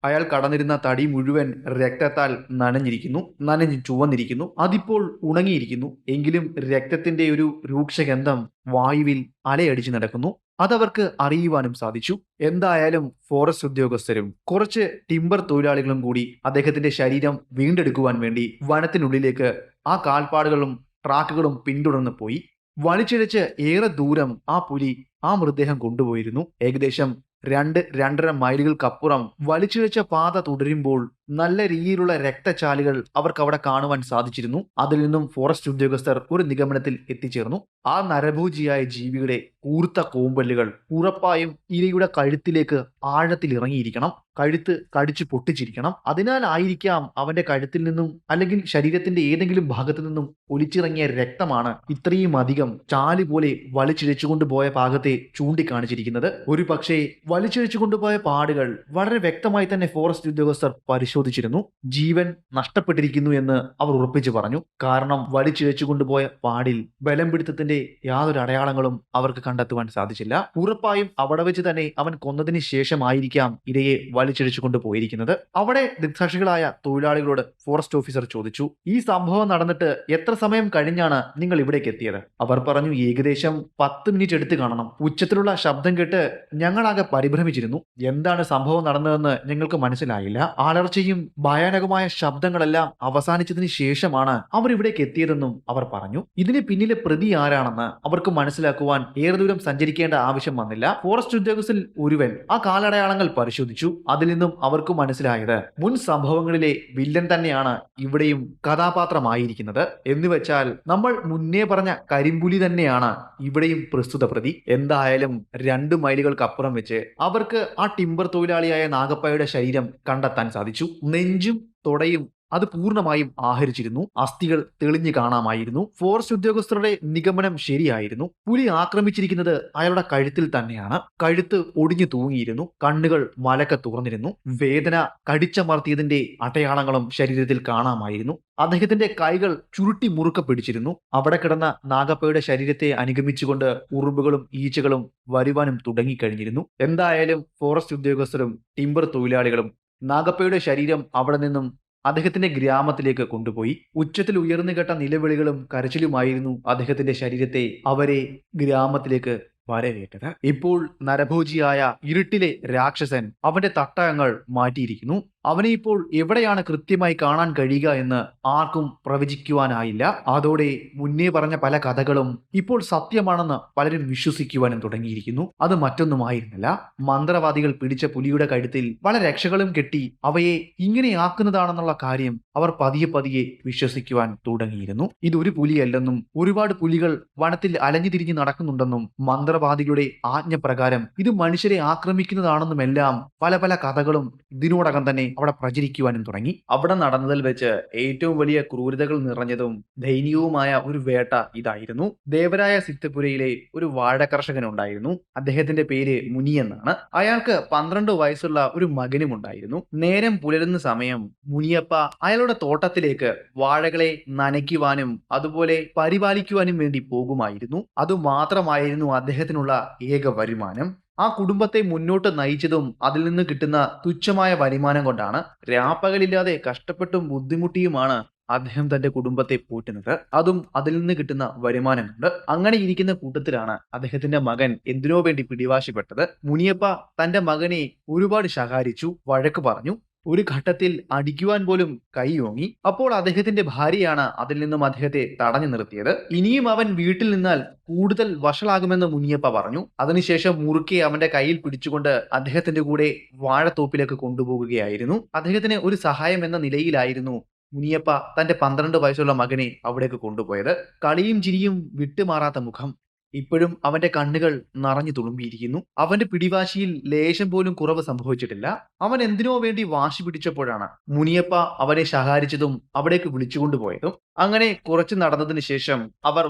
അയാൾ കടന്നിരുന്ന തടി മുഴുവൻ രക്തത്താൽ നനഞ്ഞു ചുവന്നിരിക്കുന്നു. അതിപ്പോൾ ഉണങ്ങിയിരിക്കുന്നു. എങ്കിലും രക്തത്തിന്റെ ഒരു രൂക്ഷഗന്ധം വായുവിൽ അലയടിച്ചു നടക്കുന്നു. അതവർക്ക് അറിയുവാനും സാധിച്ചു. എന്തായാലും ഫോറസ്റ്റ് ഉദ്യോഗസ്ഥരും കുറച്ച് ടിമ്പർ തൊഴിലാളികളും കൂടി അദ്ദേഹത്തിന്റെ ശരീരം വീണ്ടെടുക്കുവാൻ വേണ്ടി വനത്തിനുള്ളിലേക്ക് ആ കാൽപ്പാടുകളും ട്രാക്കുകളും പിന്തുടർന്ന് പോയി. വലിച്ചിഴച്ച് ഏറെ ദൂരം ആ പുലി ആ മൃതദേഹം കൊണ്ടുപോയിരുന്നു. ഏകദേശം 2-2.5 മൈലുകൾക്കപ്പുറം വലിച്ചിഴച്ച പാത തുടരുമ്പോൾ നല്ല രീതിയിലുള്ള രക്തചാലുകൾ അവർക്ക് അവിടെ കാണുവാൻ സാധിച്ചിരുന്നു. അതിൽ നിന്നും ഫോറസ്റ്റ് ഉദ്യോഗസ്ഥർ ഒരു നിഗമനത്തിൽ എത്തിച്ചേർന്നു. ആ നരഭോജിയായ ജീവിയുടെ കൂർത്ത കോമ്പല്ലുകൾ ഉറപ്പായും ഇരയുടെ കഴുത്തിലേക്ക് ആഴത്തിൽ ഇറങ്ങിയിരിക്കണം. കഴുത്ത് കടിച്ചു പൊട്ടിച്ചിരിക്കണം. അതിനാലായിരിക്കാം അവന്റെ കഴുത്തിൽ നിന്നും അല്ലെങ്കിൽ ശരീരത്തിന്റെ ഏതെങ്കിലും ഭാഗത്തു നിന്നും ഒലിച്ചിറങ്ങിയ രക്തമാണ് ഇത്രയും അധികം ചാല് പോലെ വലിച്ചിഴച്ചു കൊണ്ടുപോയ ഭാഗത്തെ ചൂണ്ടിക്കാണിച്ചിരിക്കുന്നത്. ഒരു പക്ഷേ വലിച്ചിഴച്ചു കൊണ്ടുപോയ പാടുകൾ വളരെ വ്യക്തമായി തന്നെ ഫോറസ്റ്റ് ഉദ്യോഗസ്ഥർ പരിശോധിച്ചിരുന്നു. ജീവൻ നഷ്ടപ്പെട്ടിരിക്കുന്നു എന്ന് അവർ ഉറപ്പിച്ചു പറഞ്ഞു. കാരണം വലിച്ചിഴച്ചു കൊണ്ടുപോയ പാടിൽ ബലം പിടുത്തത്തിന്റെ യാതൊരു അടയാളങ്ങളും അവർക്ക് കണ്ടെത്തുവാൻ സാധിച്ചില്ല. ഉറപ്പായും അവിടെ വെച്ച് തന്നെ അവൻ കൊന്നതിന് ശേഷമായിരിക്കാം ഇരയെ വലിച്ചിഴച്ചു കൊണ്ടുപോയിരിക്കുന്നത്. അവിടെ ദൃക്സാക്ഷികളായ തൊഴിലാളികളോട് ഫോറസ്റ്റ് ഓഫീസർ ചോദിച്ചു, ഈ സംഭവം നടന്നിട്ട് എത്ര സമയം കഴിഞ്ഞാണ് നിങ്ങൾ ഇവിടേക്ക് എത്തിയത്? അവർ പറഞ്ഞു, ഏകദേശം 10 മിനിറ്റ് എടുത്ത് കാണണം. ഉച്ചത്തിലുള്ള ശബ്ദം കേട്ട് ഞങ്ങളാകെ പരിഭ്രമിച്ചിരുന്നു. എന്താണ് സംഭവം നടന്നതെന്ന് ഞങ്ങൾക്ക് മനസ്സിലായില്ല. അലർച്ചയും ഭയാനകമായ ശബ്ദങ്ങളെല്ലാം അവസാനിച്ചതിന് ശേഷമാണ് അവർ ഇവിടേക്ക് എത്തിയതെന്നും അവർ പറഞ്ഞു. ഇതിന് പിന്നിലെ പ്രതി ആരാണെന്ന് അവർക്ക് മനസ്സിലാക്കുവാൻ ഏറെ ദൂരം സഞ്ചരിക്കേണ്ട ആവശ്യം വന്നില്ല. ഫോറസ്റ്റ് ഉദ്യോഗസ്ഥരിൽ ഒരുവൻ ആ കാലടയാളങ്ങൾ പരിശോധിച്ചു. അതിൽ നിന്നും അവർക്ക് മനസ്സിലായത് മുൻ സംഭവങ്ങളിലെ വില്ലൻ തന്നെയാണ് ഇവിടെയും കഥാപാത്രമായിരിക്കുന്നത്. എന്നുവെച്ചാൽ നമ്മൾ മുന്നേ പറഞ്ഞ കരിമ്പുലി തന്നെയാണ് ഇവിടെയും പ്രസ്തുത പ്രതി. എന്തായാലും 2 മൈലുകൾക്കപ്പുറം വെച്ച് അവർക്ക് ആ ടിമ്പർ തൊഴിലാളിയായ നാഗപ്പയുടെ ശരീരം കണ്ടെത്താൻ സാധിച്ചു. നെഞ്ചും തൊടയും അത് പൂർണ്ണമായും ആഹരിച്ചിരുന്നു. അസ്ഥികൾ തെളിഞ്ഞു കാണാമായിരുന്നു. ഫോറസ്റ്റ് ഉദ്യോഗസ്ഥരുടെ നിഗമനം ശരിയായിരുന്നു. പുലി ആക്രമിച്ചിരിക്കുന്നത് അയാളുടെ കഴുത്തിൽ തന്നെയാണ്. കഴുത്ത് ഒടിഞ്ഞു തൂങ്ങിയിരുന്നു. കണ്ണുകൾ മലക്കെ തുറന്നിരുന്നു. വേദന കടിച്ചമർത്തിയതിന്റെ അടയാളങ്ങളും ശരീരത്തിൽ കാണാമായിരുന്നു. അദ്ദേഹത്തിന്റെ കൈകൾ ചുരുട്ടി മുറുക്കെ പിടിച്ചിരുന്നു. അവിടെ കിടന്ന നാഗപ്പയുടെ ശരീരത്തെ അനുഗമിച്ചുകൊണ്ട് ഉറുമ്പുകളും ഈച്ചകളും വരുവാനും തുടങ്ങിക്കഴിഞ്ഞിരുന്നു. എന്തായാലും ഫോറസ്റ്റ് ഉദ്യോഗസ്ഥരും ടിമ്പർ തൊഴിലാളികളും നാഗപ്പയുടെ ശരീരം അവിടെ നിന്നും അദ്ദേഹത്തിന്റെ ഗ്രാമത്തിലേക്ക് കൊണ്ടുപോയി. ഉച്ചത്തിൽ ഉയർന്നു കേട്ട നിലവിളികളും കരച്ചിലുമായിരുന്നു അദ്ദേഹത്തിന്റെ ശരീരത്തെ അവരെ ഗ്രാമത്തിലേക്ക് വരവേറ്റത്. ഇപ്പോൾ നരഭോജിയായ ഇരുട്ടിലെ രാക്ഷസൻ അവന്റെ തട്ടകങ്ങൾ മാറ്റിയിരിക്കുന്നു. അവനെ ഇപ്പോൾ എവിടെയാണ് കൃത്യമായി കാണാൻ കഴിയുക എന്ന് ആർക്കും പ്രവചിക്കുവാനായില്ല. അതോടെ മുന്നേ പറഞ്ഞ പല കഥകളും ഇപ്പോൾ സത്യമാണെന്ന് പലരും വിശ്വസിക്കുവാനും തുടങ്ങിയിരിക്കുന്നു. അത് മറ്റൊന്നുമായിരുന്നില്ല, മന്ത്രവാദികൾ പിടിച്ച പുലിയുടെ കഴുത്തിൽ പല രക്ഷകളും കെട്ടി അവയെ ഇങ്ങനെയാക്കുന്നതാണെന്നുള്ള കാര്യം അവർ പതിയെ പതിയെ വിശ്വസിക്കുവാൻ തുടങ്ങിയിരുന്നു. ഇതൊരു പുലിയല്ലെന്നും ഒരുപാട് പുലികൾ വനത്തിൽ അലഞ്ഞു തിരിഞ്ഞ് നടക്കുന്നുണ്ടെന്നും മന്ത്രവാദികളുടെ ആജ്ഞ പ്രകാരം ഇത് മനുഷ്യരെ ആക്രമിക്കുന്നതാണെന്നുമെല്ലാം പല പല കഥകളും ഇതിനോടകം തന്നെ അവിടെ പ്രചരിക്കുവാനും തുടങ്ങി. അവിടെ നടന്നതിൽ വെച്ച് ഏറ്റവും വലിയ ക്രൂരതകൾ നിറഞ്ഞതും ദയനീയവുമായ ഒരു വേട്ട ഇതായിരുന്നു. ദേവരായ സിത്തപുരയിലെ ഒരു വാഴ കർഷകൻ ഉണ്ടായിരുന്നു. അദ്ദേഹത്തിന്റെ പേര് മുനി എന്നാണ്. അയാൾക്ക് 12 വയസ്സുള്ള ഒരു മകനും ഉണ്ടായിരുന്നു. നേരം പുലരുന്ന സമയം മുനിയപ്പ അയാളുടെ തോട്ടത്തിലേക്ക് വാഴകളെ നനയ്ക്കുവാനും അതുപോലെ പരിപാലിക്കുവാനും വേണ്ടി പോകുമായിരുന്നു. അതുമാത്രമായിരുന്നു അദ്ദേഹത്തിനുള്ള ഏക വരുമാനം. ആ കുടുംബത്തെ മുന്നോട്ട് നയിച്ചതും അതിൽ നിന്ന് കിട്ടുന്ന തുച്ഛമായ വരുമാനം കൊണ്ടാണ്. രാപ്പകലില്ലാതെ കഷ്ടപ്പെട്ടും ബുദ്ധിമുട്ടിയുമാണ് അദ്ദേഹം തന്റെ കുടുംബത്തെ പോറ്റുന്നത്. അതും അതിൽ നിന്ന് കിട്ടുന്ന വരുമാനം കൊണ്ട്. അങ്ങനെ ഇരിക്കുന്ന കൂട്ടത്തിലാണ് അദ്ദേഹത്തിന്റെ മകൻ എന്തിനോ വേണ്ടി പിടിവാശിപ്പെട്ടത്. മുനിയപ്പ തന്റെ മകനെ ഒരുപാട് ശകാരിച്ചു, വഴക്ക് പറഞ്ഞു. ഒരു ഘട്ടത്തിൽ അടിക്കുവാൻ പോലും കൈയോങ്ങി. അപ്പോൾ അദ്ദേഹത്തിന്റെ ഭാര്യയാണ് അതിൽ നിന്നും അദ്ദേഹത്തെ തടഞ്ഞു നിർത്തിയത്. ഇനിയും അവൻ വീട്ടിൽ നിന്നാൽ കൂടുതൽ വഷളാകുമെന്ന് മുനിയപ്പ പറഞ്ഞു. അതിനുശേഷം മുറുക്കെ അവന്റെ കയ്യിൽ പിടിച്ചുകൊണ്ട് അദ്ദേഹത്തിന്റെ കൂടെ വാഴത്തോപ്പിലേക്ക് കൊണ്ടുപോകുകയായിരുന്നു. അദ്ദേഹത്തിന് ഒരു സഹായം എന്ന നിലയിലായിരുന്നു മുനിയപ്പ തന്റെ 12 വയസ്സുള്ള മകനെ അവിടേക്ക് കൊണ്ടുപോയത്. കളിയും ചിരിയും വിട്ടുമാറാത്ത മുഖം, ഇപ്പോഴും അവന്റെ കണ്ണുകൾ നിറഞ്ഞു തുളുമ്പിയിരിക്കുന്നു. അവന്റെ പിടിവാശിയിൽ ലേശം പോലും കുറവ് സംഭവിച്ചിട്ടില്ല. അവൻ എന്തിനോ വേണ്ടി വാശി പിടിച്ചപ്പോഴാണ് മുനിയപ്പ അവനെ ശകാരിച്ചതും അവിടേക്ക് വിളിച്ചുകൊണ്ടുപോയതും. അങ്ങനെ കുറച്ച് നടന്നതിന് ശേഷം അവർ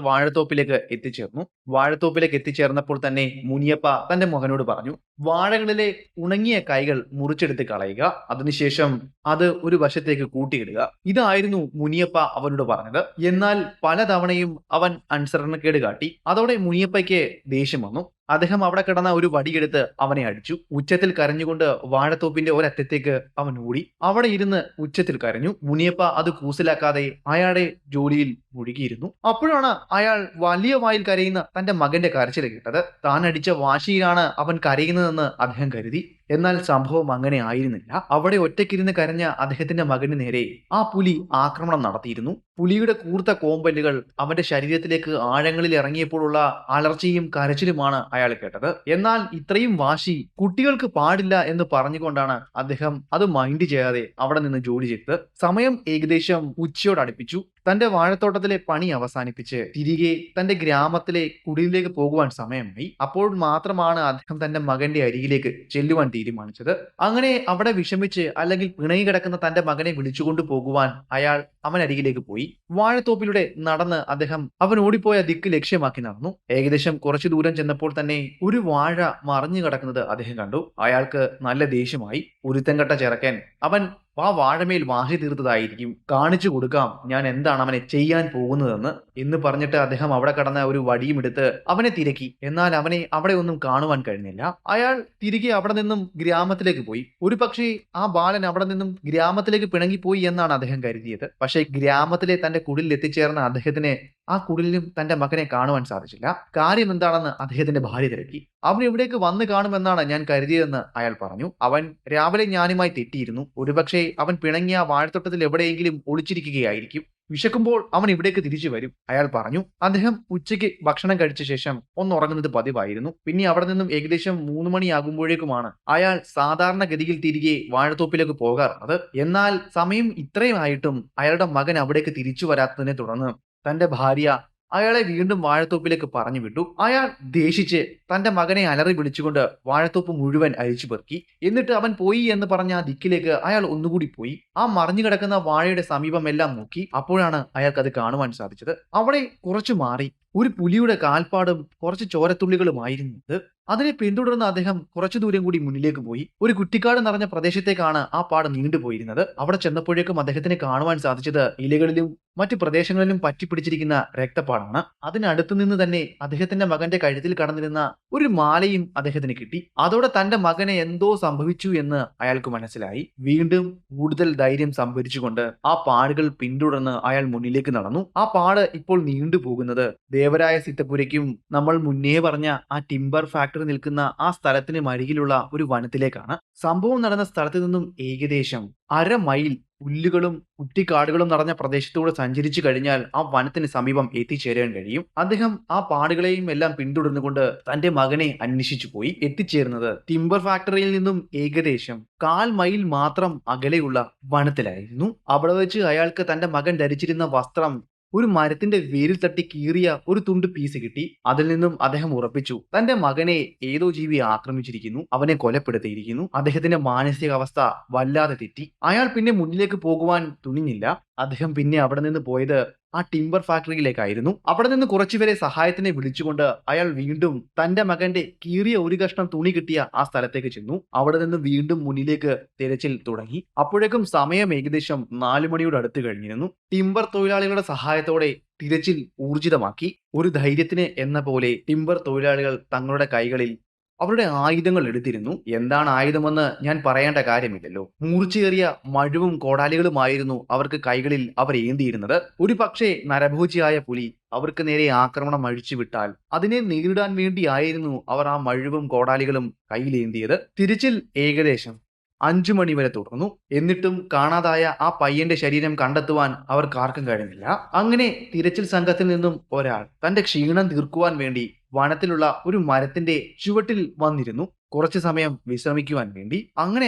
വാഴത്തോപ്പിലേക്ക് എത്തിച്ചേർന്നു. വാഴത്തോപ്പിലേക്ക് എത്തിച്ചേർന്നപ്പോൾ തന്നെ മുനിയപ്പ തന്റെ മകനോട് പറഞ്ഞു, വാഴകളിലെ ഉണങ്ങിയ കൈകൾ മുറിച്ചെടുത്ത് കളയുക, അതിനുശേഷം അത് ഒരു വശത്തേക്ക് കൂട്ടിയിടുക. ഇതായിരുന്നു മുനിയപ്പ അവനോട് പറഞ്ഞത്. എന്നാൽ പലതവണയും അവൻ അനുസരണക്കേട് കാട്ടി. അതോടെ മുനിയപ്പയ്ക്ക് ദേഷ്യം വന്നു. അദ്ദേഹം അവിടെ കിടന്ന ഒരു വടിയെടുത്ത് അവനെ അടിച്ചു. ഉച്ചത്തിൽ കരഞ്ഞുകൊണ്ട് വാഴത്തോപ്പിന്റെ ഒരറ്റത്തേക്ക് അവൻ ഓടി. അവിടെ ഇരുന്ന് ഉച്ചത്തിൽ കരഞ്ഞു. മുനിയപ്പ അത് കൂസലാക്കാതെ അയാളുടെ ജോലിയിൽ മുഴുകിയിരുന്നു. അപ്പോഴാണ് അയാൾ വലിയ വായിൽ കരയുന്ന തന്റെ മകന്റെ കരച്ചിൽ കേട്ടത്. താൻ അടിച്ച വാശിയിലാണ് അവൻ കരയുന്നതെന്ന് അദ്ദേഹം കരുതി. എന്നാൽ സംഭവം അങ്ങനെ ആയിരുന്നില്ല. അവിടെ ഒറ്റയ്ക്കിരുന്ന് കരഞ്ഞ അദ്ദേഹത്തിന്റെ മകന് നേരെ ആ പുലി ആക്രമണം നടത്തിയിരുന്നു. പുലിയുടെ കൂർത്ത കോമ്പല്ലുകൾ അവന്റെ ശരീരത്തിലേക്ക് ആഴങ്ങളിൽ ഇറങ്ങിയപ്പോഴുള്ള അലർച്ചയും കരച്ചിലുമാണ് അയാൾ കേട്ടത്. എന്നാൽ ഇത്രയും വാശി കുട്ടികൾക്ക് പാടില്ല എന്ന് പറഞ്ഞുകൊണ്ടാണ് അദ്ദേഹം അത് മൈൻഡ് ചെയ്യാതെ അവിടെ നിന്ന് ജോലി ചെയ്തത്. സമയം ഏകദേശം ഉച്ചയോട് അടുപ്പിച്ചു. തന്റെ വാഴത്തോട്ടത്തിലെ പണി അവസാനിപ്പിച്ച് തിരികെ തന്റെ ഗ്രാമത്തിലെ കുടിലിലേക്ക് പോകുവാൻ സമയമായി. അപ്പോൾ മാത്രമാണ് അദ്ദേഹം തന്റെ മകന്റെ അരികിലേക്ക് ചെല്ലുവാൻ തീരുമാനിച്ചത്. അങ്ങനെ അവിടെ വിഷമിച്ച് അല്ലെങ്കിൽ പിണങ്ങി കിടക്കുന്ന തന്റെ മകനെ വിളിച്ചുകൊണ്ടു പോകുവാൻ അയാൾ അവൻ അരികിലേക്ക് പോയി. വാഴത്തോപ്പിലൂടെ നടന്ന് അദ്ദേഹം അവൻ ഓടിപ്പോയ ദിക്ക് ലക്ഷ്യമാക്കി നടന്നു. ഏകദേശം കുറച്ചു ദൂരം ചെന്നപ്പോൾ തന്നെ ഒരു വാഴ മറിഞ്ഞു കിടക്കുന്നത് അദ്ദേഹം കണ്ടു. അയാൾക്ക് നല്ല ദേഷ്യമായി. ഒരുത്തൻ കെട്ട ചെറുക്കൻ, അവൻ ആ വാഴമേൽ വാശി തീർത്തതായിരിക്കും, കാണിച്ചു കൊടുക്കാം ഞാൻ എന്താണ് അവനെ ചെയ്യാൻ പോകുന്നതെന്ന് എന്ന് പറഞ്ഞിട്ട് അദ്ദേഹം അവിടെ കടന്ന ഒരു വടിയും എടുത്ത് അവനെ തിരക്കി. എന്നാൽ അവനെ അവിടെ ഒന്നും കാണുവാൻ കഴിഞ്ഞില്ല. അയാൾ തിരികെ അവിടെ നിന്നും ഗ്രാമത്തിലേക്ക് പോയി. ഒരു പക്ഷേ ആ ബാലൻ അവിടെ നിന്നും ഗ്രാമത്തിലേക്ക് പിണങ്ങിപ്പോയി എന്നാണ് അദ്ദേഹം കരുതിയത്. പക്ഷേ ഗ്രാമത്തിലെ തന്റെ കുടിലിൽ എത്തിച്ചേർന്ന അദ്ദേഹത്തിന് ആ കുടിലും തന്റെ മകനെ കാണുവാൻ സാധിച്ചില്ല. കാര്യം എന്താണെന്ന് അദ്ദേഹത്തിന്റെ ഭാര്യ തിരക്കി. അവൻ ഇവിടേക്ക് വന്നു കാണുമെന്നാണ് ഞാൻ കരുതിയതെന്ന് അയാൾ പറഞ്ഞു. അവൻ രാവിലെ ഞാനുമായി തെറ്റിയിരുന്നു. ഒരുപക്ഷെ അവൻ പിണങ്ങിയ വാഴത്തോട്ടത്തിൽ എവിടെയെങ്കിലും ഒളിച്ചിരിക്കുകയായിരിക്കും. വിശക്കുമ്പോൾ അവൻ ഇവിടേക്ക് തിരിച്ചു വരും, അയാൾ പറഞ്ഞു. അദ്ദേഹം ഉച്ചയ്ക്ക് ഭക്ഷണം കഴിച്ച ശേഷം ഒന്നുറങ്ങുന്നത് പതിവായിരുന്നു. പിന്നെ അവിടെ നിന്നും ഏകദേശം 3 മണിയാകുമ്പോഴേക്കുമാണ് അയാൾ സാധാരണഗതിയിൽ തിരികെ വാഴത്തോപ്പിലേക്ക് പോകാറുള്ളത്. എന്നാൽ സമയം ഇത്രയും ആയിട്ടും അയാളുടെ മകൻ അവിടേക്ക് തിരിച്ചു വരാത്തതിനെ തുടർന്ന് തന്റെ ഭാര്യ അയാളെ വീണ്ടും വാഴത്തോപ്പിലേക്ക് പറഞ്ഞു വിട്ടു. അയാൾ ദേഷിച്ച് തന്റെ മകനെ അലറി വിളിച്ചുകൊണ്ട് വാഴത്തോപ്പ് മുഴുവൻ അരിച്ചു പെറുക്കി. എന്നിട്ട് അവൻ പോയി എന്ന് പറഞ്ഞ ആ ദിക്കിലേക്ക് അയാൾ ഒന്നുകൂടി പോയി. ആ മറിഞ്ഞു കിടക്കുന്ന വാഴയുടെ സമീപം എല്ലാം നോക്കി. അപ്പോഴാണ് അയാൾക്ക് അത് കാണുവാൻ സാധിച്ചത്. അവിടെ കുറച്ചു മാറി ഒരു പുലിയുടെ കാൽപ്പാടും കുറച്ച് ചോരത്തുള്ളികളുമായിരുന്നു ഇത്. അതിനെ പിന്തുടർന്ന് അദ്ദേഹം കുറച്ചു ദൂരം കൂടി മുന്നിലേക്ക് പോയി. ഒരു കുറ്റിക്കാട് നിറഞ്ഞ പ്രദേശത്തേക്കാണ് ആ പാട് നീണ്ടുപോയിരുന്നത്. അവിടെ ചെന്നപ്പോഴേക്കും അദ്ദേഹത്തിന് കാണുവാൻ സാധിച്ചത് ഇലകളിലും മറ്റു പ്രദേശങ്ങളിലും പറ്റിപ്പിടിച്ചിരിക്കുന്ന രക്തപ്പാടാണ്. അതിനടുത്തു നിന്ന് തന്നെ അദ്ദേഹത്തിന്റെ മകന്റെ കഴുത്തിൽ കടന്നിരുന്ന ഒരു മാലയും അദ്ദേഹത്തിന് കിട്ടി. അതോടെ തന്റെ മകനെ എന്തോ സംഭവിച്ചു എന്ന് അയാൾക്ക് മനസ്സിലായി. വീണ്ടും കൂടുതൽ ധൈര്യം സംഭരിച്ചുകൊണ്ട് ആ പാടുകൾ പിന്തുടർന്ന് അയാൾ മുന്നിലേക്ക് നടന്നു. ആ പാട് ഇപ്പോൾ നീണ്ടുപോകുന്നത് ദേവരായ സിത്തപ്പുരയ്ക്കും നമ്മൾ മുന്നേ പറഞ്ഞ ആ ടിംബർ ഫാക്ടറി നിൽക്കുന്ന ആ സ്ഥലത്തിന് മരികിലുള്ള ഒരു വനത്തിലേക്കാണ്. സംഭവം നടന്ന സ്ഥലത്ത് നിന്നും ഏകദേശം 1/2 മൈൽ പുല്ലുകളും കുറ്റിക്കാടുകളും നിറഞ്ഞ പ്രദേശത്തൂടെ സഞ്ചരിച്ചു കഴിഞ്ഞാൽ ആ വനത്തിന് സമീപം എത്തിച്ചേരാൻ കഴിയും. അദ്ദേഹം ആ പാടുകളെയും എല്ലാം പിന്തുടർന്നുകൊണ്ട് തന്റെ മകനെ അന്വേഷിച്ചു പോയി. എത്തിച്ചേർന്നത് ടിംബർ ഫാക്ടറിയിൽ നിന്നും ഏകദേശം 1/4 മൈൽ മാത്രം അകലെയുള്ള വനത്തിലായിരുന്നു. അവിടെ വെച്ച് അയാൾക്ക് തന്റെ മകൻ ധരിച്ചിരുന്ന വസ്ത്രം ഒരു മരത്തിന്റെ വേരിൽ തട്ടി കീറിയ ഒരു തുണ്ട് പീസ് കിട്ടി. അതിൽ നിന്നും അദ്ദേഹം ഉറപ്പിച്ചു തന്റെ മകനെ ഏതോ ജീവി ആക്രമിച്ചിരിക്കുന്നു, അവനെ കൊലപ്പെടുത്തിയിരിക്കുന്നു. അദ്ദേഹത്തിന്റെ മാനസികാവസ്ഥ വല്ലാതെ തെറ്റി. അയാൾ പിന്നെ മുന്നിലേക്ക് പോകുവാൻ തുനിഞ്ഞില്ല. അദ്ദേഹം പിന്നെ അവിടെ നിന്ന് പോയത് ആ ടിംബർ ഫാക്ടറിയിലേക്കായിരുന്നു. അവിടെ നിന്ന് കുറച്ചുപേരെ സഹായത്തിനെ വിളിച്ചുകൊണ്ട് അയാൾ വീണ്ടും തന്റെ മകന്റെ കീറിയ ഒരു കഷ്ണം തുണി കിട്ടിയ ആ സ്ഥലത്തേക്ക് ചെന്നു. അവിടെ നിന്ന് വീണ്ടും മുന്നിലേക്ക് തിരച്ചിൽ തുടങ്ങി. അപ്പോഴേക്കും സമയം ഏകദേശം 4 മണിയോട് അടുത്ത് കഴിഞ്ഞിരുന്നു. ടിംബർ തൊഴിലാളികളുടെ സഹായത്തോടെ തിരച്ചിൽ ഊർജിതമാക്കി. ഒരു ധൈര്യത്തിന് എന്ന പോലെ ടിംബർ തൊഴിലാളികൾ തങ്ങളുടെ കൈകളിൽ അവരുടെ ആയുധങ്ങൾ എടുത്തിരുന്നു. എന്താണ് ആയുധമെന്ന് ഞാൻ പറയേണ്ട കാര്യമില്ലല്ലോ. മൂർച്ചയേറിയ മഴുവും കോടാലികളുമായിരുന്നു അവർക്ക് കൈകളിൽ അവർ ഏന്തിയിരുന്നത്. ഒരു പക്ഷേ നരഭോജിയായ പുലി അവർക്ക് നേരെ ആക്രമണം അഴിച്ചുവിട്ടാൽ അതിനെ നേരിടാൻ വേണ്ടിയായിരുന്നു അവർ ആ മഴുവും കോടാലികളും കയ്യിലേന്തിയത്. തിരച്ചിൽ ഏകദേശം 5 മണി വരെ തുടർന്നു. എന്നിട്ടും കാണാതായ ആ പയ്യന്റെ ശരീരം കണ്ടെത്തുവാൻ അവർക്ക് ആർക്കും കഴിഞ്ഞില്ല. അങ്ങനെ തിരച്ചിൽ സംഘത്തിൽ നിന്നും ഒരാൾ തന്റെ ക്ഷീണം തീർക്കുവാൻ വേണ്ടി വനത്തിലുള്ള ഒരു മരത്തിന്റെ ചുവട്ടിൽ വന്നിരുന്നു, കുറച്ചു സമയം വിശ്രമിക്കുവാൻ വേണ്ടി. അങ്ങനെ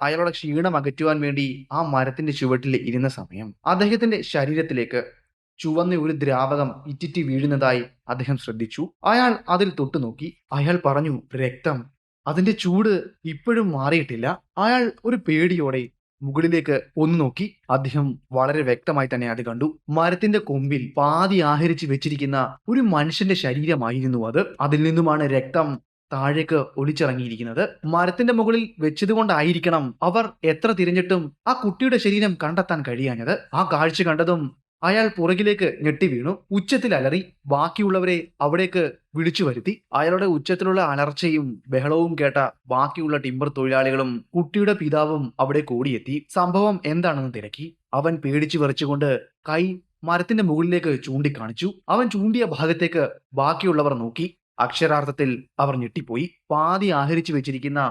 അയാളുടെ ക്ഷീണം അകറ്റുവാൻ വേണ്ടി ആ മരത്തിന്റെ ചുവട്ടിൽ ഇരുന്ന സമയം അദ്ദേഹത്തിന്റെ ശരീരത്തിലേക്ക് ചുവന്ന ഒരു ദ്രാവകം ഇറ്റിറ്റി വീഴുന്നതായി അദ്ദേഹം ശ്രദ്ധിച്ചു. അയാൾ അതിൽ തൊട്ടുനോക്കി. അയാൾ പറഞ്ഞു, രക്തം. അതിന്റെ ചൂട് ഇപ്പോഴും മാറിയിട്ടില്ല. അയാൾ ഒരു പേടിയോടെ മുകളിലേക്ക് ഒന്ന് നോക്കി. അദ്ദേഹം വളരെ വ്യക്തമായി തന്നെ അത് കണ്ടു. മരത്തിന്റെ കൊമ്പിൽ പാതി ആഹരിച്ച് വെച്ചിരിക്കുന്ന ഒരു മനുഷ്യന്റെ ശരീരമായിരുന്നു അത്. അതിൽ നിന്നുമാണ് രക്തം താഴേക്ക് ഒലിച്ചിറങ്ങിയിരിക്കുന്നത്. മരത്തിന്റെ മുകളിൽ വെച്ചതുകൊണ്ടായിരിക്കണം അവർ എത്ര തിരഞ്ഞിട്ടും ആ കുട്ടിയുടെ ശരീരം കണ്ടെത്താൻ കഴിയാഞ്ഞത്. ആ കാഴ്ച കണ്ടതും അയാൾ പുറകിലേക്ക് ഞെട്ടി വീണു. ഉച്ചത്തിൽ അലറി. ബാക്കിയുള്ളവരെ അവിടേക്ക് വിളിച്ചു വരുത്തി. അയാളുടെ ഉച്ചത്തിലുള്ള അലർച്ചയും ബഹളവും കേട്ട ബാക്കിയുള്ള ടിമ്പർ തൊഴിലാളികളും കുട്ടിയുടെ പിതാവും അവിടെ ഓടിയെത്തി. സംഭവം എന്താണെന്ന് തിരക്കി. അവൻ പേടിച്ചു വിറച്ചുകൊണ്ട് കൈ മരത്തിന്റെ മുകളിലേക്ക് ചൂണ്ടിക്കാണിച്ചു. അവൻ ചൂണ്ടിയ ഭാഗത്തേക്ക് ബാക്കിയുള്ളവർ നോക്കി. അക്ഷരാർത്ഥത്തിൽ അവർ ഞെട്ടിപ്പോയി. പാതി ആഹരിച്ചു വെച്ചിരിക്കുന്ന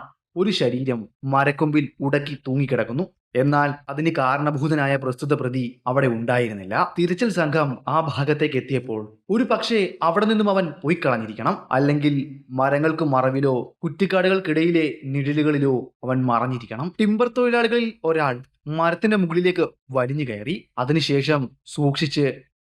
ഒരു ശരീരം മരക്കൊമ്പിൽ ഉടക്കി തൂങ്ങിക്കിടക്കുന്നു. എന്നാൽ അതിന് കാരണഭൂതനായ പ്രസ്തുത പ്രതി അവിടെ ഉണ്ടായിരുന്നില്ല. തിരച്ചിൽ സംഘം ആ ഭാഗത്തേക്ക് എത്തിയപ്പോൾ ഒരു പക്ഷേ അവിടെ നിന്നും അവൻ പോയി കളഞ്ഞിരിക്കണം. അല്ലെങ്കിൽ മരങ്ങൾക്ക് മറവിലോ കുറ്റിക്കാടുകൾക്കിടയിലെ നിഴലുകളിലോ അവൻ മറഞ്ഞിരിക്കണം. ടിമ്പർ തൊഴിലാളികളിൽ ഒരാൾ മരത്തിന്റെ മുകളിലേക്ക് വലിഞ്ഞു കയറി. അതിനുശേഷം സൂക്ഷിച്ച്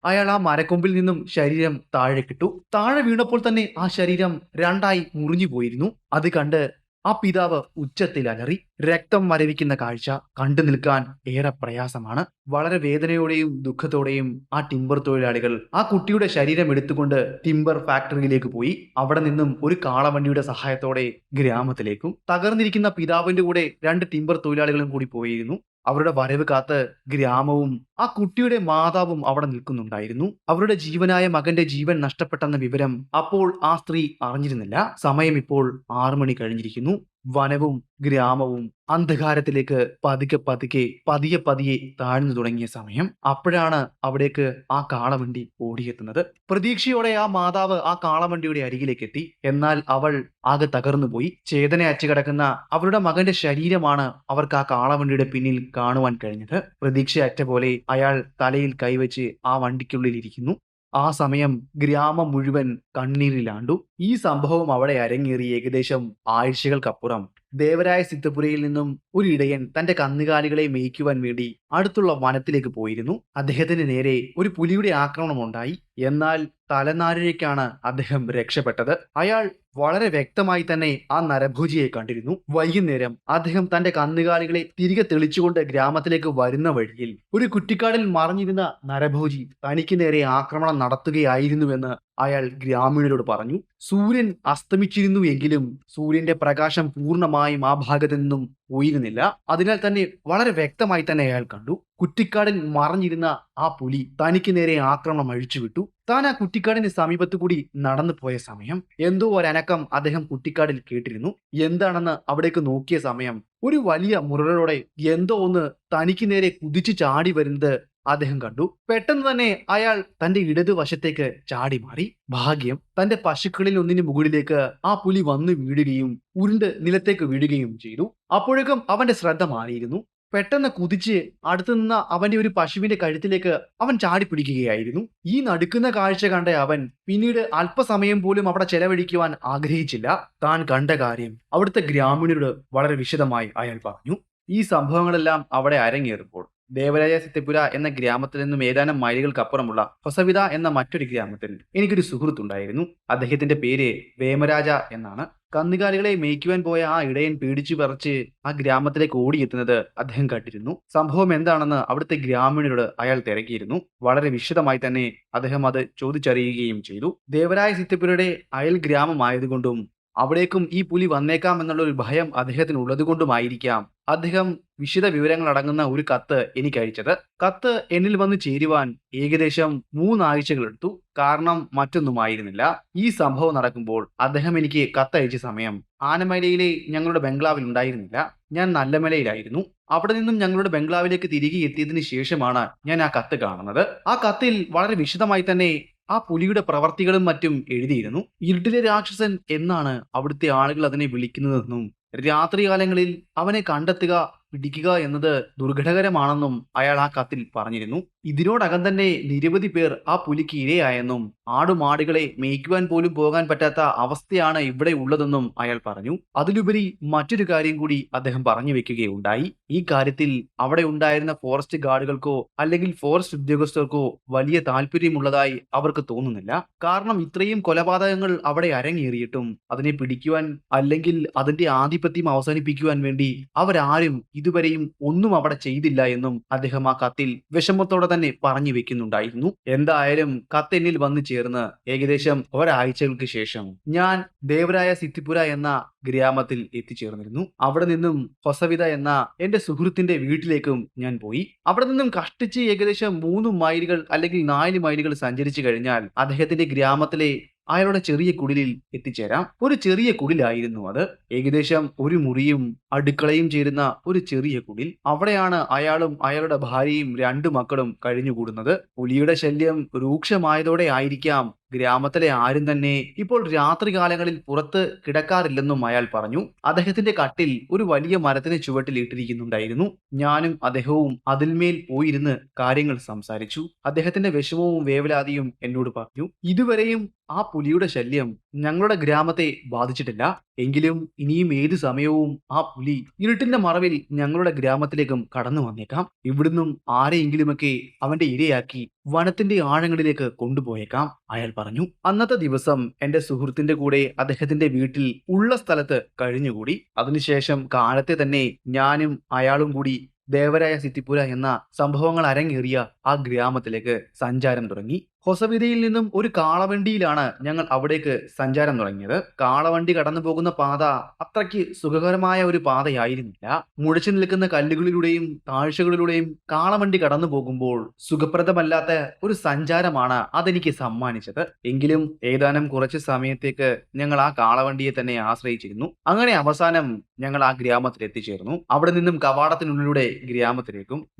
അയാൾ ആ മരക്കൊമ്പിൽ നിന്നും ശരീരം താഴെ കിട്ടു. താഴെ വീണപ്പോൾ തന്നെ ആ ശരീരം രണ്ടായി മുറിഞ്ഞു പോയിരുന്നു. അത് കണ്ട് ആ പിതാവ് ഉച്ചത്തിൽ അലറി. രക്തം മരവിക്കുന്ന കാഴ്ച കണ്ടു നിൽക്കാൻ ഏറെ പ്രയാസമാണ്. വളരെ വേദനയോടെയും ദുഃഖത്തോടെയും ആ ടിമ്പർ തൊഴിലാളികൾ ആ കുട്ടിയുടെ ശരീരം എടുത്തുകൊണ്ട് ടിമ്പർ ഫാക്ടറിയിലേക്ക് പോയി. അവിടെ നിന്നും ഒരു കാളവണ്ടിയുടെ സഹായത്തോടെ ഗ്രാമത്തിലേക്കും. തകർന്നിരിക്കുന്ന പിതാവിന്റെ കൂടെ 2 ടിമ്പർ തൊഴിലാളികളും കൂടി പോയിരുന്നു. അവരുടെ വരവ് കാത്ത് ഗ്രാമവും ആ കുട്ടിയുടെ മാതാവും അവിടെ നിൽക്കുന്നുണ്ടായിരുന്നു. അവരുടെ ജീവനായ മകന്റെ ജീവൻ നഷ്ടപ്പെട്ടെന്ന വിവരം അപ്പോൾ ആ സ്ത്രീ അറിഞ്ഞിരുന്നില്ല. സമയം ഇപ്പോൾ 6 മണി കഴിഞ്ഞിരിക്കുന്നു. വനവും ഗ്രാമവും അന്ധകാരത്തിലേക്ക് പതിയെ പതിയെ താഴ്ന്നു തുടങ്ങിയ സമയം. അപ്പോഴാണ് അവിടേക്ക് ആ കാളവണ്ടി ഓടിയെത്തുന്നത്. പ്രതീക്ഷയോടെ ആ മാതാവ് ആ കാളവണ്ടിയുടെ അരികിലേക്ക് എത്തി. എന്നാൽ അവൾ ആകെ തകർന്നുപോയി. ചേതന അറ്റുകിടക്കുന്ന അവരുടെ മകന്റെ ശരീരമാണ് അവർക്ക് ആ കാളവണ്ടിയുടെ പിന്നിൽ കാണുവാൻ കഴിഞ്ഞത്. പ്രതീക്ഷയറ്റ പോലെ അയാൾ തലയിൽ കൈവച്ച് ആ വണ്ടിക്കുള്ളിൽ ഇരിക്കുന്നു. ആ സമയം ഗ്രാമം മുഴുവൻ കണ്ണീരിലാണ്ടു. ഈ സംഭവം അവിടെ അരങ്ങേറി ഏകദേശം ആഴ്ചകൾക്കപ്പുറം ദേവരായ സിദ്ധപുരയിൽ നിന്നും ഒരു ഇടയൻ തന്റെ കന്നുകാലികളെ മേയ്ക്കുവാൻ വേണ്ടി അടുത്തുള്ള വനത്തിലേക്ക് പോയിരുന്നു. അദ്ദേഹത്തിന് നേരെ ഒരു പുലിയുടെ ആക്രമണം ഉണ്ടായി. എന്നാൽ തലനാരിഴയ്ക്കാണ് അദ്ദേഹം രക്ഷപ്പെട്ടത്. അയാൾ വളരെ വ്യക്തമായി തന്നെ ആ നരഭോജിയെ കണ്ടിരുന്നു. വൈകുന്നേരം അദ്ദേഹം തന്റെ കന്നുകാലികളെ തിരികെ തെളിച്ചുകൊണ്ട് ഗ്രാമത്തിലേക്ക് വരുന്ന വഴിയിൽ ഒരു കുറ്റിക്കാടിൽ മറഞ്ഞിരുന്ന നരഭോജി തനിക്ക് നേരെ ആക്രമണം നടത്തുകയായിരുന്നുവെന്ന് അയാൾ ഗ്രാമീണരോട് പറഞ്ഞു. സൂര്യൻ അസ്തമിച്ചിരുന്നു എങ്കിലും സൂര്യന്റെ പ്രകാശം പൂർണ്ണമായും ആ ഭാഗത്ത് നിന്നും പോയിരുന്നില്ല. അതിനാൽ തന്നെ വളരെ വ്യക്തമായി തന്നെ അയാൾ കണ്ടു. കുറ്റിക്കാടിൽ മറഞ്ഞിരുന്ന ആ പുലി തനിക്ക് നേരെ ആക്രമണം അഴിച്ചുവിട്ടു. താൻ ആ കുറ്റിക്കാടിന് സമീപത്തു കൂടി നടന്നു പോയ സമയം എന്തോ ഒരനക്കം അദ്ദേഹം കുറ്റിക്കാടിൽ കേട്ടിരുന്നു. എന്താണെന്ന് അവിടേക്ക് നോക്കിയ സമയം ഒരു വലിയ മുരളോടെ എന്തോ ഒന്ന് തനിക്ക് നേരെ കുതിച്ചു ചാടി വരുന്നത് അദ്ദേഹം കണ്ടു. പെട്ടെന്ന് തന്നെ അയാൾ തന്റെ ഇടതുവശത്തേക്ക് ചാടി മാറി. ഭാഗ്യം, തന്റെ പശുക്കളിൽ ഒന്നിന് മുകളിലേക്ക് ആ പുലി വന്നു വീഴുകയും ഉരുണ്ട് നിലത്തേക്ക് വീഴുകയും ചെയ്തു. അപ്പോഴേക്കും അവന്റെ ശ്രദ്ധ മാറിയിരുന്നു. പെട്ടെന്ന് കുതിച്ച് അടുത്തു നിന്ന അവന്റെ ഒരു പശുവിന്റെ കഴുത്തിലേക്ക് അവൻ ചാടി പിടിക്കുകയായിരുന്നു. ഈ നടുക്കുന്ന കാഴ്ച കണ്ട അവൻ പിന്നീട് അല്പസമയം പോലും അവിടെ ചെലവഴിക്കുവാൻ ആഗ്രഹിച്ചില്ല. താൻ കണ്ട കാര്യം അവിടുത്തെ ഗ്രാമീണരോട് വളരെ വിശദമായി അയാൾ പറഞ്ഞു. ഈ സംഭവങ്ങളെല്ലാം അവിടെ അരങ്ങേറുമ്പോൾ ദേവരായ സിദ്ധപുര എന്ന ഗ്രാമത്തിൽ നിന്നും ഏതാനും മൈലുകൾക്കപ്പുറമുള്ള ഹൊസവിത എന്ന മറ്റൊരു ഗ്രാമത്തിൽ എനിക്കൊരു സുഹൃത്തുണ്ടായിരുന്നു. അദ്ദേഹത്തിന്റെ പേര് വേമരാജ എന്നാണ്. കന്നുകാലികളെ മേയ്ക്കുവാൻ പോയ ആ ഇടയൻ പേടിച്ചു പറിച്ച് ആ ഗ്രാമത്തിലേക്ക് ഓടിയെത്തുന്നത് അദ്ദേഹം കണ്ടിരുന്നു. സംഭവം എന്താണെന്ന് അവിടുത്തെ ഗ്രാമീണരോട് അയാൾ തിരക്കിയിരുന്നു. വളരെ വിശദമായി തന്നെ അദ്ദേഹം അത് ചോദിച്ചറിയുകയും ചെയ്തു. ദേവരായ സിദ്ധപുരയുടെ അയൽ ഗ്രാമമായതുകൊണ്ടും അവിടേക്കും ഈ പുലി വന്നേക്കാം എന്നുള്ള ഒരു ഭയം അദ്ദേഹത്തിന് ഉള്ളതുകൊണ്ടുമായിരിക്കാം അദ്ദേഹം വിശദ വിവരങ്ങൾ അടങ്ങുന്ന ഒരു കത്ത് എനിക്ക് അയച്ചത്. കത്ത് എന്നിൽ വന്ന് ചേരുവാൻ ഏകദേശം 3 ആഴ്ചകളെടുത്തു. കാരണം മറ്റൊന്നുമായിരുന്നില്ല. ഈ സംഭവം നടക്കുമ്പോൾ അദ്ദേഹം എനിക്ക് കത്തയച്ച സമയം ആനമലയിലെ ഞങ്ങളുടെ ബംഗ്ലാവിൽ ഉണ്ടായിരുന്നില്ല. ഞാൻ നല്ലമലയിലായിരുന്നു. അവിടെ നിന്നും ഞങ്ങളുടെ ബംഗ്ലാവിലേക്ക് തിരികെ എത്തിയതിനു ശേഷമാണ് ഞാൻ ആ കത്ത് കാണുന്നത്. ആ കത്തിൽ വളരെ വിശദമായി തന്നെ ആ പുലിയുടെ പ്രവർത്തികളും മറ്റും എഴുതിയിരുന്നു. ഇരുട്ടിലെ രാക്ഷസൻ എന്നാണ് അവിടുത്തെ ആളുകൾ അതിനെ വിളിക്കുന്നതെന്നും രാത്രികാലങ്ങളിൽ അവനെ കണ്ടെത്തുക, പിടിക്കുക എന്നത് ദുർഘടകരമാണെന്നും അയാൾ ആ കത്തിൽ പറഞ്ഞിരുന്നു. ഇതിനോടകം തന്നെ നിരവധി പേർ ആ പുലിക്ക് ഇരയായെന്നും ആടുമാടുകളെ മേയ്ക്കുവാൻ പോലും പോകാൻ പറ്റാത്ത അവസ്ഥയാണ് ഇവിടെ ഉള്ളതെന്നും അയാൾ പറഞ്ഞു. അതിലുപരി മറ്റൊരു കാര്യം കൂടി അദ്ദേഹം പറഞ്ഞു വെക്കുകയുണ്ടായി. ഈ കാര്യത്തിൽ അവിടെ ഉണ്ടായിരുന്ന ഫോറസ്റ്റ് ഗാർഡുകൾക്കോ അല്ലെങ്കിൽ ഫോറസ്റ്റ് ഉദ്യോഗസ്ഥർക്കോ വലിയ താല്പര്യമുള്ളതായി അവർക്ക് തോന്നുന്നില്ല. കാരണം ഇത്രയും കൊലപാതകങ്ങൾ അവിടെ അരങ്ങേറിയിട്ടും അതിനെ പിടിക്കുവാൻ അല്ലെങ്കിൽ അതിന്റെ ആധിപത്യം അവസാനിപ്പിക്കുവാൻ വേണ്ടി അവരാരും ഇതുവരെയും ഒന്നും അവിടെ ചെയ്തില്ല എന്നും അദ്ദേഹം ആ കത്തിൽ വിഷമത്തോടെ തന്നെ പറഞ്ഞു വെക്കുന്നുണ്ടായിരുന്നു. എന്തായാലും കത്ത് എന്നിൽ വന്നു ചേർന്ന് ഏകദേശം ഒരാഴ്ചകൾക്ക് ശേഷം ഞാൻ ദേവരായ സിത്തിപുര എന്ന ഗ്രാമത്തിൽ എത്തിച്ചേർന്നിരുന്നു. അവിടെ നിന്നും ഹൊസവിത എന്ന എന്റെ സുഹൃത്തിന്റെ വീട്ടിലേക്കും ഞാൻ പോയി. അവിടെ നിന്നും കഷ്ടിച്ച് ഏകദേശം 3 മൈലുകൾ അല്ലെങ്കിൽ 4 മൈലുകൾ സഞ്ചരിച്ചു കഴിഞ്ഞാൽ അദ്ദേഹത്തിന്റെ ഗ്രാമത്തിലെ അയാളുടെ ചെറിയ കുടിലിൽ എത്തിച്ചേരാം. ഒരു ചെറിയ കുടിലായിരുന്നു അത്. ഏകദേശം ഒരു മുറിയും അടുക്കളയും ചേരുന്ന ഒരു ചെറിയ കുടിൽ. അവിടെയാണ് അയാളും അയാളുടെ ഭാര്യയും 2 മക്കളും കഴിഞ്ഞുകൂടുന്നത്. പുലിയുടെ ശല്യം രൂക്ഷമായതോടെ ആയിരിക്കാം ഗ്രാമത്തിലെ ആരും തന്നെ ഇപ്പോൾ രാത്രികാലങ്ങളിൽ പുറത്ത് കിടക്കാറില്ലെന്നും അയാൾ പറഞ്ഞു. അദ്ദേഹത്തിന്റെ കട്ടിൽ ഒരു വലിയ മരത്തിന് ചുവട്ടിൽ ഇട്ടിരിക്കുന്നുണ്ടായിരുന്നു. ഞാനും അദ്ദേഹവും അതിന്മേൽ പോയിരുന്ന് കാര്യങ്ങൾ സംസാരിച്ചു. അദ്ദേഹത്തിന്റെ വിഷമവും വേവലാതിയും എന്നോട് പറഞ്ഞു. ഇതുവരെയും ആ പുലിയുടെ ശല്യം ഞങ്ങളുടെ ഗ്രാമത്തെ ബാധിച്ചിട്ടില്ല. എങ്കിലും ഇനിയും ഏത് സമയവും ആ പുലി ഇരുട്ടിന്റെ മറവിൽ ഞങ്ങളുടെ ഗ്രാമത്തിലേക്കും കടന്നു വന്നേക്കാം. ഇവിടുന്നും ആരെയെങ്കിലുമൊക്കെ അവന്റെ ഇരയാക്കി വനത്തിന്റെ ആഴങ്ങളിലേക്ക് കൊണ്ടുപോയേക്കാം, അയാൾ പറഞ്ഞു. അന്നത്തെ ദിവസം എന്റെ സുഹൃത്തിന്റെ കൂടെ അദ്ദേഹത്തിന്റെ വീട്ടിൽ ഉള്ള സ്ഥലത്ത് കഴിഞ്ഞുകൂടി. അതിനുശേഷം കാലത്തെ തന്നെ ഞാനും അയാളും കൂടി ദേവരായ സിത്തിപുര എന്ന സംഭവങ്ങൾ അരങ്ങേറിയ ആ ഗ്രാമത്തിലേക്ക് സഞ്ചാരം തുടങ്ങി. ഹൊസവിതയിൽ നിന്നും ഒരു കാളവണ്ടിയിലാണ് ഞങ്ങൾ അവിടേക്ക് സഞ്ചാരം തുടങ്ങിയത്. കാളവണ്ടി കടന്നു പോകുന്ന പാത അത്രയ്ക്ക് സുഖകരമായ ഒരു പാതയായിരുന്നില്ല. മുഴച്ചു നിൽക്കുന്ന കല്ലുകളിലൂടെയും താഴ്ചകളിലൂടെയും കാളവണ്ടി കടന്നു പോകുമ്പോൾ സുഖപ്രദമല്ലാത്ത ഒരു സഞ്ചാരമാണ് അതെനിക്ക് സമ്മാനിച്ചത്. എങ്കിലും ഏതാനും കുറച്ച് സമയത്തേക്ക് ഞങ്ങൾ ആ കാളവണ്ടിയെ തന്നെ ആശ്രയിച്ചിരുന്നു. അങ്ങനെ അവസാനം ഞങ്ങൾ ആ ഗ്രാമത്തിൽ എത്തിച്ചേർന്നു. അവിടെ നിന്നും കവാടത്തിനുള്ളിലൂടെ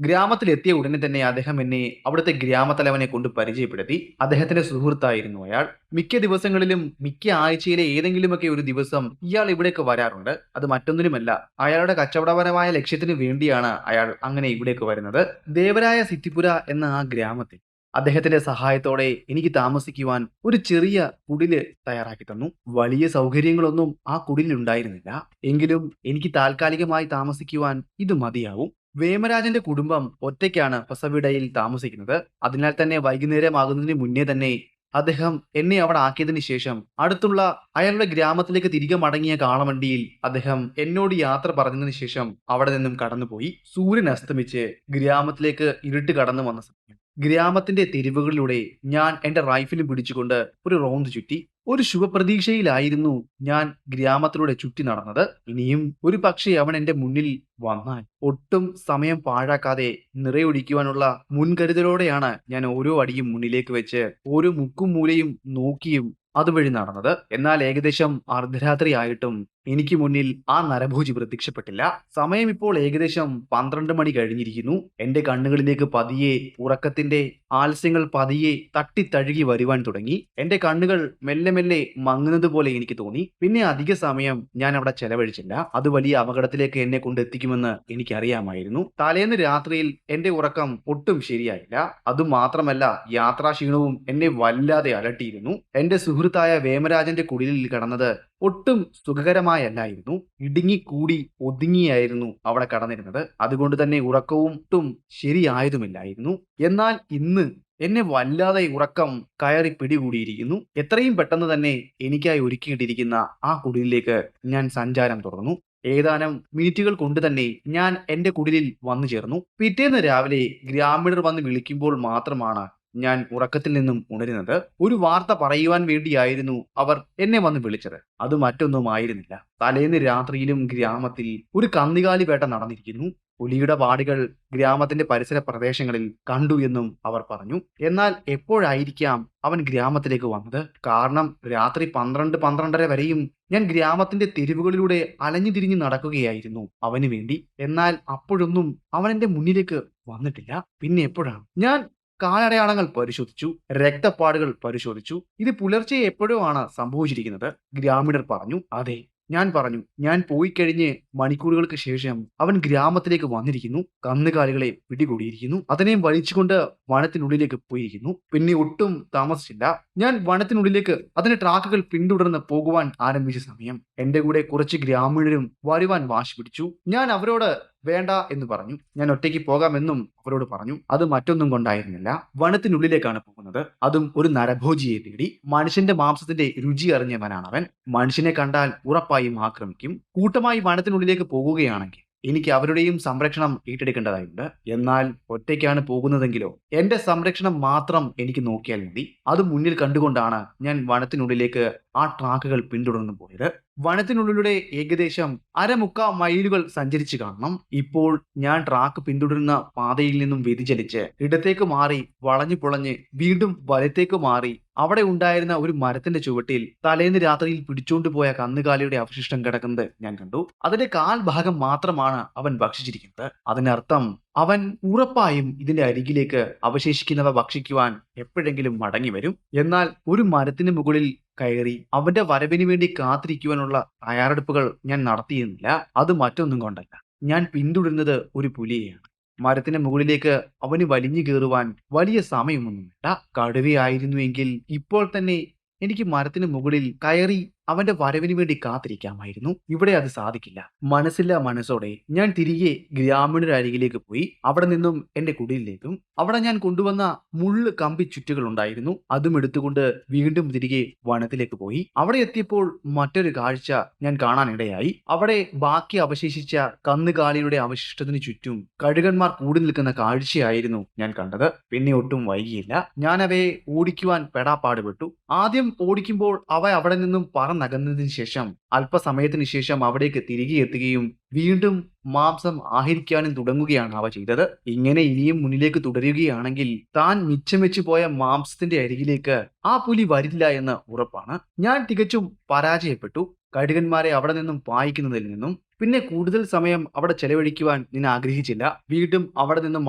ഗ്രാമത്തിലെത്തിയ ഉടനെ തന്നെ അദ്ദേഹം എന്നെ അവിടുത്തെ ഗ്രാമത്തലവനെ കൊണ്ട് പരിചയപ്പെടുത്തി. അദ്ദേഹത്തിന്റെ സുഹൃത്തായിരുന്നു അയാൾ. മിക്ക ദിവസങ്ങളിലും മിക്ക ആഴ്ചയിലെ ഏതെങ്കിലുമൊക്കെ ഒരു ദിവസം ഇയാൾ ഇവിടേക്ക് വരാറുണ്ട്. അത് മറ്റൊന്നിനുമല്ല, അയാളുടെ കച്ചവടപരമായ ലക്ഷ്യത്തിന് വേണ്ടിയാണ് അയാൾ അങ്ങനെ ഇവിടേക്ക് വരുന്നത്. ദേവരായ സിത്തിപുര എന്ന ആ ഗ്രാമത്തിൽ അദ്ദേഹത്തിന്റെ സഹായത്തോടെ എനിക്ക് താമസിക്കുവാൻ ഒരു ചെറിയ കുടില് തയ്യാറാക്കി തന്നു. വലിയ സൗകര്യങ്ങളൊന്നും ആ കുടിലുണ്ടായിരുന്നില്ല. എങ്കിലും എനിക്ക് താൽക്കാലികമായി താമസിക്കുവാൻ ഇത് മതിയാവും. വേമരാജന്റെ കുടുംബം ഒറ്റയ്ക്കാണ് ഹൊസവിടയിൽ താമസിക്കുന്നത്. അതിനാൽ തന്നെ വൈകുന്നേരമാകുന്നതിന് മുന്നേ തന്നെ അദ്ദേഹം എന്നെ അവിടെ ആക്കിയതിനു ശേഷം അടുത്തുള്ള അയാളുടെ ഗ്രാമത്തിലേക്ക് തിരികെ മടങ്ങിയ കാളവണ്ടിയിൽ അദ്ദേഹം എന്നോട് യാത്ര പറഞ്ഞതിന് ശേഷം അവിടെ നിന്നും കടന്നുപോയി. സൂര്യൻ അസ്തമിച്ച് ഗ്രാമത്തിലേക്ക് ഇരുട്ട് കടന്നു വന്ന സമയം ഗ്രാമത്തിന്റെ തെരുവുകളിലൂടെ ഞാൻ എന്റെ റൈഫിലും പിടിച്ചുകൊണ്ട് ഒരു റൗണ്ട് ചുറ്റി. ഒരു ശുഭപ്രതീക്ഷയിലായിരുന്നു ഞാൻ ഗ്രാമത്തിലൂടെ ചുറ്റി നടന്നത്. ഇനിയും ഒരു പക്ഷേ അവൻ എന്റെ മുന്നിൽ വന്നാൽ ഒട്ടും സമയം പാഴാക്കാതെ നിറയൊഴിക്കുവാനുള്ള മുൻകരുതലോടെയാണ് ഞാൻ ഓരോ അടിയും മുന്നിലേക്ക് വെച്ച് ഓരോ മുക്കും മൂലയും നോക്കിയും അതുവഴി നടന്നത്. എന്നാൽ ഏകദേശം അർദ്ധരാത്രി ആയിട്ടും എനിക്ക് മുന്നിൽ ആ നരഭോജി പ്രത്യക്ഷപ്പെട്ടില്ല. സമയം ഇപ്പോൾ ഏകദേശം 12 മണി കഴിഞ്ഞിരിക്കുന്നു. എന്റെ കണ്ണുകളിലേക്ക് പതിയെ ഉറക്കത്തിന്റെ ആലസ്യങ്ങൾ പതിയെ തട്ടിത്തഴുകി വരുവാൻ തുടങ്ങി. എന്റെ കണ്ണുകൾ മെല്ലെ മെല്ലെ മങ്ങുന്നത് പോലെ എനിക്ക് തോന്നി. പിന്നെ അധിക സമയം ഞാൻ അവിടെ ചെലവഴിച്ചില്ല. അത് വലിയ അപകടത്തിലേക്ക് എന്നെ കൊണ്ടെത്തിക്കുമെന്ന് എനിക്കറിയാമായിരുന്നു. തലേന്ന് രാത്രിയിൽ എന്റെ ഉറക്കം ഒട്ടും ശരിയായില്ല. അതുമാത്രമല്ല, യാത്രാക്ഷീണവും എന്നെ വല്ലാതെ അലട്ടിയിരുന്നു. എന്റെ സുഹൃത്തായ വേമരാജന്റെ കുടിലിൽ കടന്നത് ഒട്ടും സുഖകരമായല്ലായിരുന്നു. ഇടുങ്ങിക്കൂടി ഒതുങ്ങിയായിരുന്നു അവിടെ കടന്നിരുന്നത്. അതുകൊണ്ട് തന്നെ ഉറക്കവും ഒട്ടും ശരിയായതുമില്ലായിരുന്നു. എന്നാൽ ഇന്ന് എന്നെ വല്ലാതെ ഉറക്കം കയറി പിടികൂടിയിരിക്കുന്നു. എത്രയും പെട്ടെന്ന് തന്നെ എനിക്കായി ഒരുക്കിയിട്ടിരിക്കുന്ന ആ കുടിലിലേക്ക് ഞാൻ സഞ്ചാരം തുടർന്നു. ഏതാനും മിനിറ്റുകൾ കൊണ്ട് തന്നെ ഞാൻ എന്റെ കുടിലിൽ വന്നു ചേർന്നു. പിറ്റേന്ന് രാവിലെ ഗ്രാമീണർ വന്ന് വിളിക്കുമ്പോൾ മാത്രമാണ് ഞാൻ ഉറക്കത്തിൽ നിന്നും ഉണരുന്നത്. ഒരു വാർത്ത പറയുവാൻ വേണ്ടിയായിരുന്നു അവർ എന്നെ വന്ന് വിളിച്ചത്. അത് മറ്റൊന്നും ആയിരുന്നില്ല. തലേന്ന് രാത്രിയിലും ഗ്രാമത്തിൽ ഒരു കന്നുകാലി വേട്ട നടന്നിരിക്കുന്നു. പുലിയുടെ പാടുകൾ ഗ്രാമത്തിന്റെ പരിസര പ്രദേശങ്ങളിൽ കണ്ടു എന്നും അവർ പറഞ്ഞു. എന്നാൽ എപ്പോഴായിരിക്കാം അവൻ ഗ്രാമത്തിലേക്ക് വന്നത്? കാരണം രാത്രി 12-12:30 വരെയും ഞാൻ ഗ്രാമത്തിന്റെ തെരുവുകളിലൂടെ അലഞ്ഞു തിരിഞ്ഞു നടക്കുകയായിരുന്നു അവന് വേണ്ടി. എന്നാൽ അപ്പോഴൊന്നും അവൻ എന്റെ മുന്നിലേക്ക് വന്നിട്ടില്ല. പിന്നെ എപ്പോഴാണ്? ഞാൻ കാലടയാളങ്ങൾ പരിശോധിച്ചു, രക്തപ്പാടുകൾ പരിശോധിച്ചു. ഇത് പുലർച്ചെ എപ്പോഴോ ആണ് സംഭവിച്ചിരിക്കുന്നത്, ഗ്രാമീണർ പറഞ്ഞു. അതെ, ഞാൻ പറഞ്ഞു. ഞാൻ പോയി കഴിഞ്ഞ് മണിക്കൂറുകൾക്ക് ശേഷം അവൻ ഗ്രാമത്തിലേക്ക് വന്നിരിക്കുന്നു. കന്നുകാലികളെ പിടികൂടിയിരിക്കുന്നു. അതിനെയും വലിച്ചുകൊണ്ട് വനത്തിനുള്ളിലേക്ക് പോയിരിക്കുന്നു. പിന്നെ ഒട്ടും താമസിച്ചില്ല. ഞാൻ വനത്തിനുള്ളിലേക്ക് അതിന്റെ ട്രാക്കുകൾ പിന്തുടർന്ന് പോകുവാൻ ആരംഭിച്ച സമയം എന്റെ കൂടെ കുറച്ച് ഗ്രാമീണരും വരുവാൻ വാശി പിടിച്ചു. ഞാൻ അവരോട് വേണ്ട എന്ന് പറഞ്ഞു. ഞാൻ ഒറ്റയ്ക്ക് പോകാമെന്നും അവരോട് പറഞ്ഞു. അത് മറ്റൊന്നും കൊണ്ടായിരുന്നില്ല. വനത്തിനുള്ളിലേക്കാണ് പോകുന്നത്, അതും ഒരു നരഭോജിയെ തേടി. മനുഷ്യന്റെ മാംസത്തിന്റെ രുചി അറിഞ്ഞവനാണ് അവൻ. മനുഷ്യനെ കണ്ടാൽ ഉറപ്പായും ആക്രമിക്കും. കൂട്ടമായി വനത്തിനുള്ളിലേക്ക് പോകുകയാണെങ്കിൽ എനിക്ക് അവരുടെയും സംരക്ഷണം ഏറ്റെടുക്കേണ്ടതായിട്ടുണ്ട്. എന്നാൽ ഒറ്റയ്ക്കാണ് പോകുന്നതെങ്കിലോ എന്റെ സംരക്ഷണം മാത്രം എനിക്ക് നോക്കിയാൽ മതി. അത് മുന്നിൽ കണ്ടുകൊണ്ടാണ് ഞാൻ വനത്തിനുള്ളിലേക്ക് ആ ട്രാക്കുകൾ പിന്തുടർന്നു പോയത്. വനത്തിനുള്ളിലൂടെ ഏകദേശം അരമുക്കാ മൈലുകൾ സഞ്ചരിച്ചു കാണണം. ഇപ്പോൾ ഞാൻ ട്രാക്ക് പിന്തുടരുന്ന പാതയിൽ നിന്നും വ്യതിചലിച്ച് ഇടത്തേക്ക് മാറി വളഞ്ഞു പുളഞ്ഞ് വീണ്ടും വലത്തേക്ക് മാറി അവിടെ ഉണ്ടായിരുന്ന ഒരു മരത്തിന്റെ ചുവട്ടിൽ തലേന്ന് രാത്രിയിൽ പിടിച്ചോണ്ട് പോയ കന്നുകാലിയുടെ അവശിഷ്ടം കിടക്കുന്നത് ഞാൻ കണ്ടു. അതിന്റെ കാൽ ഭാഗം മാത്രമാണ് അവൻ ഭക്ഷിച്ചിരിക്കുന്നത്. അതിനർത്ഥം അവൻ ഉറപ്പായും ഇതിന്റെ അരികിലേക്ക് അവശേഷിക്കുന്നവ ഭക്ഷിക്കുവാൻ എപ്പോഴെങ്കിലും മടങ്ങി വരും. എന്നാൽ ഒരു മരത്തിന് മുകളിൽ കയറി അവന്റെ വരവിന് വേണ്ടി കാത്തിരിക്കുവാനുള്ള തയ്യാറെടുപ്പുകൾ ഞാൻ നടത്തിയിരുന്നില്ല. അത് മറ്റൊന്നും കൊണ്ടല്ല, ഞാൻ പിന്തുടരുന്നത് ഒരു പുലിയെയാണ്. മരത്തിന്റെ മുകളിലേക്ക് അവന് വലിഞ്ഞു കയറുവാൻ വലിയ സമയമൊന്നും വേണ്ട. കടുവയായിരുന്നുവെങ്കിൽ ഇപ്പോൾ തന്നെ എനിക്ക് മരത്തിന് മുകളിൽ കയറി അവന്റെ വരവിന് വേണ്ടി കാത്തിരിക്കാമായിരുന്നു. ഇവിടെ അത് സാധിക്കില്ല. മനസ്സില്ലാ മനസ്സോടെ ഞാൻ തിരികെ ഗ്രാമീണരുടെ അരികിലേക്ക് പോയി. അവിടെ നിന്നും എന്റെ കുടിലിലേക്കും അവിടെ ഞാൻ കൊണ്ടുവന്ന മുള്ള് കമ്പി ചുറ്റുകൾ ഉണ്ടായിരുന്നു. അതും എടുത്തുകൊണ്ട് വീണ്ടും തിരികെ വനത്തിലേക്ക് പോയി. അവിടെ എത്തിയപ്പോൾ മറ്റൊരു കാഴ്ച ഞാൻ കാണാനിടയായി. അവിടെ ബാക്കി അവശേഷിച്ച കന്നുകാലിയുടെ അവശിഷ്ടത്തിന് ചുറ്റും കഴുകന്മാർ കൂടി നിൽക്കുന്ന കാഴ്ചയായിരുന്നു ഞാൻ കണ്ടത്. പിന്നെ ഒട്ടും വൈകിയില്ല. ഞാൻ അവയെ ഓടിക്കുവാൻ പെടാപ്പാടുപെട്ടു. ആദ്യം ഓടിക്കുമ്പോൾ അവ അവിടെ നിന്നും പറന്നകന്നതിന് ശേഷം അല്പസമയത്തിന് ശേഷം അവിടേക്ക് തിരികെ എത്തുകയും വീണ്ടും മാംസം ആഹരിക്കാനും തുടങ്ങുകയാണ് അവ ചെയ്തത്. ഇങ്ങനെ ഇനിയും മുന്നിലേക്ക് തുടരുകയാണെങ്കിൽ താൻ മിച്ചം വെച്ച് പോയ മാംസത്തിന്റെ അരികിലേക്ക് ആ പുലി വരില്ല എന്ന് ഉറപ്പാണ്. ഞാൻ തികച്ചും പരാജയപ്പെട്ടു. കഴുകന്മാരെ അവിടെ നിന്നും പായിക്കുന്നതിൽ നിന്നും പിന്നെ കൂടുതൽ സമയം അവിടെ ചെലവഴിക്കുവാൻ ഞാൻ ആഗ്രഹിച്ചില്ല. വീണ്ടും അവിടെ നിന്നും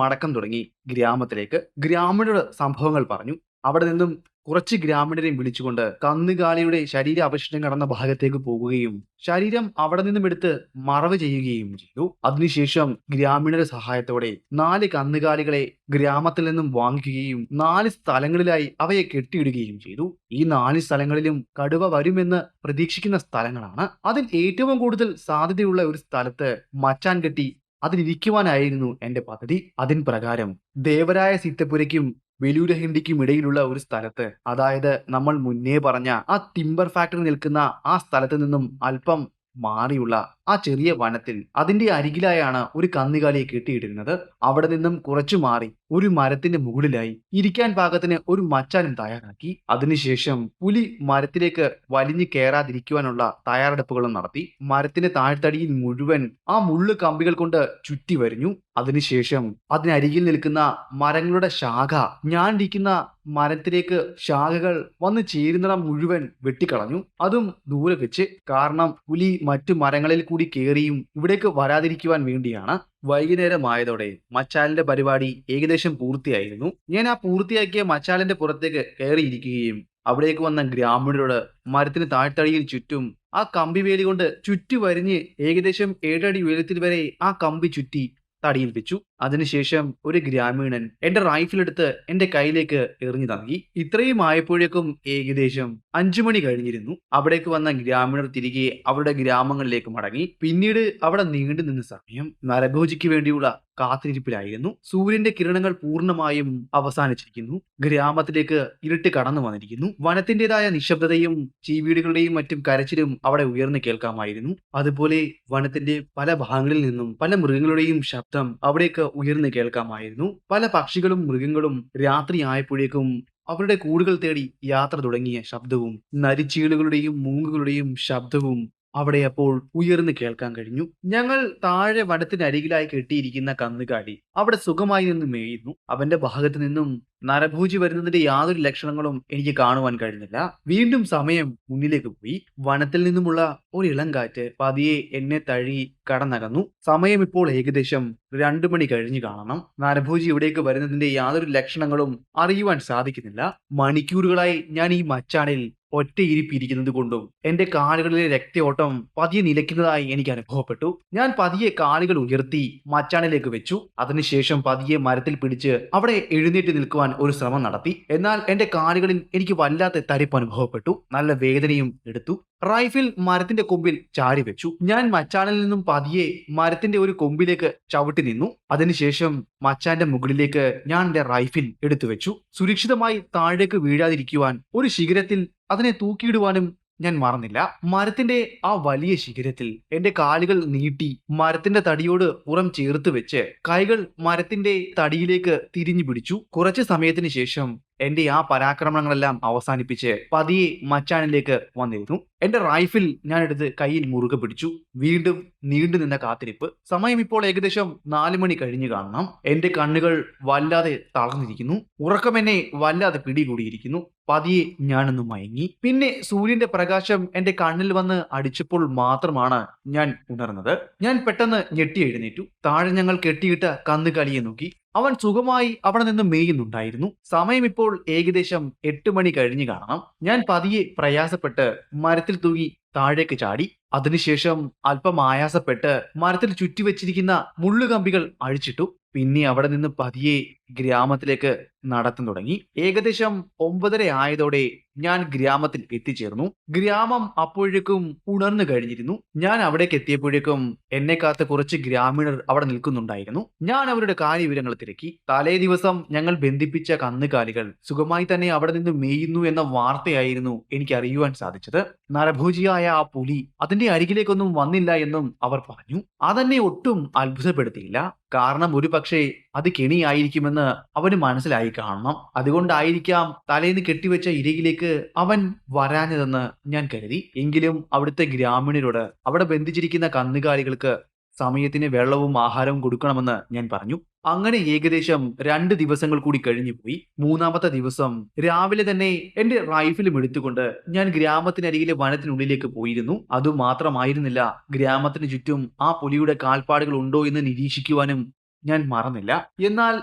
മടക്കം തുടങ്ങി ഗ്രാമത്തിലേക്ക്. ഗ്രാമീണരുടെ സംഭവങ്ങൾ പറഞ്ഞു. അവിടെ നിന്നും കുറച്ച് ഗ്രാമീണരെയും വിളിച്ചുകൊണ്ട് കന്നുകാലിയുടെ ശരീര അവശിഷ്ടം കടന്ന ഭാഗത്തേക്ക് പോകുകയും ശരീരം അവിടെ നിന്നും എടുത്ത് മറവ് ചെയ്യുകയും ചെയ്തു. അതിനുശേഷം ഗ്രാമീണരുടെ സഹായത്തോടെ 4 കന്നുകാലികളെ ഗ്രാമത്തിൽ നിന്നും വാങ്ങിക്കുകയും 4 സ്ഥലങ്ങളിലായി അവയെ കെട്ടിയിടുകയും ചെയ്തു. ഈ 4 സ്ഥലങ്ങളിലും കടുവ വരുമെന്ന് പ്രതീക്ഷിക്കുന്ന സ്ഥലങ്ങളാണ്. അതിൽ ഏറ്റവും കൂടുതൽ സാധ്യതയുള്ള ഒരു സ്ഥലത്ത് മച്ചാൻ കെട്ടി അതിലിരിക്കുവാനായിരുന്നു എന്റെ പദ്ധതി. അതിൻ പ്രകാരം ദേവരായ സീത്തപ്പുരയ്ക്കും വെലൂരഹിണ്ടിക്കും ഇടയിലുള്ള ഒരു സ്ഥലത്ത്, അതായത് നമ്മൾ മുന്നേ പറഞ്ഞ ആ ടിമ്പർ ഫാക്ടറി നിൽക്കുന്ന ആ സ്ഥലത്ത് നിന്നും അല്പം മാറിയുള്ള ആ ചെറിയ വനത്തിൽ അതിന്റെ അരികിലായാണ് ഒരു കന്നുകാലിയെ കെട്ടിയിട്ടിരുന്നത്. അവിടെ നിന്നും കുറച്ചു മാറി ഒരു മരത്തിന്റെ മുകളിലായി ഇരിക്കാൻ പാകത്തിന് ഒരു മച്ചാനും തയ്യാറാക്കി. അതിനുശേഷം പുലി മരത്തിലേക്ക് വലിഞ്ഞു കയറാതിരിക്കുവാനുള്ള തയ്യാറെടുപ്പുകളും നടത്തി. മരത്തിന്റെ താഴ്ത്തടിയിൽ മുഴുവൻ ആ മുള്ളു കമ്പികൾ കൊണ്ട് ചുറ്റി വരിഞ്ഞു. അതിനുശേഷം അതിനരികിൽ നിൽക്കുന്ന മരങ്ങളുടെ ശാഖ, ഞാൻ ഇരിക്കുന്ന മരത്തിലേക്ക് ശാഖകൾ വന്ന് ചേരുന്നിടം മുഴുവൻ വെട്ടിക്കളഞ്ഞു. അതും ദൂരെ വെച്ച്. കാരണം പുലി മറ്റു മരങ്ങളിൽ കൂടി കയറിയും ഇവിടേക്ക് വരാതിരിക്കുവാൻ വേണ്ടിയാണ്. വൈകുന്നേരമായതോടെ മച്ചാലിന്റെ പരിപാടി ഏകദേശം പൂർത്തിയായിരുന്നു. ഞാൻ ആ പൂർത്തിയാക്കിയ മച്ചാലിന്റെ പുറത്തേക്ക് കയറിയിരിക്കുകയും അവിടേക്ക് വന്ന ഗ്രാമീണരോട് മരത്തിന് താഴ്ത്തടിയിൽ ചുറ്റും ആ കമ്പി വേലി കൊണ്ട് ചുറ്റി വരിഞ്ഞ് ഏകദേശം 7 അടി ഉയരത്തിൽ വരെ ആ കമ്പി ചുറ്റി തടിയിൽ വെച്ചു. അതിനുശേഷം ഒരു ഗ്രാമീണൻ എന്റെ റൈഫിൾ എടുത്ത് എന്റെ കയ്യിലേക്ക് എറിഞ്ഞു നൽകി. ഇത്രയും ആയപ്പോഴേക്കും ഏകദേശം 5 മണി കഴിഞ്ഞിരുന്നു. അവിടേക്ക് വന്ന ഗ്രാമീണർ തിരികെ അവരുടെ ഗ്രാമങ്ങളിലേക്ക് മടങ്ങി. പിന്നീട് അവിടെ നീണ്ടു നിന്ന സമയം നരഭോജിക്ക് വേണ്ടിയുള്ള കാത്തിരിപ്പിലായിരുന്നു. സൂര്യന്റെ കിരണങ്ങൾ പൂർണ്ണമായും അവസാനിച്ചിരിക്കുന്നു. ഗ്രാമത്തിലേക്ക് ഇരുട്ട് കടന്നു വന്നിരിക്കുന്നു. വനത്തിന്റേതായ നിശബ്ദതയും ചീവീടുകളുടെയും മറ്റും കരച്ചിലും അവിടെ ഉയർന്നു കേൾക്കാമായിരുന്നു. അതുപോലെ വനത്തിന്റെ പല ഭാഗങ്ങളിൽ നിന്നും പല മൃഗങ്ങളുടെയും ശബ്ദം അവിടേക്ക് ഉയർന്നു കേൾക്കാമായിരുന്നു. പല പക്ഷികളും മൃഗങ്ങളും രാത്രി ആയപ്പോഴേക്കും അവരുടെ കൂടുകൾ തേടി യാത്ര തുടങ്ങിയ ശബ്ദവും നരിച്ചീളുകളുടെയും മൂങ്ങുകളുടെയും ശബ്ദവും അവിടെ അപ്പോൾ ഉയർന്നു കേൾക്കാൻ കഴിഞ്ഞു. ഞങ്ങൾ താഴെ വനത്തിനരികിലായി കെട്ടിയിരിക്കുന്ന കന്നുകാലി അവിടെ സുഖമായി നിന്ന് മേയുന്നു. അവന്റെ ഭാഗത്ത് നിന്നും നരഭോജി വരുന്നതിന്റെ യാതൊരു ലക്ഷണങ്ങളും എനിക്ക് കാണുവാൻ കഴിഞ്ഞില്ല. വീണ്ടും സമയം മുന്നിലേക്ക് പോയി. വനത്തിൽ നിന്നുമുള്ള ഒരു ഇളം കാറ്റ് പതിയെ എന്നെ തഴുകി കടന്നകന്നു. സമയം ഇപ്പോൾ ഏകദേശം 2 മണി കഴിഞ്ഞു കാണണം. നരഭോജി ഇവിടേക്ക് വരുന്നതിന്റെ യാതൊരു ലക്ഷണങ്ങളും അറിയുവാൻ സാധിക്കുന്നില്ല. മണിക്കൂറുകളായി ഞാൻ ഈ മച്ചാണിൽ ഒറ്റയിരിപ്പിരിക്കുന്നത് കൊണ്ടും എന്റെ കാലുകളിലെ രക്തയോട്ടം പതിയെ നിലയ്ക്കുന്നതായി എനിക്ക് അനുഭവപ്പെട്ടു. ഞാൻ പതിയെ കാലുകൾ ഉയർത്തി മച്ചാണിലേക്ക് വെച്ചു. അതിനുശേഷം പതിയെ മരത്തിൽ പിടിച്ച് അവിടെ എഴുന്നേറ്റ് നിൽക്കുവാൻ ഒരു ശ്രമം നടത്തി. എന്നാൽ എന്റെ കാലുകളിൽ എനിക്ക് വല്ലാത്ത തരിപ്പ് അനുഭവപ്പെട്ടു. നല്ല വേദനയും എടുത്തു. റൈഫിൾ മരത്തിന്റെ കൊമ്പിൽ ചാരി വെച്ചു. ഞാൻ മച്ചാനിൽ നിന്നും പതിയെ മരത്തിന്റെ ഒരു കൊമ്പിലേക്ക് ചവിട്ടി നിന്നു. അതിനുശേഷം മച്ചാന്റെ മുകളിലേക്ക് ഞാൻ എന്റെ റൈഫിൾ എടുത്തു വെച്ചു. സുരക്ഷിതമായി താഴേക്ക് വീഴാതിരിക്കുവാൻ ഒരു ശിഖരത്തിൽ അതിനെ തൂക്കിയിടുവാനും ഞാൻ മറന്നില്ല. മരത്തിന്റെ ആ വലിയ ശിഖരത്തിൽ എന്റെ കാലുകൾ നീട്ടി മരത്തിന്റെ തടിയോട് പുറം ചേർത്ത് വെച്ച് കൈകൾ മരത്തിന്റെ തടിയിലേക്ക് തിരിഞ്ഞു പിടിച്ചു. കുറച്ചു സമയത്തിന് ശേഷം എന്റെ ആ പരാക്രമണങ്ങളെല്ലാം അവസാനിപ്പിച്ച് പതിയെ മച്ചാനിലേക്ക് വന്നിരുന്നു. എന്റെ റൈഫിൽ ഞാൻ എടുത്ത് കയ്യിൽ മുറുകെ പിടിച്ചു. വീണ്ടും നീണ്ടു നിന്ന കാത്തിരിപ്പ്. സമയം ഇപ്പോൾ ഏകദേശം 4 മണി കഴിഞ്ഞു കാണണം. എന്റെ കണ്ണുകൾ വല്ലാതെ തളർന്നിരിക്കുന്നു. ഉറക്കം എന്നെ വല്ലാതെ പിടികൂടിയിരിക്കുന്നു. പതിയെ ഞാനൊന്ന് മയങ്ങി. പിന്നെ സൂര്യന്റെ പ്രകാശം എന്റെ കണ്ണിൽ വന്ന് അടിച്ചപ്പോൾ മാത്രമാണ് ഞാൻ ഉണർന്നത്. ഞാൻ പെട്ടെന്ന് ഞെട്ടി എഴുന്നേറ്റു. താഴെ ഞങ്ങൾ കെട്ടിയിട്ട കന്നുകാലിയെ നോക്കി. അവൻ സുഖമായി അവിടെ നിന്ന് മേയുന്നുണ്ടായിരുന്നു. സമയം ഇപ്പോൾ ഏകദേശം 8 മണി കഴിഞ്ഞു കാണണം. ഞാൻ പതിയെ പ്രയാസപ്പെട്ട് മരത്തിൽ തൂങ്ങി താഴേക്ക് ചാടി. അതിനുശേഷം അല്പം ആയാസപ്പെട്ട് മരത്തിൽ ചുറ്റിവെച്ചിരിക്കുന്ന മുള്ളുകമ്പികൾ അഴിച്ചിട്ടു. പിന്നെ അവിടെ നിന്ന് പതിയെ ഗ്രാമത്തിലേക്ക് നടത്തം തുടങ്ങി. ഏകദേശം 9:30 ആയതോടെ ഞാൻ ഗ്രാമത്തിൽ എത്തിച്ചേർന്നു. ഗ്രാമം അപ്പോഴേക്കും ഉണർന്നു കഴിഞ്ഞിരുന്നു. ഞാൻ അവിടേക്ക് എത്തിയപ്പോഴേക്കും എന്നെ കാത്ത് കുറച്ച് ഗ്രാമീണർ അവിടെ നിൽക്കുന്നുണ്ടായിരുന്നു. ഞാൻ അവരുടെ കാര്യവിവരങ്ങൾ തിരക്കി. തലേ ദിവസം ഞങ്ങൾ ബന്ധിപ്പിച്ച കന്നുകാലികൾ സുഖമായി തന്നെ അവിടെ നിന്ന് മേയുന്നു എന്ന വാർത്തയായിരുന്നു എനിക്ക് അറിയുവാൻ സാധിച്ചത്. നരഭോജിയായ ആ പുലി അതിന്റെ അരികിലേക്കൊന്നും വന്നില്ല എന്നും അവർ പറഞ്ഞു. അതെന്നെ ഒട്ടും അത്ഭുതപ്പെടുത്തിയില്ല. കാരണം ഒരു പക്ഷേ അത് കെണിയായിരിക്കുമെന്ന് അവന് മനസ്സിലായി കാണണം. അതുകൊണ്ടായിരിക്കാം തലേന്ന് കെട്ടിവെച്ച ഇരയിലേക്ക് അവൻ വരാഞ്ഞതെന്ന് ഞാൻ കരുതി. എങ്കിലും അവിടുത്തെ ഗ്രാമീണരോട് അവിടെ ബന്ധിച്ചിരിക്കുന്ന കന്നുകാലികൾക്ക് സമയത്തിന് വെള്ളവും ആഹാരവും കൊടുക്കണമെന്ന് ഞാൻ പറഞ്ഞു. അങ്ങനെ ഏകദേശം 2 ദിവസങ്ങൾ കൂടി കഴിഞ്ഞുപോയി. 3-ാമത്തെ ദിവസം രാവിലെ തന്നെ എന്റെ റൈഫിലും എടുത്തുകൊണ്ട് ഞാൻ ഗ്രാമത്തിനരികിലെ വനത്തിനുള്ളിലേക്ക് പോയിരുന്നു. അതുമാത്രമായിരുന്നില്ല, ഗ്രാമത്തിന് ചുറ്റും ആ പുലിയുടെ കാൽപ്പാടുകൾ ഉണ്ടോ എന്ന് നിരീക്ഷിക്കുവാനും ഞാൻ മറന്നില്ല. എന്നാൽ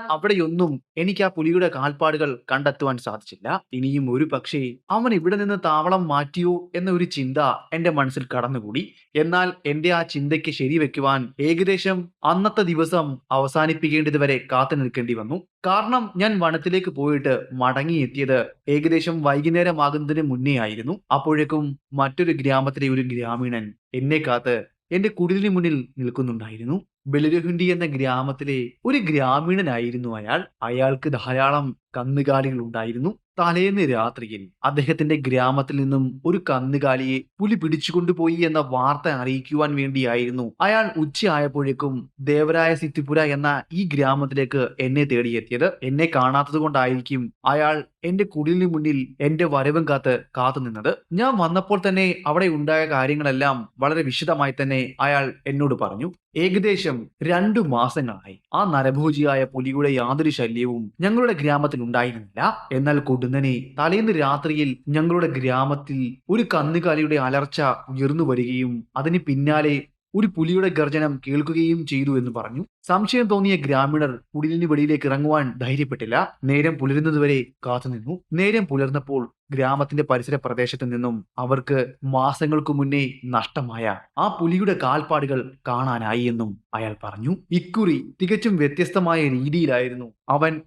അവിടെയൊന്നും എനിക്ക് ആ പുലിയുടെ കാൽപ്പാടുകൾ കണ്ടെത്തുവാൻ സാധിച്ചില്ല. ഇനിയും ഒരു പക്ഷേ അവൻ ഇവിടെ നിന്ന് താവളം മാറ്റിയോ എന്ന ഒരു ചിന്ത എന്റെ മനസ്സിൽ കടന്നുകൂടി. എന്നാൽ എന്റെ ആ ചിന്തയ്ക്ക് ശരിവെക്കുവാൻ ഏകദേശം അന്നത്തെ ദിവസം അവസാനിപ്പിക്കേണ്ടത് വരെ കാത്തു നിൽക്കേണ്ടി വന്നു. കാരണം ഞാൻ വനത്തിലേക്ക് പോയിട്ട് മടങ്ങിയെത്തിയത് ഏകദേശം വൈകുന്നേരമാകുന്നതിന് മുന്നേ ആയിരുന്നു. അപ്പോഴേക്കും മറ്റൊരു ഗ്രാമത്തിലെ ഒരു ഗ്രാമീണൻ എന്നെ കാത്ത് എന്റെ കുടിലിന് മുന്നിൽ നിൽക്കുന്നുണ്ടായിരുന്നു. ബലിരഹുണ്ടി എന്ന ഗ്രാമത്തിലെ ഒരു ഗ്രാമീണനായിരുന്നു അയാൾ. അയാൾക്ക് ധാരാളം കന്നുകാലികൾ ഉണ്ടായിരുന്നു. തലേന്ന് രാത്രിയിൽ അദ്ദേഹത്തിന്റെ ഗ്രാമത്തിൽ നിന്നും ഒരു കന്നുകാലിയെ പുലി പിടിച്ചുകൊണ്ടുപോയി എന്ന വാർത്ത അറിയിക്കുവാൻ വേണ്ടിയായിരുന്നു അയാൾ ഉച്ചയായപ്പോഴേക്കും ദേവരായ സിത്തിപുര എന്ന ഈ ഗ്രാമത്തിലേക്ക് എന്നെ തേടിയെത്തിയത്. എന്നെ കാണാത്തത് കൊണ്ടായിരിക്കും അയാൾ എന്റെ കുടിലിന് മുന്നിൽ എന്റെ വരവും കാത്തു നിന്നത്. ഞാൻ വന്നപ്പോൾ തന്നെ അവിടെ ഉണ്ടായ കാര്യങ്ങളെല്ലാം വളരെ വിശദമായി തന്നെ അയാൾ എന്നോട് പറഞ്ഞു. ഏകദേശം 2 മാസങ്ങളായി ആ നരഭോജിയായ പുലിയുടെ യാതൊരു ശല്യവും ഞങ്ങളുടെ ഗ്രാമത്തിൽ ഉണ്ടായിരുന്നില്ല. എന്നാൽ കൊടുന്നനെ തലേന്ന് രാത്രിയിൽ ഞങ്ങളുടെ ഗ്രാമത്തിൽ ഒരു കന്നുകാലിയുടെ അലർച്ച ഉയർന്നു വരികയും അതിന് പിന്നാലെ ഒരു പുലിയുടെ ഗർജനം കേൾക്കുകയും ചെയ്തു എന്ന് പറഞ്ഞു. സംശയം തോന്നിയ ഗ്രാമീണർ കുടിലിന് വെളിയിലേക്ക് ഇറങ്ങുവാൻ ധൈര്യപ്പെട്ടില്ല. നേരം പുലരുന്നതുവരെ കാത്തുനിന്നു. നേരം പുലർന്നപ്പോൾ ഗ്രാമത്തിന്റെ പരിസര പ്രദേശത്ത് നിന്നും അവർക്ക് മാസങ്ങൾക്ക് മുന്നേ നഷ്ടമായ ആ പുലിയുടെ കാൽപ്പാടുകൾ കാണാനായി എന്നും അയാൾ പറഞ്ഞു. ഇക്കുറി തികച്ചും വ്യത്യസ്തമായ രീതിയിലായിരുന്നു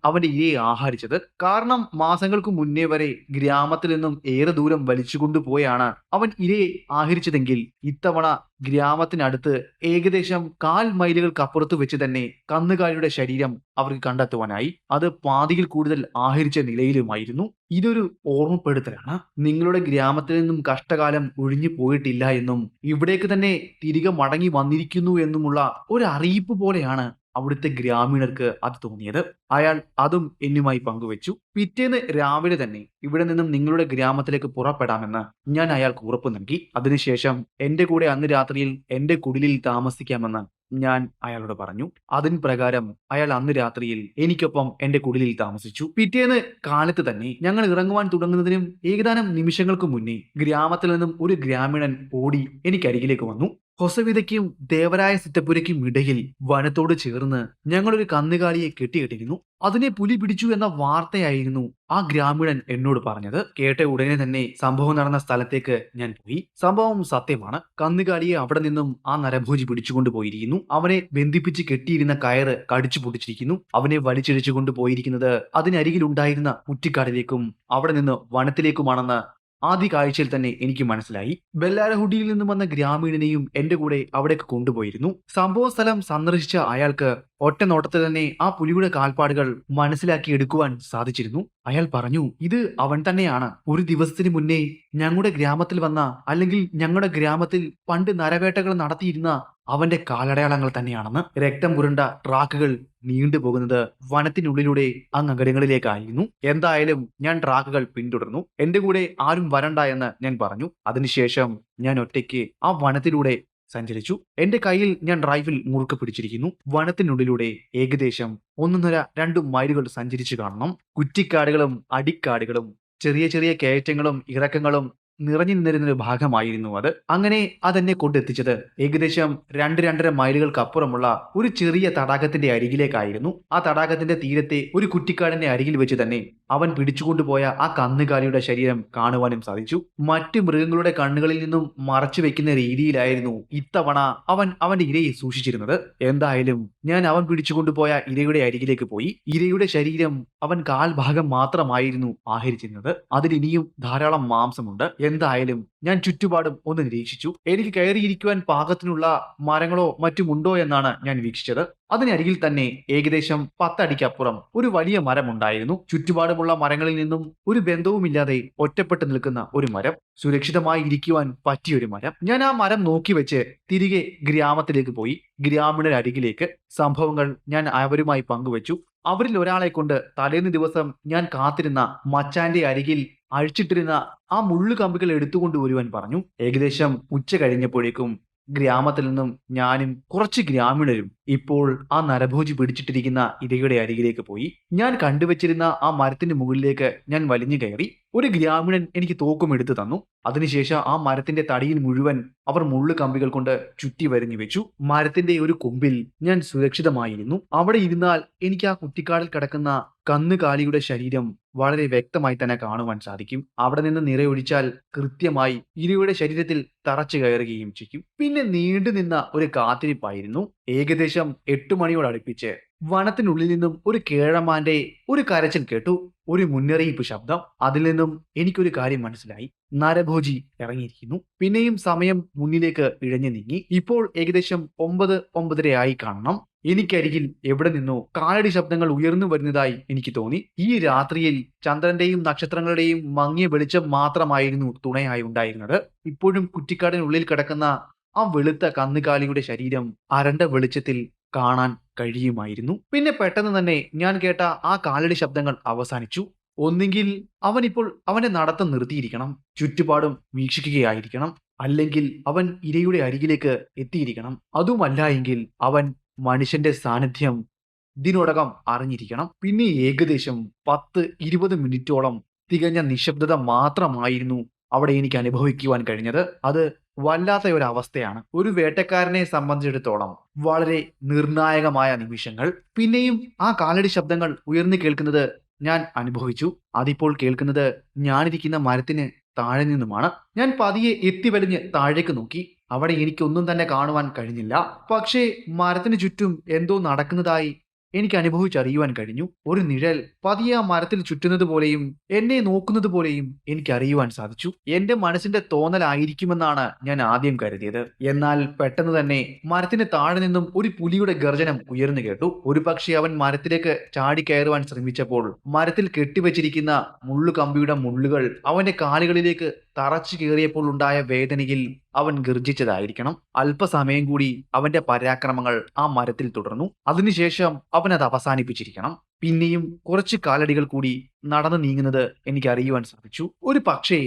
അവന്റെ ഇരയെ ആഹരിച്ചത്. കാരണം മാസങ്ങൾക്ക് മുന്നേ വരെ ഗ്രാമത്തിൽ നിന്നും ഏറെ ദൂരം വലിച്ചുകൊണ്ടുപോയാണ് അവൻ ഇരയെ ആഹരിച്ചതെങ്കിൽ ഇത്തവണ ഗ്രാമത്തിനടുത്ത് ഏകദേശം 1/4 മൈലുകൾക്കപ്പുറത്ത് വെച്ച് തന്നെ കന്നുകാലിയുടെ ശരീരം അവർക്ക് കണ്ടെത്തുവാനായി. അത് പാതിയിൽ കൂടുതൽ ആഹരിച്ച നിലയിലുമായിരുന്നു. ഇതൊരു ഓർമ്മപ്പെടുത്തലാണ്. നിങ്ങളുടെ ഗ്രാമത്തിൽ നിന്നും കഷ്ടകാലം ഒഴിഞ്ഞു പോയിട്ടില്ല എന്നും ഇവിടേക്ക് തന്നെ തിരികെ മടങ്ങി വന്നിരിക്കുന്നു എന്നുമുള്ള ഒരു അറിയിപ്പ് പോലെയാണ് അവിടുത്തെ ഗ്രാമീണർക്ക് അത് തോന്നിയത്. അയാൾ അതും എന്നുമായി പങ്കുവെച്ചു. പിറ്റേന്ന് രാവിലെ തന്നെ ഇവിടെ നിന്നും നിങ്ങളുടെ ഗ്രാമത്തിലേക്ക് പുറപ്പെടാമെന്ന് ഞാൻ അയാൾക്ക് ഉറപ്പ് നൽകി. അതിനുശേഷം എന്റെ കൂടെ അന്ന് രാത്രിയിൽ എന്റെ കുടിലിൽ താമസിക്കാമെന്ന് ഞാൻ അയാളോട് പറഞ്ഞു. അതിന് പ്രകാരം അയാൾ അന്ന് രാത്രിയിൽ എനിക്കൊപ്പം എന്റെ കുടിലിൽ താമസിച്ചു. പിറ്റേന്ന് കാലത്ത് തന്നെ ഞങ്ങൾ ഇറങ്ങുവാൻ തുടങ്ങുന്നതിനും ഏകദാനം നിമിഷങ്ങൾക്ക് മുന്നേ ഗ്രാമത്തിൽ നിന്നും ഒരു ഗ്രാമീണൻ ഓടി എനിക്കരികിലേക്ക് വന്നു. ഹൊസവിതയ്ക്കും ദേവരായ സിത്തപ്പുരയ്ക്കും ഇടയിൽ വനത്തോട് ചേർന്ന് ഞങ്ങളൊരു കന്നുകാലിയെ കെട്ടിയിട്ടിരുന്നു. അതിനെ പുലി പിടിച്ചു എന്ന വാർത്തയായിരുന്നു ആ ഗ്രാമീണൻ എന്നോട് പറഞ്ഞത്. കേട്ട ഉടനെ തന്നെ സംഭവം നടന്ന സ്ഥലത്തേക്ക് ഞാൻ പോയി. സംഭവം സത്യമാണ്. കന്നുകാലിയെ അവിടെ നിന്നും ആ നരഭോജി പിടിച്ചുകൊണ്ട് പോയിരിക്കുന്നു. അവനെ ബന്ധിപ്പിച്ച് കെട്ടിയിരുന്ന കയറ് കടിച്ചു പൊട്ടിച്ചിരിക്കുന്നു. അവനെ വലിച്ചിഴച്ചു കൊണ്ടുപോയിരിക്കുന്നത് അതിനരികിൽ ഉണ്ടായിരുന്ന കുറ്റിക്കാടിലേക്കും അവിടെ നിന്ന് വനത്തിലേക്കുമാണെന്ന് ആദ്യ കാഴ്ചയിൽ തന്നെ എനിക്ക് മനസ്സിലായി. ബെല്ലാരഹുഡിയിൽ നിന്നും വന്ന ഗ്രാമീണനെയും എന്റെ കൂടെ അവിടേക്ക് കൊണ്ടുപോയിരുന്നു. സംഭവ സ്ഥലം സന്ദർശിച്ച അയാൾക്ക് ഒറ്റ നോട്ടത്തിൽ തന്നെ ആ പുലിയുടെ കാൽപ്പാടുകൾ മനസ്സിലാക്കിയെടുക്കുവാൻ സാധിച്ചിരുന്നു. അയാൾ പറഞ്ഞു, ഇത് അവൻ തന്നെയാണ്. ഒരു ദിവസത്തിന് മുന്നേ ഞങ്ങളുടെ ഗ്രാമത്തിൽ വന്ന, അല്ലെങ്കിൽ ഞങ്ങളുടെ ഗ്രാമത്തിൽ പണ്ട് നരവേട്ടകൾ നടത്തിയിരുന്ന അവന്റെ കാലടയാളങ്ങൾ തന്നെയാണെന്ന്. രക്തം പുരണ്ട ട്രാക്കുകൾ നീണ്ടുപോകുന്നത് വനത്തിനുള്ളിലൂടെ അങ്ങകലങ്ങളിലേക്കായിരുന്നു. എന്തായാലും ഞാൻ ട്രാക്കുകൾ പിന്തുടർന്നു. എന്റെ കൂടെ ആരും വരണ്ട എന്ന് ഞാൻ പറഞ്ഞു. അതിനുശേഷം ഞാൻ ഒറ്റയ്ക്ക് ആ വനത്തിലൂടെ സഞ്ചരിച്ചു. എന്റെ കയ്യിൽ ഞാൻ റൈഫിൾ മുറുക്കെ പിടിച്ചിരിക്കുന്നു. വനത്തിനുള്ളിലൂടെ ഏകദേശം 1.5-2 മൈലുകൾ സഞ്ചരിച്ചു കാണണം. കുറ്റിക്കാടുകളും അടിക്കാടുകളും ചെറിയ ചെറിയ കയറ്റങ്ങളും ഇറക്കങ്ങളും നിറഞ്ഞു നിന്നിരുന്നൊരു ഭാഗമായിരുന്നു അത്. അങ്ങനെ അതെന്നെ കൊണ്ടെത്തിച്ചത് ഏകദേശം 2-2.5 മൈലുകൾക്കപ്പുറമുള്ള ഒരു ചെറിയ തടാകത്തിന്റെ അരികിലേക്കായിരുന്നു. ആ തടാകത്തിന്റെ തീരത്തെ ഒരു കുറ്റിക്കാടിന്റെ അരികിൽ വെച്ച് തന്നെ അവൻ പിടിച്ചുകൊണ്ടുപോയ ആ കന്നുകാലിയുടെ ശരീരം കാണുവാനും സാധിച്ചു. മറ്റ് മൃഗങ്ങളുടെ കണ്ണുകളിൽ നിന്നും മറച്ചു വെക്കുന്ന രീതിയിലായിരുന്നു ഇത്തവണ അവൻ അവന്റെ ഇരയെ സൂക്ഷിച്ചിരുന്നത്. എന്തായാലും ഞാൻ അവൻ പിടിച്ചുകൊണ്ടുപോയ ഇരയുടെ അരികിലേക്ക് പോയി. ഇരയുടെ ശരീരം അവൻ കാൽഭാഗം മാത്രമായിരുന്നു ആഹരിച്ചിരുന്നത്. അതിലിനിയും ധാരാളം മാംസമുണ്ട്. എന്തായാലും ഞാൻ ചുറ്റുപാടും ഒന്ന് നിരീക്ഷിച്ചു. എനിക്ക് കയറിയിരിക്കുവാൻ പാകത്തിനുള്ള മരങ്ങളോ മറ്റുമുണ്ടോ എന്നാണ് ഞാൻ വീക്ഷിച്ചത്. അതിനരികിൽ തന്നെ ഏകദേശം 10 അടിക്കപ്പുറം ഒരു വലിയ മരമുണ്ടായിരുന്നു. ചുറ്റുപാടുമുള്ള മരങ്ങളിൽ നിന്നും ഒരു ബന്ധവുമില്ലാതെ ഒറ്റപ്പെട്ട് നിൽക്കുന്ന ഒരു മരം, സുരക്ഷിതമായി ഇരിക്കുവാൻ പറ്റിയൊരു മരം. ഞാൻ ആ മരം നോക്കി വെച്ച് തിരികെ ഗ്രാമത്തിലേക്ക് പോയി. ഗ്രാമീണരരികിലേക്ക് സംഭവങ്ങൾ ഞാൻ അവരുമായി പങ്കുവച്ചു. അവരിൽ ഒരാളെ കൊണ്ട് തലേന്ന് ദിവസം ഞാൻ കാത്തിരുന്ന മച്ചാന്റെ അരികിൽ അഴിച്ചിട്ടിരുന്ന ആ മുള്ളുകമ്പികൾ എടുത്തുകൊണ്ടുവരുവാൻ പറഞ്ഞു. ഏകദേശം ഉച്ച കഴിഞ്ഞപ്പോഴേക്കും ഗ്രാമത്തിൽ നിന്നും ഞാനും കുറച്ച് ഗ്രാമീണരും ഇപ്പോൾ ആ നരഭോജി പിടിച്ചിട്ടിരിക്കുന്ന ഇരയുടെ അരികിലേക്ക് പോയി. ഞാൻ കണ്ടുവച്ചിരുന്ന ആ മരത്തിന്റെ മുകളിലേക്ക് ഞാൻ വലിഞ്ഞു കയറി. ഒരു ഗ്രാമീണൻ എനിക്ക് തോക്കും എടുത്തു തന്നു. അതിനുശേഷം ആ മരത്തിന്റെ തടിയിൽ മുഴുവൻ അവർ മുള്ളു കമ്പികൾ കൊണ്ട് ചുറ്റി വരിഞ്ഞു വെച്ചു. മരത്തിന്റെ ഒരു കൊമ്പിൽ ഞാൻ സുരക്ഷിതമായിരുന്നു. അവിടെ ഇരുന്നാൽ എനിക്ക് ആ കുറ്റിക്കാടിൽ കിടക്കുന്ന കന്നുകാലിയുടെ ശരീരം വളരെ വ്യക്തമായി തന്നെ കാണുവാൻ സാധിക്കും. അവിടെ നിന്ന് നിറയൊഴിച്ചാൽ കൃത്യമായി ഇരയുടെ ശരീരത്തിൽ തറച്ചു കയറുകയും ചെയ്യും. പിന്നെ നീണ്ടു നിന്ന ഒരു കാത്തിരിപ്പായിരുന്നു. ഏകദേശം 8 മണിയോടടുപ്പിച്ച് വനത്തിനുള്ളിൽ നിന്നും ഒരു കേഴമാന്റെ ഒരു കരച്ചിൽ കേട്ടു. ഒരു മുന്നറിയിപ്പ് ശബ്ദം. അതിൽ നിന്നും എനിക്കൊരു കാര്യം മനസ്സിലായി. നരഭോജി ഇറങ്ങിയിരിക്കുന്നു. പിന്നെയും സമയം മുന്നിലേക്ക് ഇഴഞ്ഞു നീങ്ങി. ഇപ്പോൾ ഏകദേശം 9-9:30 ആയി കാണണം. എനിക്കരികിൽ എവിടെ നിന്നോ കാലടി ശബ്ദങ്ങൾ ഉയർന്നു വരുന്നതായി എനിക്ക് തോന്നി. ഈ രാത്രിയിൽ ചന്ദ്രന്റെയും നക്ഷത്രങ്ങളുടെയും മങ്ങിയ വെളിച്ചം മാത്രമായിരുന്നു തുണയായി ഉണ്ടായിരുന്നത്. ഇപ്പോഴും കുറ്റിക്കാടിനുള്ളിൽ കിടക്കുന്ന ആ വെളുത്ത കന്നുകാലിയുടെ ശരീരം അരണ്ട വെളിച്ചത്തിൽ കാണാൻ കഴിയുമായിരുന്നു. പിന്നെ പെട്ടെന്ന് തന്നെ ഞാൻ കേട്ട ആ കാലടി ശബ്ദങ്ങൾ അവസാനിച്ചു. ഒന്നുകിൽ അവൻ ഇപ്പോൾ അവന്റെ നടത്തം നിർത്തിയിരിക്കണം, ചുറ്റുപാടും വീക്ഷിക്കുകയായിരിക്കണം, അല്ലെങ്കിൽ അവൻ ഇരയുടെ അരികിലേക്ക് എത്തിയിരിക്കണം. അതുമല്ല എങ്കിൽ അവൻ മനുഷ്യന്റെ സാന്നിധ്യം ഇതിനോടകം അറിഞ്ഞിരിക്കണം. പിന്നെ ഏകദേശം 10-20 മിനിറ്റോളം തികഞ്ഞ നിശബ്ദത മാത്രമായിരുന്നു അവിടെ എനിക്ക് അനുഭവിക്കുവാൻ കഴിഞ്ഞത്. അത് വല്ലാത്ത ഒരു അവസ്ഥയാണ്. ഒരു വേട്ടക്കാരനെ സംബന്ധിച്ചിടത്തോളം വളരെ നിർണായകമായ നിമിഷങ്ങൾ. പിന്നെയും ആ കാലടി ശബ്ദങ്ങൾ ഉയർന്നു കേൾക്കുന്നത് ഞാൻ അനുഭവിച്ചു. അതിപ്പോൾ കേൾക്കുന്നത് ഞാനിരിക്കുന്ന മരത്തിന് താഴെ നിന്നുമാണ്. ഞാൻ പതിയെ എത്തിവലിഞ്ഞ് താഴേക്ക് നോക്കി. അവിടെ എനിക്കൊന്നും തന്നെ കാണുവാൻ കഴിഞ്ഞില്ല. പക്ഷേ മരത്തിന് ചുറ്റും എന്തോ നടക്കുന്നതായി എനിക്ക് അനുഭവിച്ചറിയുവാൻ കഴിഞ്ഞു. ഒരു നിഴൽ പതിയെ ആ മരത്തിൽ ചുറ്റുന്നത് പോലെയും എന്നെ നോക്കുന്നത് പോലെയും എനിക്ക് അറിയുവാൻ സാധിച്ചു. എന്റെ മനസ്സിന്റെ തോന്നലായിരിക്കുമെന്നാണ് ഞാൻ ആദ്യം കരുതിയത്. എന്നാൽ പെട്ടെന്ന് തന്നെ മരത്തിന് താഴെ നിന്നും ഒരു പുലിയുടെ ഗർജനം ഉയർന്നു കേട്ടു. ഒരു പക്ഷേ അവൻ മരത്തിലേക്ക് ചാടിക്കയറുവാൻ ശ്രമിച്ചപ്പോൾ മരത്തിൽ കെട്ടിവെച്ചിരിക്കുന്ന മുള്ളുകമ്പിയുടെ മുള്ളുകൾ അവന്റെ കാലുകളിലേക്ക് തറച്ചു കയറിയപ്പോൾ ഉണ്ടായ വേദനയിൽ അവൻ ഗർജിച്ചതായിരിക്കണം. അല്പസമയം കൂടി അവന്റെ പരാക്രമങ്ങൾ ആ മരത്തിൽ തുടർന്നു. അതിനുശേഷം അവൻ അത് അവസാനിപ്പിച്ചിരിക്കണം. പിന്നെയും കുറച്ച് കാലടികൾ കൂടി നടന്നു നീങ്ങുന്നത് എനിക്ക് അറിയുവാൻ സാധിച്ചു. ഒരു പക്ഷേ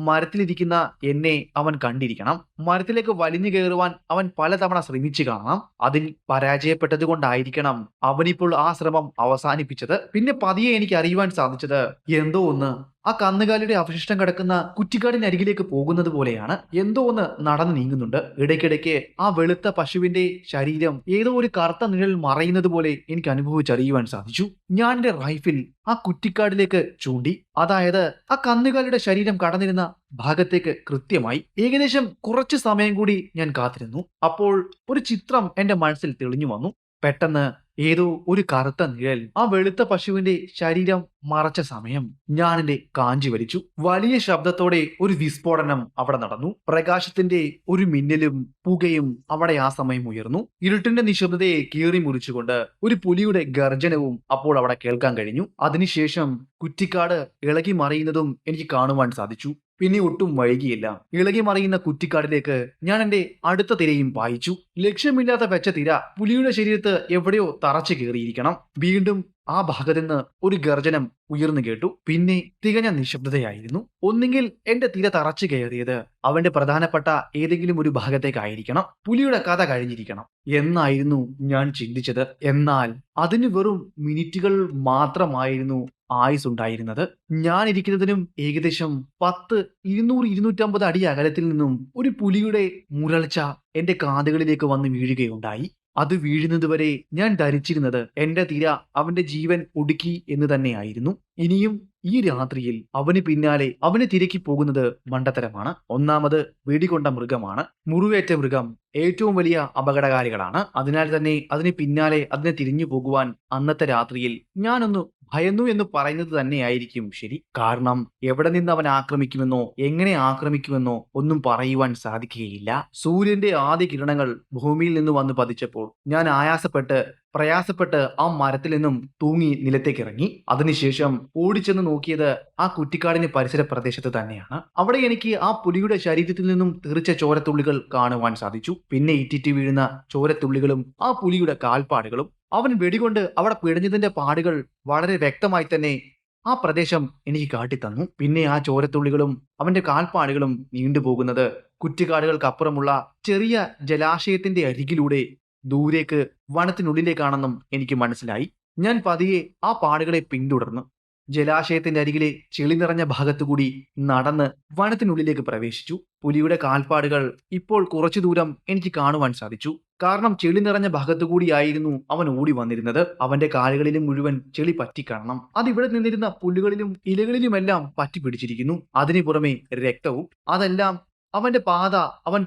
മരത്തിലിരിക്കുന്ന എന്നെ അവൻ കണ്ടിരിക്കണം. മരത്തിലേക്ക് വലിഞ്ഞു കയറുവാൻ അവൻ പലതവണ ശ്രമിച്ചു കാണാം. അതിൽ പരാജയപ്പെട്ടത് കൊണ്ടായിരിക്കണം അവനിപ്പോൾ ആ ശ്രമം അവസാനിപ്പിച്ചത്. പിന്നെ പതിയെ എനിക്ക് അറിയുവാൻ സാധിച്ചത് എന്തോ ഒന്ന് ആ കന്നുകാലിയുടെ അവശിഷ്ടം കിടക്കുന്ന കുറ്റിക്കാടിനരികിലേക്ക് പോകുന്നത് പോലെയാണ്. എന്തോ ഒന്ന് നടന്നു നീങ്ങുന്നുണ്ട്. ഇടയ്ക്കിടയ്ക്ക് ആ വെളുത്ത പശുവിന്റെ ശരീരം ഏതോ ഒരു കറുത്ത നിഴൽ മറയുന്നത് പോലെ എനിക്ക് അനുഭവിച്ചറിയുവാൻ സാധിച്ചു. ഞാൻ എന്റെ റൈഫിൽ ആ കുറ്റിക്കാടിലേക്ക് ചൂണ്ടി. അതായത് ആ കന്നുകാലിയുടെ ശരീരം കടന്നിരുന്ന ഭാഗത്തേക്ക് കൃത്യമായി. ഏകദേശം കുറച്ചു സമയം കൂടി ഞാൻ കാത്തിരുന്നു. അപ്പോൾ ഒരു ചിത്രം എന്റെ മനസ്സിൽ തെളിഞ്ഞു വന്നു. പെട്ടെന്ന് ഏതോ ഒരു കറുത്ത നിഴൽ ആ വെളുത്ത പശുവിന്റെ ശരീരം മറച്ച സമയം ഞാൻ എന്റെ കാഞ്ചി വലിച്ചു. വലിയ ശബ്ദത്തോടെ ഒരു വിസ്ഫോടനം അവിടെ നടന്നു. പ്രകാശത്തിന്റെ ഒരു മിന്നലും പുകയും അവിടെ ആ സമയം ഉയർന്നു. ഇരുട്ടിന്റെ നിശബ്ദതയെ കീറി മുറിച്ചുകൊണ്ട് ഒരു പുലിയുടെ ഗർജനവും അപ്പോൾ അവിടെ കേൾക്കാൻ കഴിഞ്ഞു. അതിനുശേഷം കുറ്റിക്കാട് ഇളകി മറിയുന്നതും എനിക്ക് കാണുവാൻ സാധിച്ചു. പിന്നെ ഒട്ടും വൈകിയില്ല. ഇളകി മറിയുന്ന കുറ്റിക്കാടിലേക്ക് ഞാൻ എന്റെ അടുത്ത തിരയും പായിച്ചു. ലക്ഷ്യമില്ലാതെ വെച്ച തിര പുലിയുടെ ശരീരത്ത് എവിടെയോ തറച്ചു കയറിയിരിക്കണം. വീണ്ടും ആ ഭാഗത്തുനിന്ന് ഒരു ഗർജനം ഉയർന്നു കേട്ടു. പിന്നെ തികഞ്ഞ നിശബ്ദതയായിരുന്നു. ഒന്നുകിൽ എന്റെ തിര തറച്ചു കയറിയത് അവന്റെ പ്രധാനപ്പെട്ട ഏതെങ്കിലും ഒരു ഭാഗത്തേക്കായിരിക്കണം. പുലിയുടെ കഥ കഴിഞ്ഞിരിക്കണം എന്നായിരുന്നു ഞാൻ ചിന്തിച്ചത്. എന്നാൽ അതിന് വെറും മിനിറ്റുകൾ മാത്രമായിരുന്നു ആയുസ് ഉണ്ടായിരുന്നത്. ഞാൻ ഇരിക്കുന്നതിനും ഏകദേശം 10, 200, 250 അടി അകലത്തിൽ നിന്നും ഒരു പുലിയുടെ മുരൾച്ച എന്റെ കാതുകളിലേക്ക് വന്ന് വീഴുകയുണ്ടായി. അത് വീഴുന്നതുവരെ ഞാൻ ധരിച്ചിരുന്നത് എന്റെ തിര അവന്റെ ജീവൻ ഒടുക്കി എന്ന് തന്നെയായിരുന്നു. ഇനിയും ഈ രാത്രിയിൽ അവന് പിന്നാലെ അവന് തിരക്കി പോകുന്നത് മണ്ടത്തരമാണ്. ഒന്നാമത് വെടികൊണ്ട മൃഗമാണ്. മുറിവേറ്റ മൃഗം ഏറ്റവും വലിയ അപകടകാരികളാണ്. അതിനാൽ തന്നെ അതിന് പിന്നാലെ അതിനെ തിരിഞ്ഞു പോകുവാൻ അന്നത്തെ രാത്രിയിൽ ഞാനൊന്ന് ഭയന്നു എന്ന് പറയുന്നത് തന്നെയായിരിക്കും ശരി. കാരണം എവിടെ നിന്ന് അവൻ ആക്രമിക്കുമെന്നോ എങ്ങനെ ആക്രമിക്കുമെന്നോ ഒന്നും പറയുവാൻ സാധിക്കുകയില്ല. സൂര്യന്റെ ആദ്യ കിരണങ്ങൾ ഭൂമിയിൽ നിന്ന് വന്ന് പതിച്ചപ്പോൾ ഞാൻ പ്രയാസപ്പെട്ട് ആ മരത്തിൽ നിന്നും തൂങ്ങി നിലത്തേക്ക് ഇറങ്ങി. അതിനുശേഷം ഓടിച്ചെന്ന് നോക്കിയത് ആ കുറ്റിക്കാടിന് പരിസര പ്രദേശത്ത് തന്നെയാണ്. അവിടെ എനിക്ക് ആ പുലിയുടെ ശരീരത്തിൽ നിന്നും തെറിച്ച ചോരത്തുള്ളികൾ കാണുവാൻ സാധിച്ചു. പിന്നെ ഇറ്റിറ്റ് വീഴുന്ന ചോരത്തുള്ളികളും ആ പുലിയുടെ കാൽപ്പാടുകളും. അവൻ വെടികൊണ്ട് അവിടെ പിടഞ്ഞതിന്റെ പാടുകൾ വളരെ വ്യക്തമായി തന്നെ ആ പ്രദേശം എനിക്ക് കാട്ടിത്തന്നു. പിന്നെ ആ ചോരത്തുള്ളികളും അവന്റെ കാൽപ്പാടുകളും നീണ്ടുപോകുന്നത് കുറ്റിക്കാടുകൾക്കപ്പുറമുള്ള ചെറിയ ജലാശയത്തിന്റെ അരികിലൂടെ ദൂരേക്ക് വനത്തിനുള്ളിലേക്കാണെന്നും എനിക്ക് മനസ്സിലായി. ഞാൻ പതിയെ ആ പാടുകളെ പിന്തുടർന്നു ജലാശയത്തിന്റെ അരികിലെ ചെളി നിറഞ്ഞ ഭാഗത്തുകൂടി നടന്ന് വനത്തിനുള്ളിലേക്ക് പ്രവേശിച്ചു. പുലിയുടെ കാൽപ്പാടുകൾ ഇപ്പോൾ കുറച്ചു ദൂരം എനിക്ക് കാണുവാൻ സാധിച്ചു. കാരണം ചെളി നിറഞ്ഞ ഭാഗത്തുകൂടിയായിരുന്നു അവൻ ഓടി വന്നിരുന്നത്. അവന്റെ കാലുകളിലും മുഴുവൻ ചെളി പറ്റിക്കാണണം. അതിവിടെ നിന്നിരുന്ന പുല്ലുകളിലും ഇലകളിലുമെല്ലാം പറ്റിപ്പിടിച്ചിരിക്കുന്നു. അതിനു പുറമെ രക്തവും. അതെല്ലാം അവന്റെ പാത അവൻ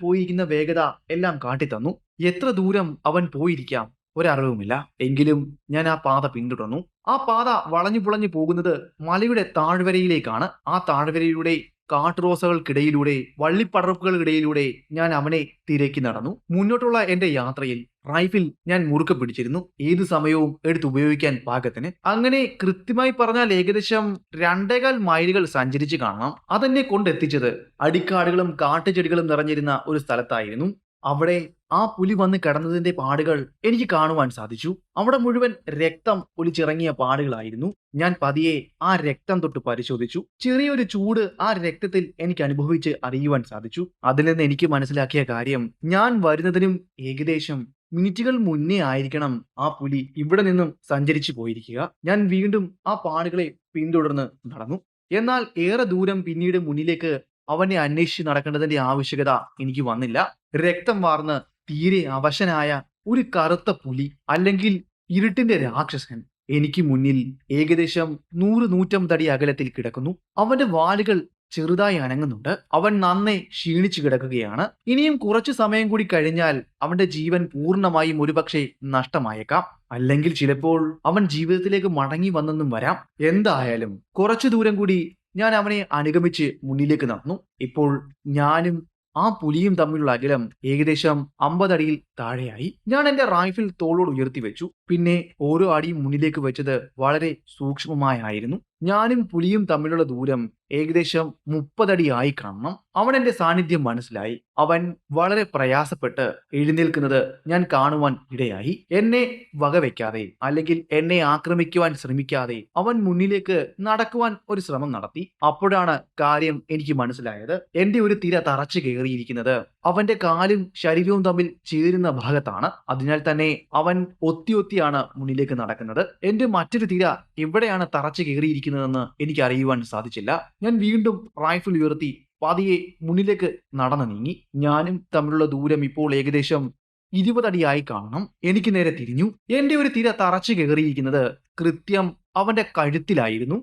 പോയിരിക്കുന്ന വേഗത എല്ലാം കാട്ടിത്തന്നു. എത്ര ദൂരം അവൻ പോയിരിക്കാം ഒരറിവുമില്ല. എങ്കിലും ഞാൻ ആ പാത പിന്തുടർന്നു. ആ പാത വളഞ്ഞു പുളഞ്ഞു പോകുന്നത് മലയുടെ താഴ്വരയിലേക്കാണ്. ആ താഴ്വരയിലൂടെ കാട്ടുറോസകൾക്കിടയിലൂടെ വള്ളിപ്പടർപ്പുകൾക്കിടയിലൂടെ ഞാൻ അവനെ തിരക്കി നടന്നു. മുന്നോട്ടുള്ള എന്റെ യാത്രയിൽ റൈഫിൽ ഞാൻ മുറുക്കെ പിടിച്ചിരുന്നു. ഏതു സമയവും എടുത്ത് ഉപയോഗിക്കാൻ പാകത്തിന്. അങ്ങനെ കൃത്യമായി പറഞ്ഞാൽ ഏകദേശം 2.25 മൈലുകൾ സഞ്ചരിച്ച് കാണണം. അതെന്നെ കൊണ്ടെത്തിച്ചത് അടിക്കാടുകളും കാട്ടുചെടികളും നിറഞ്ഞിരുന്ന ഒരു സ്ഥലത്തായിരുന്നു. അവിടെ ആ പുലി വന്ന് കിടന്നതിന്റെ പാടുകൾ എനിക്ക് കാണുവാൻ സാധിച്ചു. അവിടെ മുഴുവൻ രക്തം ഒലിച്ചിറങ്ങിയ പാടുകളായിരുന്നു. ഞാൻ പതിയെ ആ രക്തം തൊട്ട് പരിശോധിച്ചു. ചെറിയൊരു ചൂട് ആ രക്തത്തിൽ എനിക്ക് അനുഭവിച്ച് അറിയുവാൻ സാധിച്ചു. അതിൽ നിന്ന് എനിക്ക് മനസ്സിലാക്കിയ കാര്യം, ഞാൻ വരുന്നതിനും ഏകദേശം മിനിറ്റുകൾ മുന്നേ ആയിരിക്കണം ആ പുലി ഇവിടെ നിന്നും സഞ്ചരിച്ചു പോയിരിക്കുക. ഞാൻ വീണ്ടും ആ പാടുകളെ പിന്തുടർന്ന് നടന്നു. എന്നാൽ ഏറെ ദൂരം പിന്നീട് മുന്നിലേക്ക് അവനെ അന്വേഷിച്ച് നടക്കേണ്ടതിന്റെ ആവശ്യകത എനിക്ക് വന്നില്ല. രക്തം വാർന്ന് തീരെ അവശനായ ഒരു കറുത്ത പുലി, അല്ലെങ്കിൽ ഇരുട്ടിന്റെ രാക്ഷസൻ എനിക്ക് മുന്നിൽ ഏകദേശം 100-150 അടി അകലത്തിൽ കിടക്കുന്നു. അവന്റെ വാലുകൾ ചെറുതായി അനങ്ങുന്നുണ്ട്. അവൻ നന്നേ ക്ഷീണിച്ചു കിടക്കുകയാണ്. ഇനിയും കുറച്ചു സമയം കൂടി കഴിഞ്ഞാൽ അവന്റെ ജീവൻ പൂർണ്ണമായും ഒരുപക്ഷെ നഷ്ടമായേക്കാം. അല്ലെങ്കിൽ ചിലപ്പോൾ അവൻ ജീവിതത്തിലേക്ക് മടങ്ങി വന്നെന്നും വരാം. എന്തായാലും കുറച്ചു ദൂരം കൂടി ഞാൻ അവനെ അനുഗമിച്ച് മുന്നിലേക്ക് നടന്നു. ഇപ്പോൾ ഞാനും ആ പുലിയും തമ്മിലുള്ള അകലം ഏകദേശം 50 അടിയിൽ താഴെയായി. ഞാൻ എന്റെ റൈഫിൾ തോളോട് ഉയർത്തി വെച്ചു. പിന്നെ ഓരോ അടിയും മുന്നിലേക്ക് വെച്ചത് വളരെ സൂക്ഷ്മമായിരുന്നു. ഞാനും പുലിയും തമ്മിലുള്ള ദൂരം ഏകദേശം 30 അടി ആയി കാണണം. അവൻ എന്റെ സാന്നിധ്യം മനസ്സിലായി. അവൻ വളരെ പ്രയാസപ്പെട്ട് എഴുന്നേൽക്കുന്നത് ഞാൻ കാണുവാൻ ഇടയായി. എന്നെ വകവെക്കാതെ, അല്ലെങ്കിൽ എന്നെ ആക്രമിക്കുവാൻ ശ്രമിക്കാതെ അവൻ മുന്നിലേക്ക് നടക്കുവാൻ ഒരു ശ്രമം നടത്തി. അപ്പോഴാണ് കാര്യം എനിക്ക് മനസ്സിലായത്. എന്റെ ഒരു തിര തറച്ചു കയറിയിരിക്കുന്നത് അവന്റെ കാലും ശരീരവും തമ്മിൽ ചേരുന്ന ഭാഗത്താണ്. അതിനാൽ തന്നെ അവൻ ഒത്തിയാണ് മുന്നിലേക്ക് നടക്കുന്നത്. എന്റെ മറ്റൊരു തിര എവിടെയാണ് തറച്ചു കയറിയിരിക്കുന്നതെന്ന് എനിക്ക് അറിയുവാൻ സാധിച്ചില്ല. ഞാൻ വീണ്ടും റൈഫിൾ ഉയർത്തി പതിയെ മുന്നിലേക്ക് നടന്നു നീങ്ങി. ഞാനും തമ്മിലുള്ള ദൂരം ഇപ്പോൾ ഏകദേശം 20 അടിയായി കാണണം. എനിക്ക് നേരെ തിരിഞ്ഞു. എന്റെ ഒരു തിര തറച്ചു കയറിയിരിക്കുന്നത് കൃത്യം അവന്റെ കഴുത്തിലായിരുന്നു.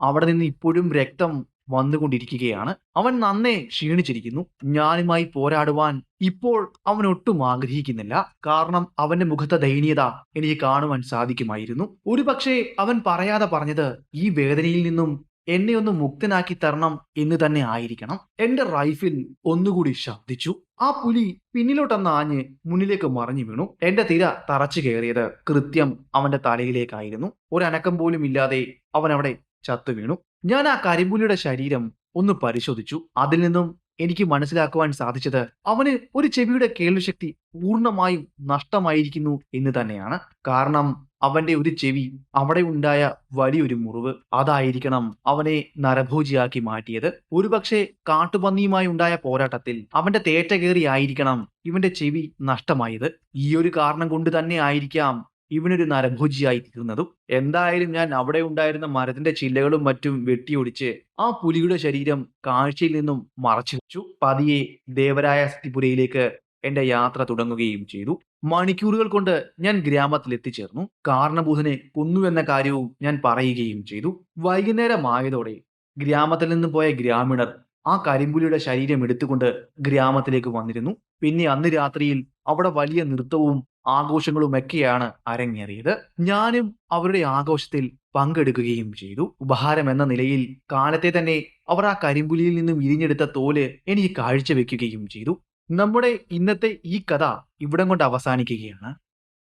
അവിടെ നിന്ന് ഇപ്പോഴും രക്തം വന്നുകൊണ്ടിരിക്കുകയാണ്. അവൻ നന്നേ ക്ഷീണിച്ചിരിക്കുന്നു. ഞാനുമായി പോരാടുവാൻ ഇപ്പോൾ അവൻ ഒട്ടും ആഗ്രഹിക്കുന്നില്ല. കാരണം അവന്റെ മുഖത്തെ ദയനീയത എനിക്ക് കാണുവാൻ സാധിക്കുമായിരുന്നു. ഒരുപക്ഷേ അവൻ പറയാതെ പറഞ്ഞത് ഈ വേദനയിൽ നിന്നും എന്നെ ഒന്ന് മുക്തനാക്കി തരണം എന്ന് തന്നെ ആയിരിക്കണം. എന്റെ റൈഫിൽ ഒന്നുകൂടി ശബ്ദിച്ചു. ആ പുലി പിന്നിലോട്ടൊന്ന് ആഞ്ഞ് മുന്നിലേക്ക് മറിഞ്ഞു വീണു. എന്റെ തിര തറച്ചു കയറിയത് കൃത്യം അവന്റെ തലയിലേക്കായിരുന്നു. ഒരനക്കം പോലും ഇല്ലാതെ അവൻ അവിടെ ചത്തു വീണു. ഞാൻ ആ കരിമ്പുലിയുടെ ശരീരം ഒന്ന് പരിശോധിച്ചു. അതിൽ നിന്നും എനിക്ക് മനസ്സിലാക്കുവാൻ സാധിച്ചത് അവന് ഒരു ചെവിയുടെ കേൾവിശക്തി പൂർണ്ണമായും നഷ്ടമായിരിക്കുന്നു എന്ന് തന്നെയാണ്. കാരണം അവന്റെ ഒരു ചെവി അവിടെ ഉണ്ടായ വലിയൊരു മുറിവ് അതായിരിക്കണം അവനെ നരഭോജിയാക്കി മാറ്റിയത്. ഒരുപക്ഷെ കാട്ടുപന്നിയുമായി ഉണ്ടായ പോരാട്ടത്തിൽ അവന്റെ തേറ്റ കയറിയായിരിക്കണം ഇവന്റെ ചെവി നഷ്ടമായത്. ഈ ഒരു കാരണം കൊണ്ട് തന്നെ ആയിരിക്കാം ഇവനൊരു നരഭോജിയായി തീർന്നതും. എന്തായാലും ഞാൻ അവിടെ ഉണ്ടായിരുന്ന മരത്തിന്റെ ചില്ലകളും മറ്റും വെട്ടിയൊടിച്ച് ആ പുലിയുടെ ശരീരം കാഴ്ചയിൽ നിന്നും മറച്ചു വെച്ചു. പതിയെ ദേവരായ സ്ഥിതിപുരയിലേക്ക് എന്റെ യാത്ര തുടങ്ങുകയും ചെയ്തു. മണിക്കൂറുകൾ കൊണ്ട് ഞാൻ ഗ്രാമത്തിൽ എത്തിച്ചേർന്നു. കാരണഭൂതനെ കൊന്നുവെന്ന കാര്യവും ഞാൻ പറയുകയും ചെയ്തു. വൈകുന്നേരമായതോടെ ഗ്രാമത്തിൽ നിന്ന് പോയ ഗ്രാമീണർ ആ കരിമ്പുലിയുടെ ശരീരം എടുത്തുകൊണ്ട് ഗ്രാമത്തിലേക്ക് വന്നിരുന്നു. പിന്നെ അന്ന് രാത്രിയിൽ അവിടെ വലിയ നൃത്തവും ആഘോഷങ്ങളുമൊക്കെയാണ് അരങ്ങേറിയത്. ഞാനും അവരുടെ ആഘോഷത്തിൽ പങ്കെടുക്കുകയും ചെയ്തു. ഉപഹാരം എന്ന നിലയിൽ കാലത്തെ തന്നെ അവർ ആ കരിമ്പുലിയിൽ നിന്നും ഇരിഞ്ഞെടുത്ത തോല് എനിക്ക് കാഴ്ചവെക്കുകയും ചെയ്തു. നമ്മുടെ ഇന്നത്തെ ഈ കഥ ഇവിടം കൊണ്ട് അവസാനിക്കുകയാണ്.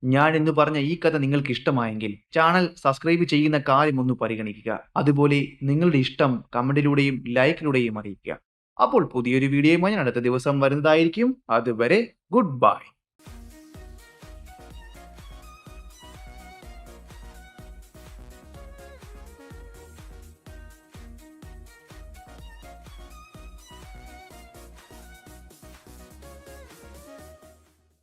ഞാൻ ഇന്ന് പറഞ്ഞ ഈ കഥ നിങ്ങൾക്ക് ഇഷ്ടമായെങ്കിൽ ചാനൽ സബ്സ്ക്രൈബ് ചെയ്യുന്ന കാര്യം ഒന്ന് പരിഗണിക്കുക. അതുപോലെ നിങ്ങളുടെ ഇഷ്ടം കമന്റിലൂടെയും ലൈക്കിലൂടെയും അറിയിക്കുക. അപ്പോൾ പുതിയൊരു വീഡിയോയുമായി ഞാൻ അടുത്ത ദിവസം വരുന്നതായിരിക്കും. അതുവരെ ഗുഡ് ബൈ.